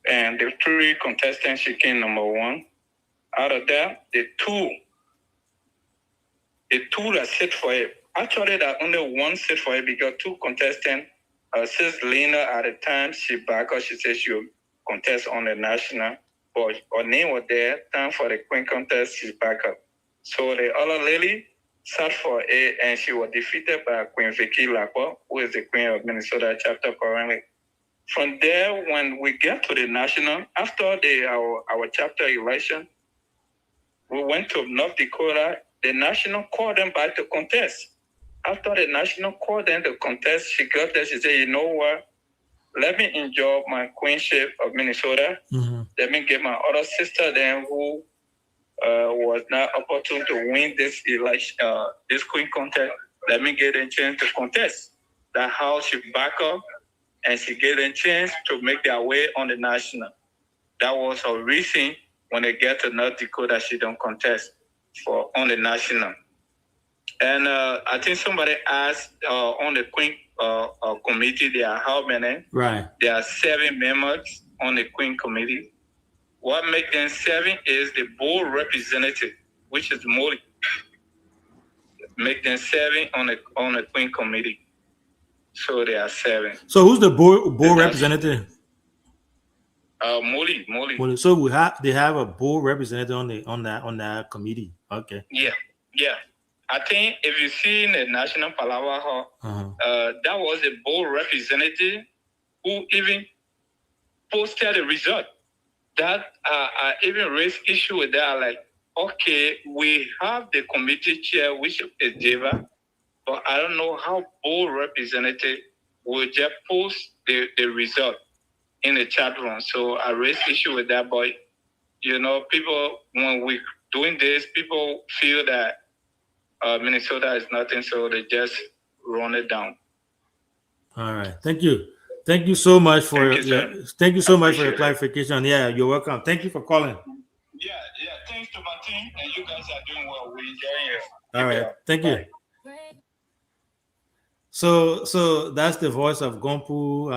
And the 3 contestants, she came number 1. Out of that, the two that sit for it. Actually, that only 1 sit for it because 2 contestants, Sis Lena at the time, she backed up. She said she would contest on the national. But her name was there. Time for the Queen contest, she's back up. So the other lady sat for it, and she was defeated by Queen Vicky Lacroix, who is the Queen of Minnesota chapter currently. From there, when we get to the national, after our chapter election, we went to North Dakota. The national called them back to contest. After the national called them to contest, she got there. She said, "You know what? Let me enjoy my queenship of Minnesota. Mm-hmm. Let me get my other sister then who was not opportune to win this election, this Queen contest. Let me get a chance to contest." That's how she back up, and she get a chance to make their way on the national. That was her reason when they get to North Dakota, she don't contest on the national. And I think somebody asked on the Queen committee, there are how many? Right. There are 7 members on the Queen committee. What makes them 7 is the board representative, which is Molly. Make them 7 on the Queen committee. So there are 7. So who's the board representative? Molly. So they have a board representative on that committee. Okay. Yeah. I think if you see in the National Palawa Hall, that was a board representative who even posted the result. That I even raised issue with that, like, okay, we have the committee chair, which is Jeva, but I don't know how board representative will just post the result. in the chat room. So I raised issue with that, but you know, people, when we doing this, people feel that Minnesota is nothing, so they just run it down. All right, thank you. Thank you so much for thank you so much for your clarification. Yeah, you're welcome. Thank you for calling. Yeah. Thanks to my team, and you guys are doing well. We're enjoying it. All right, thank you. So that's the voice of Gompu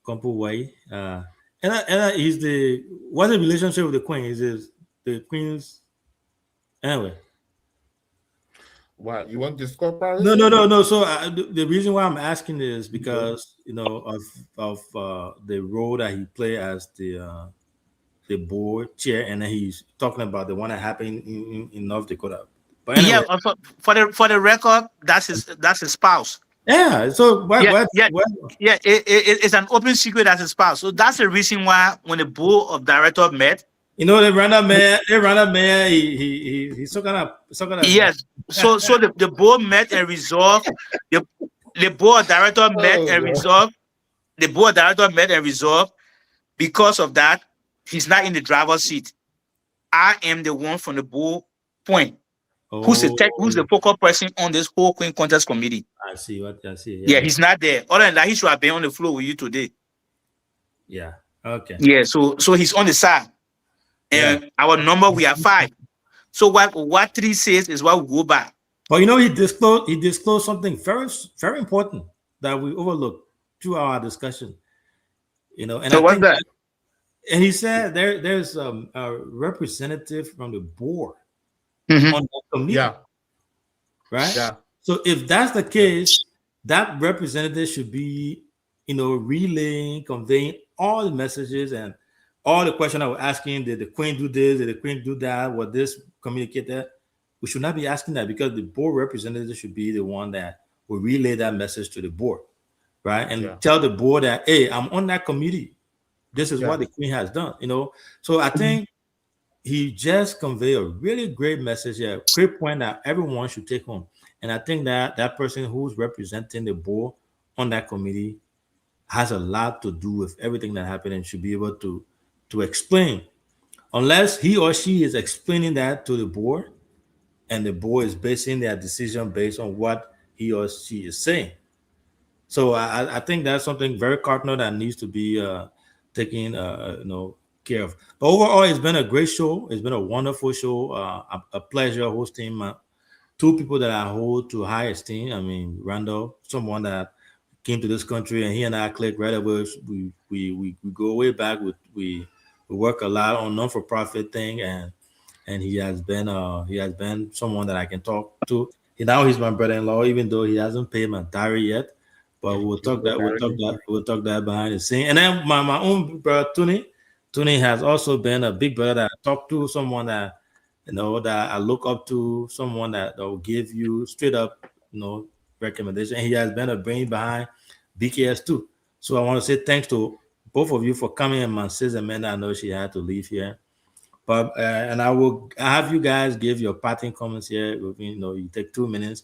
Wai. And he's what's the relationship with the Queen? Is the Queen's anyway? What you want to discuss? No. So the reason why I'm asking is because you know of the role that he played as the board chair, and then he's talking about the one that happened in North Dakota. But anyway, yeah, for the record, that's his spouse. Yeah. So it's an open secret that's his spouse. So that's the reason why when the board of directors met, you know, the random mayor, he's so kind of yes. So the board met and resolved. The board of directors met and resolved. The board of directors met and resolved. Because of that, he's not in the driver's seat. I am the one from the board point. Who's the focal person on this whole Queen Contest committee? I see. Yeah, he's not there. Other than that, he should have been on the floor with you today. Yeah. Okay. Yeah. So he's on the side, and our number we are 5. So what 3 says is what we go by. But you know, he disclosed something very, very important that we overlooked through our discussion. You know, and so what's that? And he said there's a representative from the board on the committee. Yeah. Right? Yeah. So if that's the case, that representative should be, you know, relaying, conveying all the messages and all the questions I was asking. Did the Queen do this? Did the Queen do that? Was this communicated? We should not be asking that because the board representative should be the one that will relay that message to the board, right? And tell the board that, hey, I'm on that committee. This is what the Queen has done, you know? So I think he just conveyed a really great message here, great point that everyone should take home. And I think that that person who's representing the board on that committee has a lot to do with everything that happened and should be able to explain. Unless he or she is explaining that to the board and the board is basing their decision based on what he or she is saying. So I think that's something very cardinal that needs to be taken care of. But overall, it's been a great show. It's been a wonderful show. A pleasure hosting 2 people that I hold to high esteem. I mean, Randall, someone that came to this country, and he and I clicked right away. We go way back. We work a lot on non-for-profit thing, and he has been someone that I can talk to. Now he's my brother-in-law, even though he hasn't paid my dowry yet. But we'll talk that behind the scene. And then my own brother Tony has also been a big brother that I talk to, someone that that I look up to, someone that will give you straight up recommendation. And he has been a brain behind BKS too. So I want to say thanks to both of you for coming. And my sister Amanda, I know she had to leave here, but and I have you guys give your parting comments here. You take 2 minutes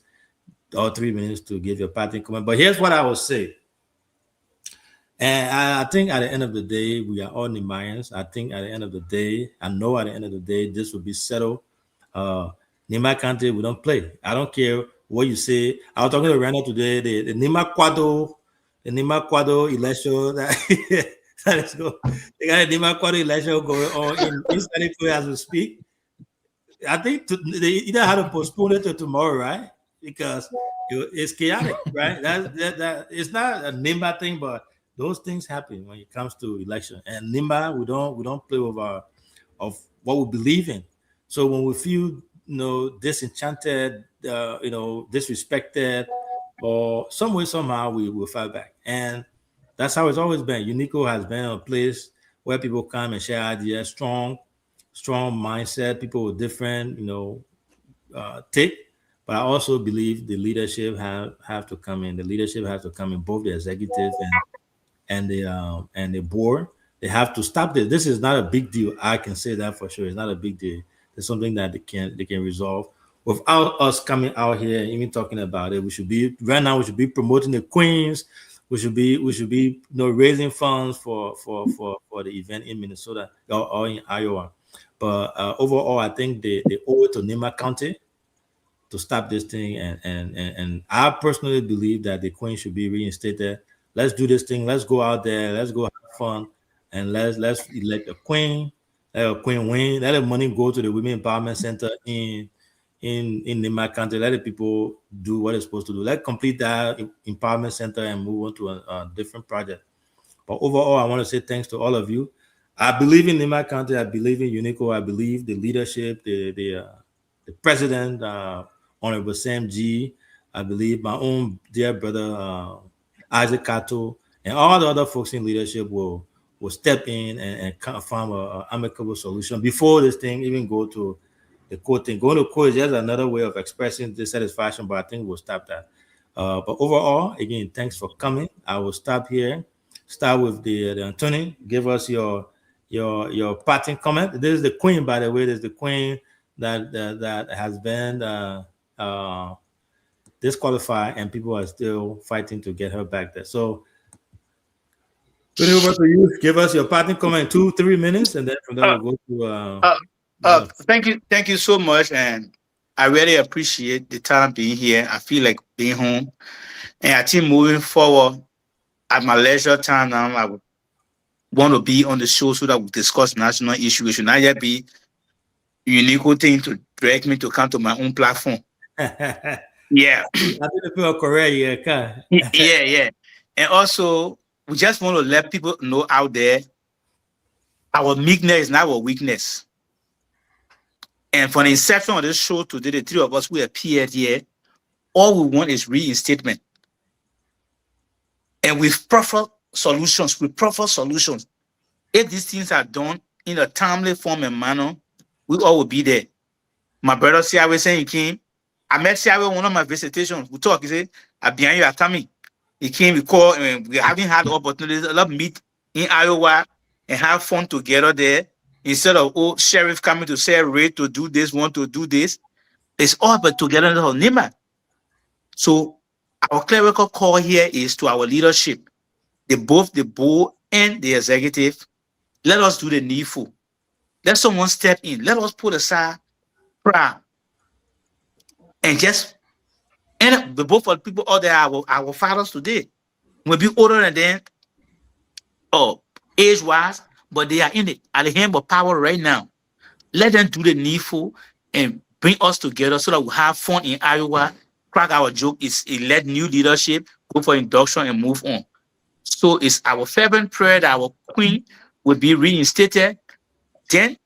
or 3 minutes to give your parting comment. But here's what I will say. And I think at the end of the day, we are all Nimayans. I think at the end of the day, this will be settled. Nima County, we don't play. I don't care what you say. I was talking to Randall today, the Nima Quado election. Let's go. They got a Nima Quado election going on in Sunny as we speak. I think they either have to postpone it to tomorrow, right? Because it's chaotic, right? That it's not a Nimba thing, but those things happen when it comes to election. And Nimba, we don't play with of what we believe in. So when we feel disenchanted, disrespected, or some way somehow we will fight back. And that's how it's always been. Unico has been a place where people come and share ideas, strong mindset, people with different take. But I also believe the leadership have to come in. The leadership has to come in, both the executive and the board. They have to stop this. This is not a big deal. I can say that for sure. It's not a big deal. It's something that they can resolve without us coming out here and even talking about it. We should be promoting the Queens. we should be raising funds for the event in Minnesota or in Iowa. But overall, I think they owe it to Nima County to stop this thing, and I personally believe that the Queen should be reinstated. Let's do this thing. Let's go out there. Let's go have fun, and let's elect a queen. Let a queen win. Let the money go to the Women Empowerment Center in Nima County. Let the people do what they're supposed to do. Let's complete that empowerment center and move on to a different project. But overall, I want to say thanks to all of you. I believe in Nima County. I believe in UNICO. I believe the leadership, the president, Honorable Sam G. I believe my own dear brother Isaac Kato, and all the other folks in leadership will step in and find an amicable solution before this thing even go to the court thing. Going to court is just another way of expressing dissatisfaction, but I think we'll stop that. But overall, again, thanks for coming. I will stop here. Start with the attorney. Give us your parting comment. This is the Queen, by the way. This is the Queen that has been disqualified, and people are still fighting to get her back there. So, turn it over to you. Give us your parting comment, 2-3 minutes, and then from there we'll go to. Thank you so much, and I really appreciate the time being here. I feel like being home, and I think moving forward at my leisure time now, I would want to be on the show so that we discuss national issues. It should not yet be unique thing to drag me to come to my own platform. Yeah. I think people are correct. Yeah. And also, we just want to let people know out there, our meekness is not our weakness. And for the inception of this show today, the three of us who appeared here, all we want is reinstatement. And with proper solutions, if these things are done in a timely form and manner, we all will be there. My brother Siawe saying he came. I met Siawe on one of my visitations. We talk, he said, Abiyan, you are coming. He came, we called, and we haven't had opportunities, a lot of meet in Iowa and have fun together there. Instead of, sheriff coming to say, Ray to do this, want to do this. It's all but together in the whole Nima. So our clerical call here is to our leadership, both the board and the executive. Let us do the needful. Let someone step in. Let us put aside pride. And the both of the people out there, our fathers today, will be older than them, age-wise, but they are in it at the hand of power right now. Let them do the needful and bring us together so that we have fun in Iowa. Crack our joke is elect new leadership, go for induction and move on. So it's our fervent prayer that our Queen will be reinstated. Then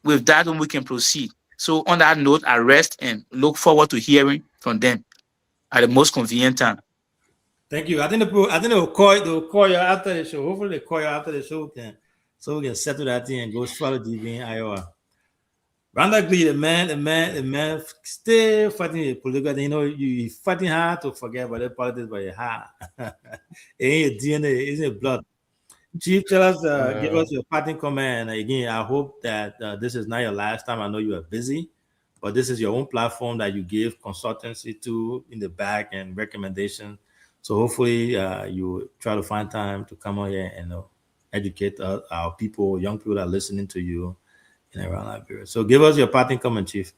with that, we can proceed. So on that note, I rest and look forward to hearing from them at the most convenient time. Thank you. I think they'll call you after the show. Hopefully they call you after the show, so we can settle that thing and go swallow DV in Iowa. Randall Glee, the man still fighting the political thing. You know, you fighting hard to forget about the politics, but you're hard. It ain't your DNA, it's your blood. Chief, tell us, give us your parting comment. Again, I hope that this is not your last time. I know you are busy, but this is your own platform that you give consultancy to in the back and recommendation. So hopefully you try to find time to come on here and educate our people, young people that are listening to you in around Liberia. So give us your parting comment, Chief.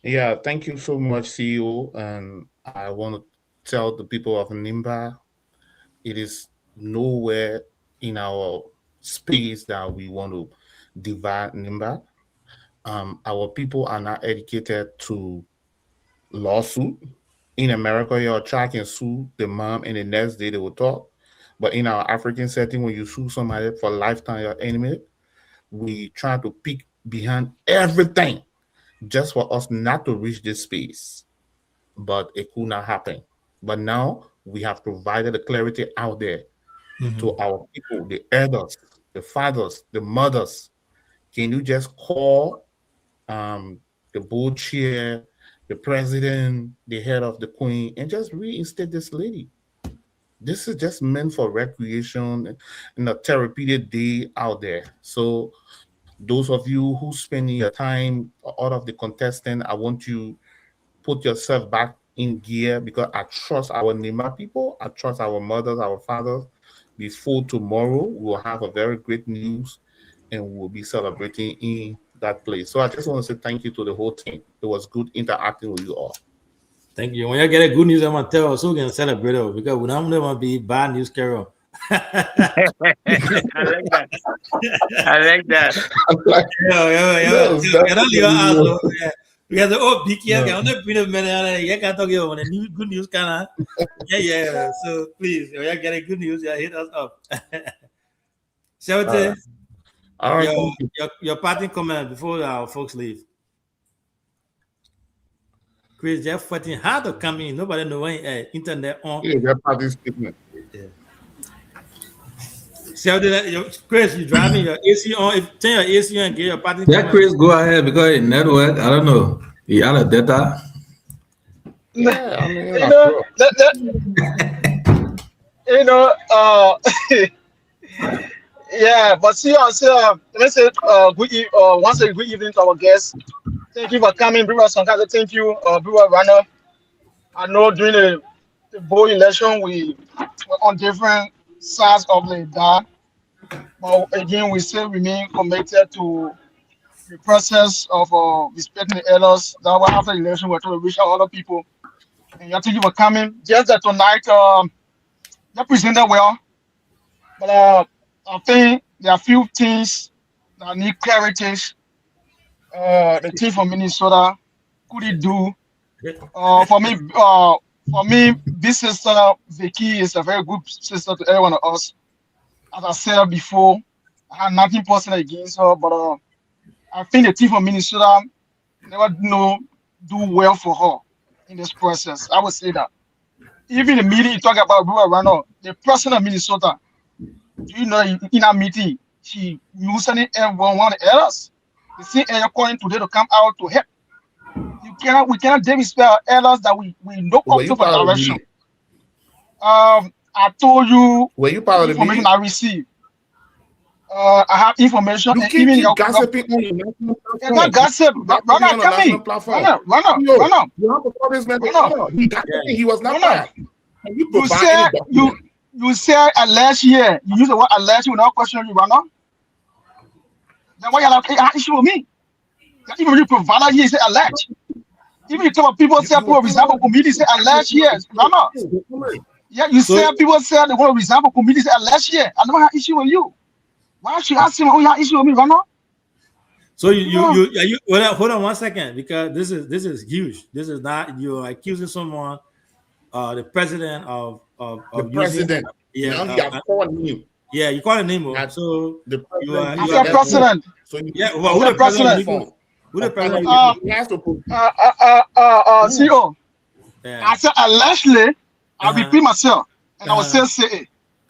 Yeah, thank you so much, CEO. And I want to tell the people of Nimba, it is nowhere in our space that we want to divide Nimba. Our people are not educated to lawsuit. In America, your child can sue the mom and the next day they will talk. But in our African setting, when you sue somebody for lifetime, your enemy, we try to peek behind everything just for us not to reach this space. But it could not happen. But now we have provided the clarity out there to our people, the elders, the fathers, the mothers. Can you just call the board chair, the president, the head of the Queen, and just reinstate this lady? This is just meant for recreation and a therapeutic day out there. So those of you who spending your time out of the contestant, I want you put yourself back in gear because I trust our Nima people. I trust our mothers, our fathers. Before tomorrow, we'll have a very great news and we'll be celebrating in that place. So I just want to say thank you to the whole team. It was good interacting with you all. Thank you. When you get a good news, I'm gonna tell us so we can celebrate it because we don't want to be bad news, Carol. I like that. I like that. Because be careful. I'm not being a man. You can't talk about the good news, can I? Yeah. So please, when you get a good news, you hit us up. So, all right. Your parting comment before our folks leave. Chris, they're fighting hard to come in. Nobody know when internet on. Yeah, their parting statement. Yeah. So Chris, you driving your AC on? Turn your AC on and get your parting. Yeah, Chris, go ahead because in network, I don't know. He out of data. Yeah, I mean, yeah, but see, let me say once a good evening to our guests. Thank you for coming, Brewer Sankara. Thank you, Brewer Runner. I know during the bowl election, we were on different sides of the dial. But again, we still remain committed to the process of respecting the elders. That was after the election, we're trying to reach out other people. And thank you for coming. Just that tonight, you presented well. But I think there are a few things that need clarity. The team from Minnesota, could it do? For me, this sister Vicky is a very good sister to every one of us. As I said before, I had nothing personal against her, but I think the team from Minnesota never do well for her in this process. I would say that. Even the meeting you talk about Brewer Runner, the president of Minnesota, in that meeting, she loosening one of the elders. The same elder calling today to come out to help. We cannot disrespect our elders that we know up to for direction. I told you were you part of the information meeting? I received. I have information. You keep gossiping on your national platform. It's not gossip. Runner, come in. Runner. You have to call this man. He was not bad. You said last year. You used the word last year without questioning you, Runner. Then why you have an issue with me? Even you provide here, say alleged. Even you talk about people say people resign from committee, say alleged years. Runner. Yeah, you said people said they want to resign from committee, say alleged year. I never had issue with you. Why should you ask him? Oh, you have issue with me, Runner? So you hold on 1 second because this is huge. This is not you're accusing someone, the president of the president. Yeah, now you are calling him. Yeah, you call him name. So the you are president. So well, who the president? Who the president? CEO. I said allegedly. I repeat myself, and I will say it.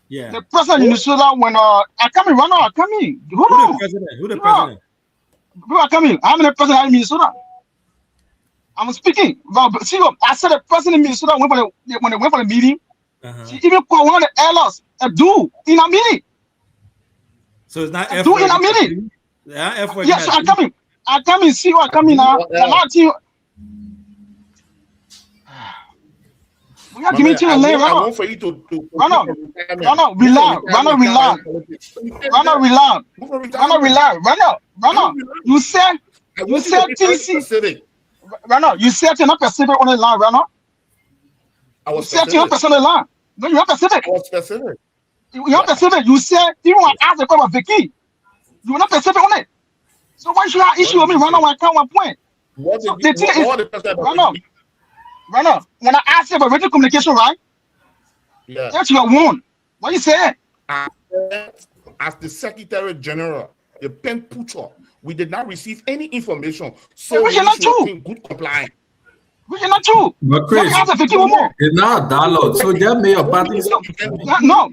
Yeah. The president in Minnesota when I come in, Runner, I come in. Who the president? Who the president? Who are coming? I'm the president in Minnesota. I'm speaking. But see, I said the president in Minnesota when they went for the meeting. She even called one of the elders a dude in a meeting. So it's not a dude in a meeting. Yes, I come in. I come in. See, I come in now. We are giving to the lane, Runner. I want for you to Runner, you said TC. Runner, you said you're not Pacific on the line, Runner. I was specific. You're Pacific line. No, you're Pacific. I was specific. You're Pacific. You said even when I asked the question about Vicky, you were not Pacific on it. So why should I issue with me, Runner, when I count 1 point? So the thing is, Runner, when I asked you about radio communication, right? Yeah. That's your one. What you say? As the Secretary General, the pen putter, we did not receive any information. So which is not true. In good compliance. Which is not true. But Chris, it's not a dialogue. So just make a party. No. On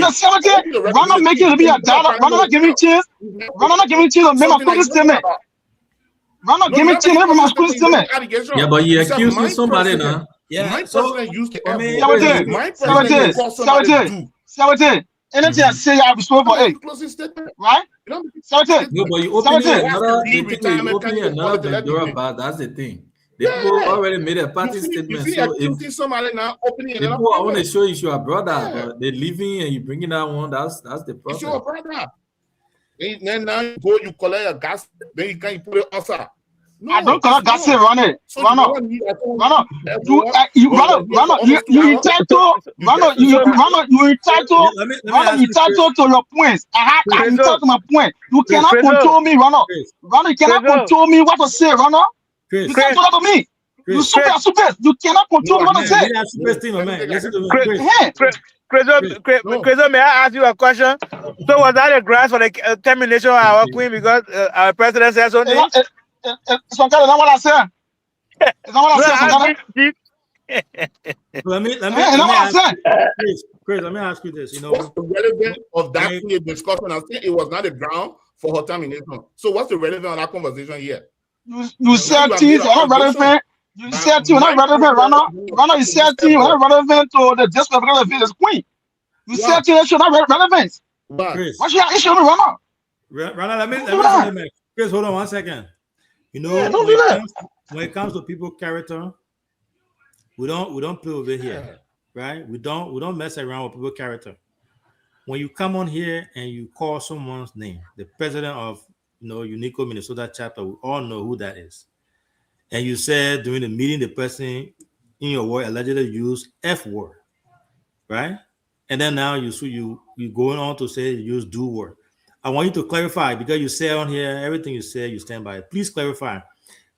the 70th, Runner making it be a dialogue. Runner not giving chance. Runner not giving chance to make my school statement. Runner give me chance to make my school statement. Yeah, but you accusing somebody now. Yeah, my president used the F word. My president anything I say, I'll be sorry for it. Right? No, but you open another Pandora bar. That's the thing. The people already made a party You statement. see, So if accusing somebody now opening the another people I want to problem. show you your brother, but they're leaving and you bringing that one, that's the It's problem. your brother. Then now you go, you collect your gas, then you can't put it outside. No, I don't collect gas here, run it. So Run you up. don't need that. Run up. You entitled to your points. I'm entitled to my point. You cannot control me, run up. Run, you cannot control me what to say, run up. You can't do that to me. You super. You cannot control me what to say. Crezo, may I ask you a question? So was that a grant for the termination of our queen because our president said something? Some kind of what I said. Is that what I said? Let me Chris, let me ask you this. You know, what's the relevance of that discussion? I think it was not a ground for her termination. So what's the relevance of that conversation here? You said things are not relevant. You said things are not relevant, Rana. You said things are not relevant to the disrespect of the queen. You said things are not relevant. What's your issue with Rana? Rana, let me Chris, hold on 1 second. You know, when it comes to people's character, we don't play over here, right? We don't mess around with people's character. When you come on here and you call someone's name, the president of Unico Minnesota chapter, we all know who that is. And you said during the meeting, the person in your word allegedly used F word, right? And then now you going on to say you use do word. I want you to clarify because you say on here everything you say you stand by it. Please clarify.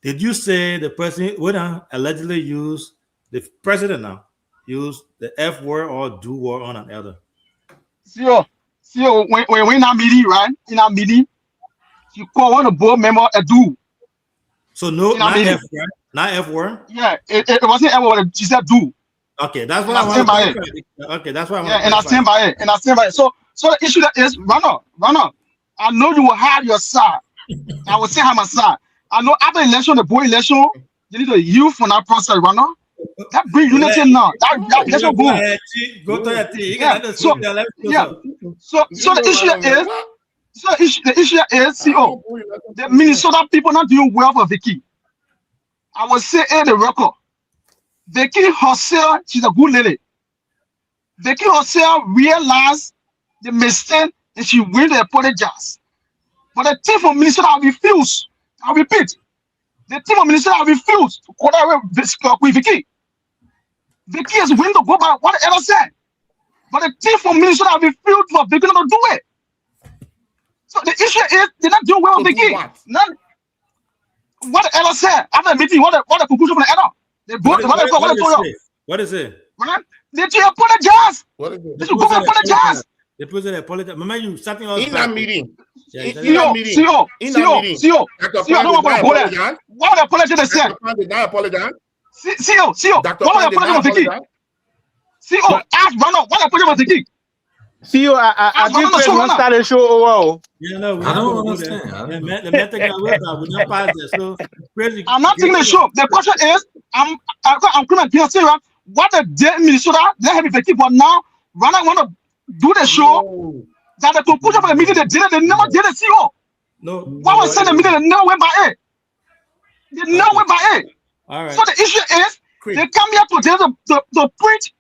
Did you say the president would allegedly use the president now use the F word or do word on another? See, when we're in a meeting, right? In a meeting, you call one of the board member a do. So no, not F word, not F word. Yeah, it wasn't F word. She said do. Okay, that's what I want to clarify. Okay, that's what I want. Yeah, and I stand by it. So the issue that is runner. I know you will have your side. I will say have my side. I know after election, the board election, you need a youth for that process, runner. That bring unity now. That election boom. Go to your team. Yeah. So the issue is, CO, the Minnesota people not doing well for Vicky. I will say the record. Vicky herself, she's a good lady. Vicky herself realized the mistake and she will apologize. But the team from Minnesota refused. I repeat, the team of Minnesota refused to collaborate with Vicky. Vicky is willing to go by what the other said. But the team from Minnesota refused for Vicky not to do it. So the issue is they're not doing well with Vicky. What the elder said after the meeting, what the conclusion from the elder? What is it? Right? Did you apologize? What is it? Did you go apologize? The president apologized. Remember you starting us in that meeting. I don't want to go there. What apology they said? Did not apologize. CO, what apology was Vicky? CO, ask Ronald, what apology was Vicky? CEO, I think we want to start a show over. Yeah, no, I don't understand. I'm not taking the show. The question is, I'm coming to what the day in Minnesota, they have Vicky, but now Ronald want to do the show. That the conclusion for the meeting, they never did it, CO. No. Why was saying the meeting, they never went by it? They never went by it. All right. So the issue is, they come here today to preach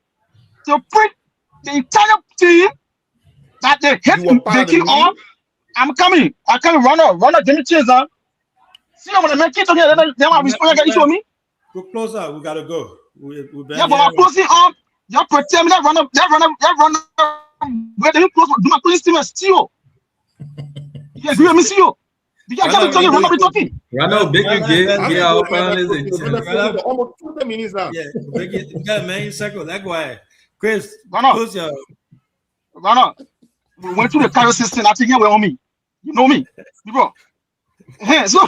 the entire team that they hate Vicky off. I'm coming. I can't run a Jimmy Chaser. See, I'm gonna make it here. They want to respond. Issue with me. Go closer. We gotta go. Yeah, but I'm closing up. Y'all pretend me that run up. Where they close? Do my closing statement still? You agree with me, CEO? You can't tell you run up be talking. Run up, big again. Yeah, our panelists. Almost 20 minutes now. Yeah, you got a man circle. That's why. Chris, close your. Run we went through the carrier system. I think you were on me. You know me, bro. So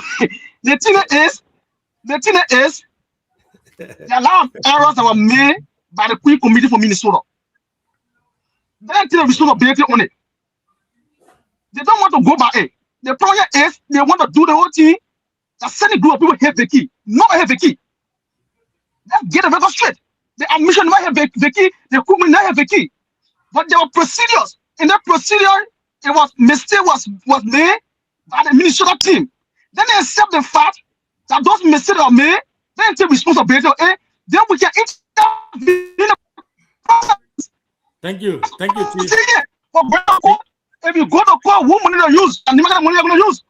the thing is, there are a lot of errors that were made by the Queen Committee for Minnesota. Then the Minnesota basically on it. They don't want to go by it. The problem is they want to do the whole thing. That sending group of people hate Vicky. Not hate Vicky. Let's get the record straight. The admission might have Vicky. The equipment might have Vicky. But there were procedures. In that procedure, it was mistake was made by the Minnesota team. Then they accept the fact that those mistakes are made, Then take responsibility. Then we can intervene in the process. Thank you, Chief. If you go to court, what money to use and the money you're going to use.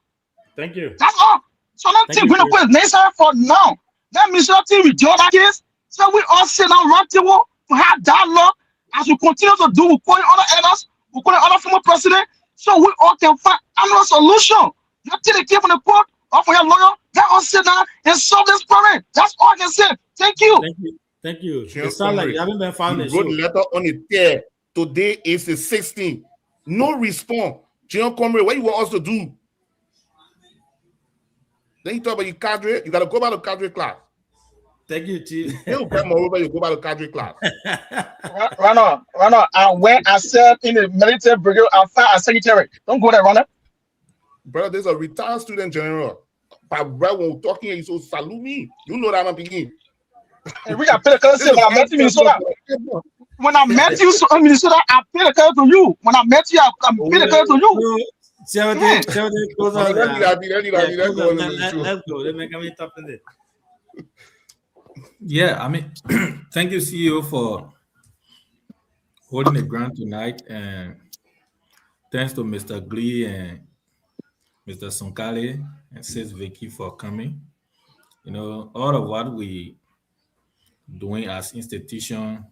Thank you. That's all. So I don't think we're going to put necessary for now. That means nothing with the other case. So we all sit down round table to have dialogue as we continue to do. We're calling other elders, we're calling other former president, so we all can find another solution. You take the case from the court or from your lawyer, let us sit down and solve this problem. That's all I can say. Thank you. Thank you. It sounds like you haven't been found. You wrote a letter on the 3rd. Today is the 16th. No response. John Comrade, what you want us to do? Then you talk about your cadre. You got to go back to cadre class. Thank you, Chief. You come over, you go back to cadre class. Runner, and when I served in the military brigade, I fired as secretary. Don't go there, Runner. Brother, there's a retired student general. But when we're talking, he's so salute me. You know that I'm beginning. We got paid the currency when I met you in Minnesota. When I met you in Minnesota, I paid the currency to you. When I met you, I paid the currency to you. Let's go. Let me come in top in there. Yeah, I mean, thank you, CEO, for holding the ground tonight, and thanks to Mr. Glee and Mr. Sonkale and Sis Vicky for coming. You know, all of what we doing as institution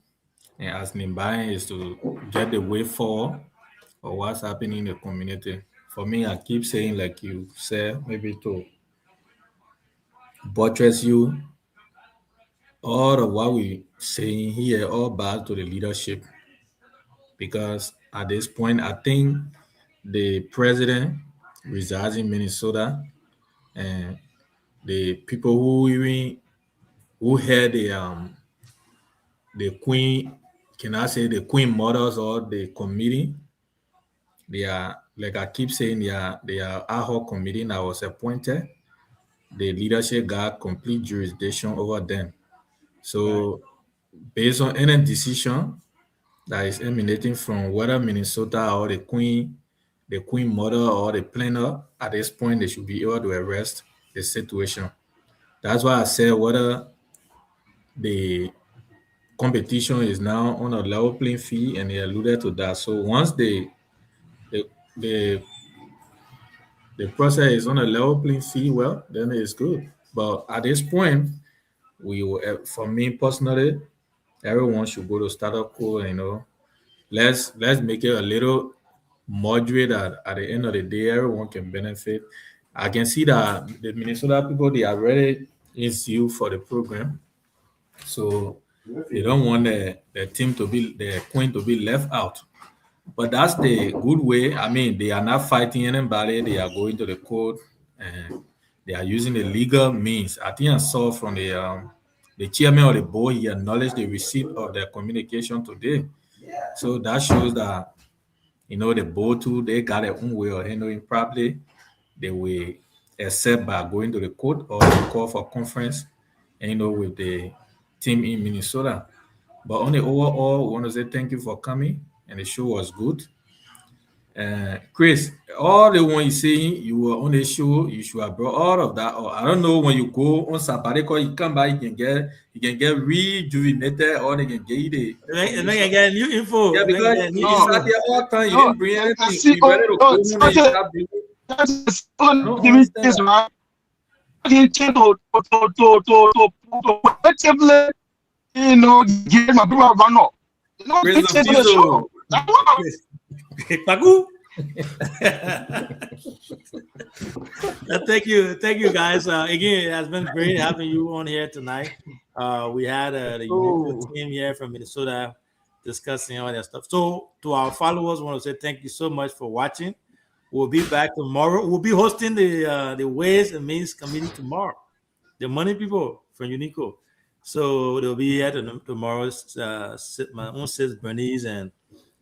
and as Nimbai is to get the way forward of what's happening in the community. For me, I keep saying, like you said, maybe to buttress you, all of what we saying here all back to the leadership, because at this point I think the president resides in Minnesota, and the people who had the queen, can I say the queen mothers or the committee, they are, like I keep saying, they are ad hoc committee that was appointed. The leadership got complete jurisdiction over them. So based on any decision that is emanating from whether Minnesota or the queen mother or the planner, at this point they should be able to arrest the situation. That's why I said whether the competition is now on a level playing field, and they alluded to that. So once the process is on a level playing field, well, then it's good. But at this point, we will, for me personally, everyone should go to status quo. You know, let's make it a little moderate. At the end of the day, everyone can benefit. I can see that the Minnesota people, they are ready in zeal for the program, so they don't want the team to be, the queen to be left out. But that's the good way. I mean, they are not fighting anybody. They are going to the court and they are using the legal means. I think I saw from the chairman of the board, he acknowledged the receipt of the communication today. So that shows that, you know, the board too, they got their own way of handling properly. They will accept by going to the court or call for conference, and, you know, with the team in Minnesota. But on the overall, we want to say thank you for coming, and the show was good. Chris, all the one you saying you were on the show, you should have brought all of that. Or I don't know, when you go on sabbatical, you come back, you can get rejuvenated, or they can get you the. They can get new info. Yeah, because you sat there all the time, you didn't bring anything. You better to you know, get my people run up. You know, Praise the show. Thank you guys. Again, it has been great having you on here tonight. We had the Unico team here from Minnesota discussing all that stuff. So to our followers, I want to say thank you so much for watching. We'll be back tomorrow. We'll be hosting the Ways and Means Committee tomorrow. The money people from Unico. So they'll be here tomorrow. My own sis Bernice and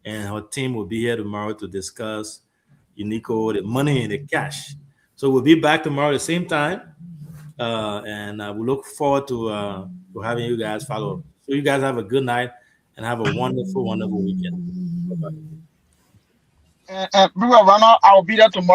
her team will be here tomorrow to discuss Unico, the money and the cash. So we'll be back tomorrow at the same time. And we look forward to having you guys follow. So you guys have a good night and have a wonderful, wonderful weekend. Bye-bye. And Runner, I'll be there tomorrow.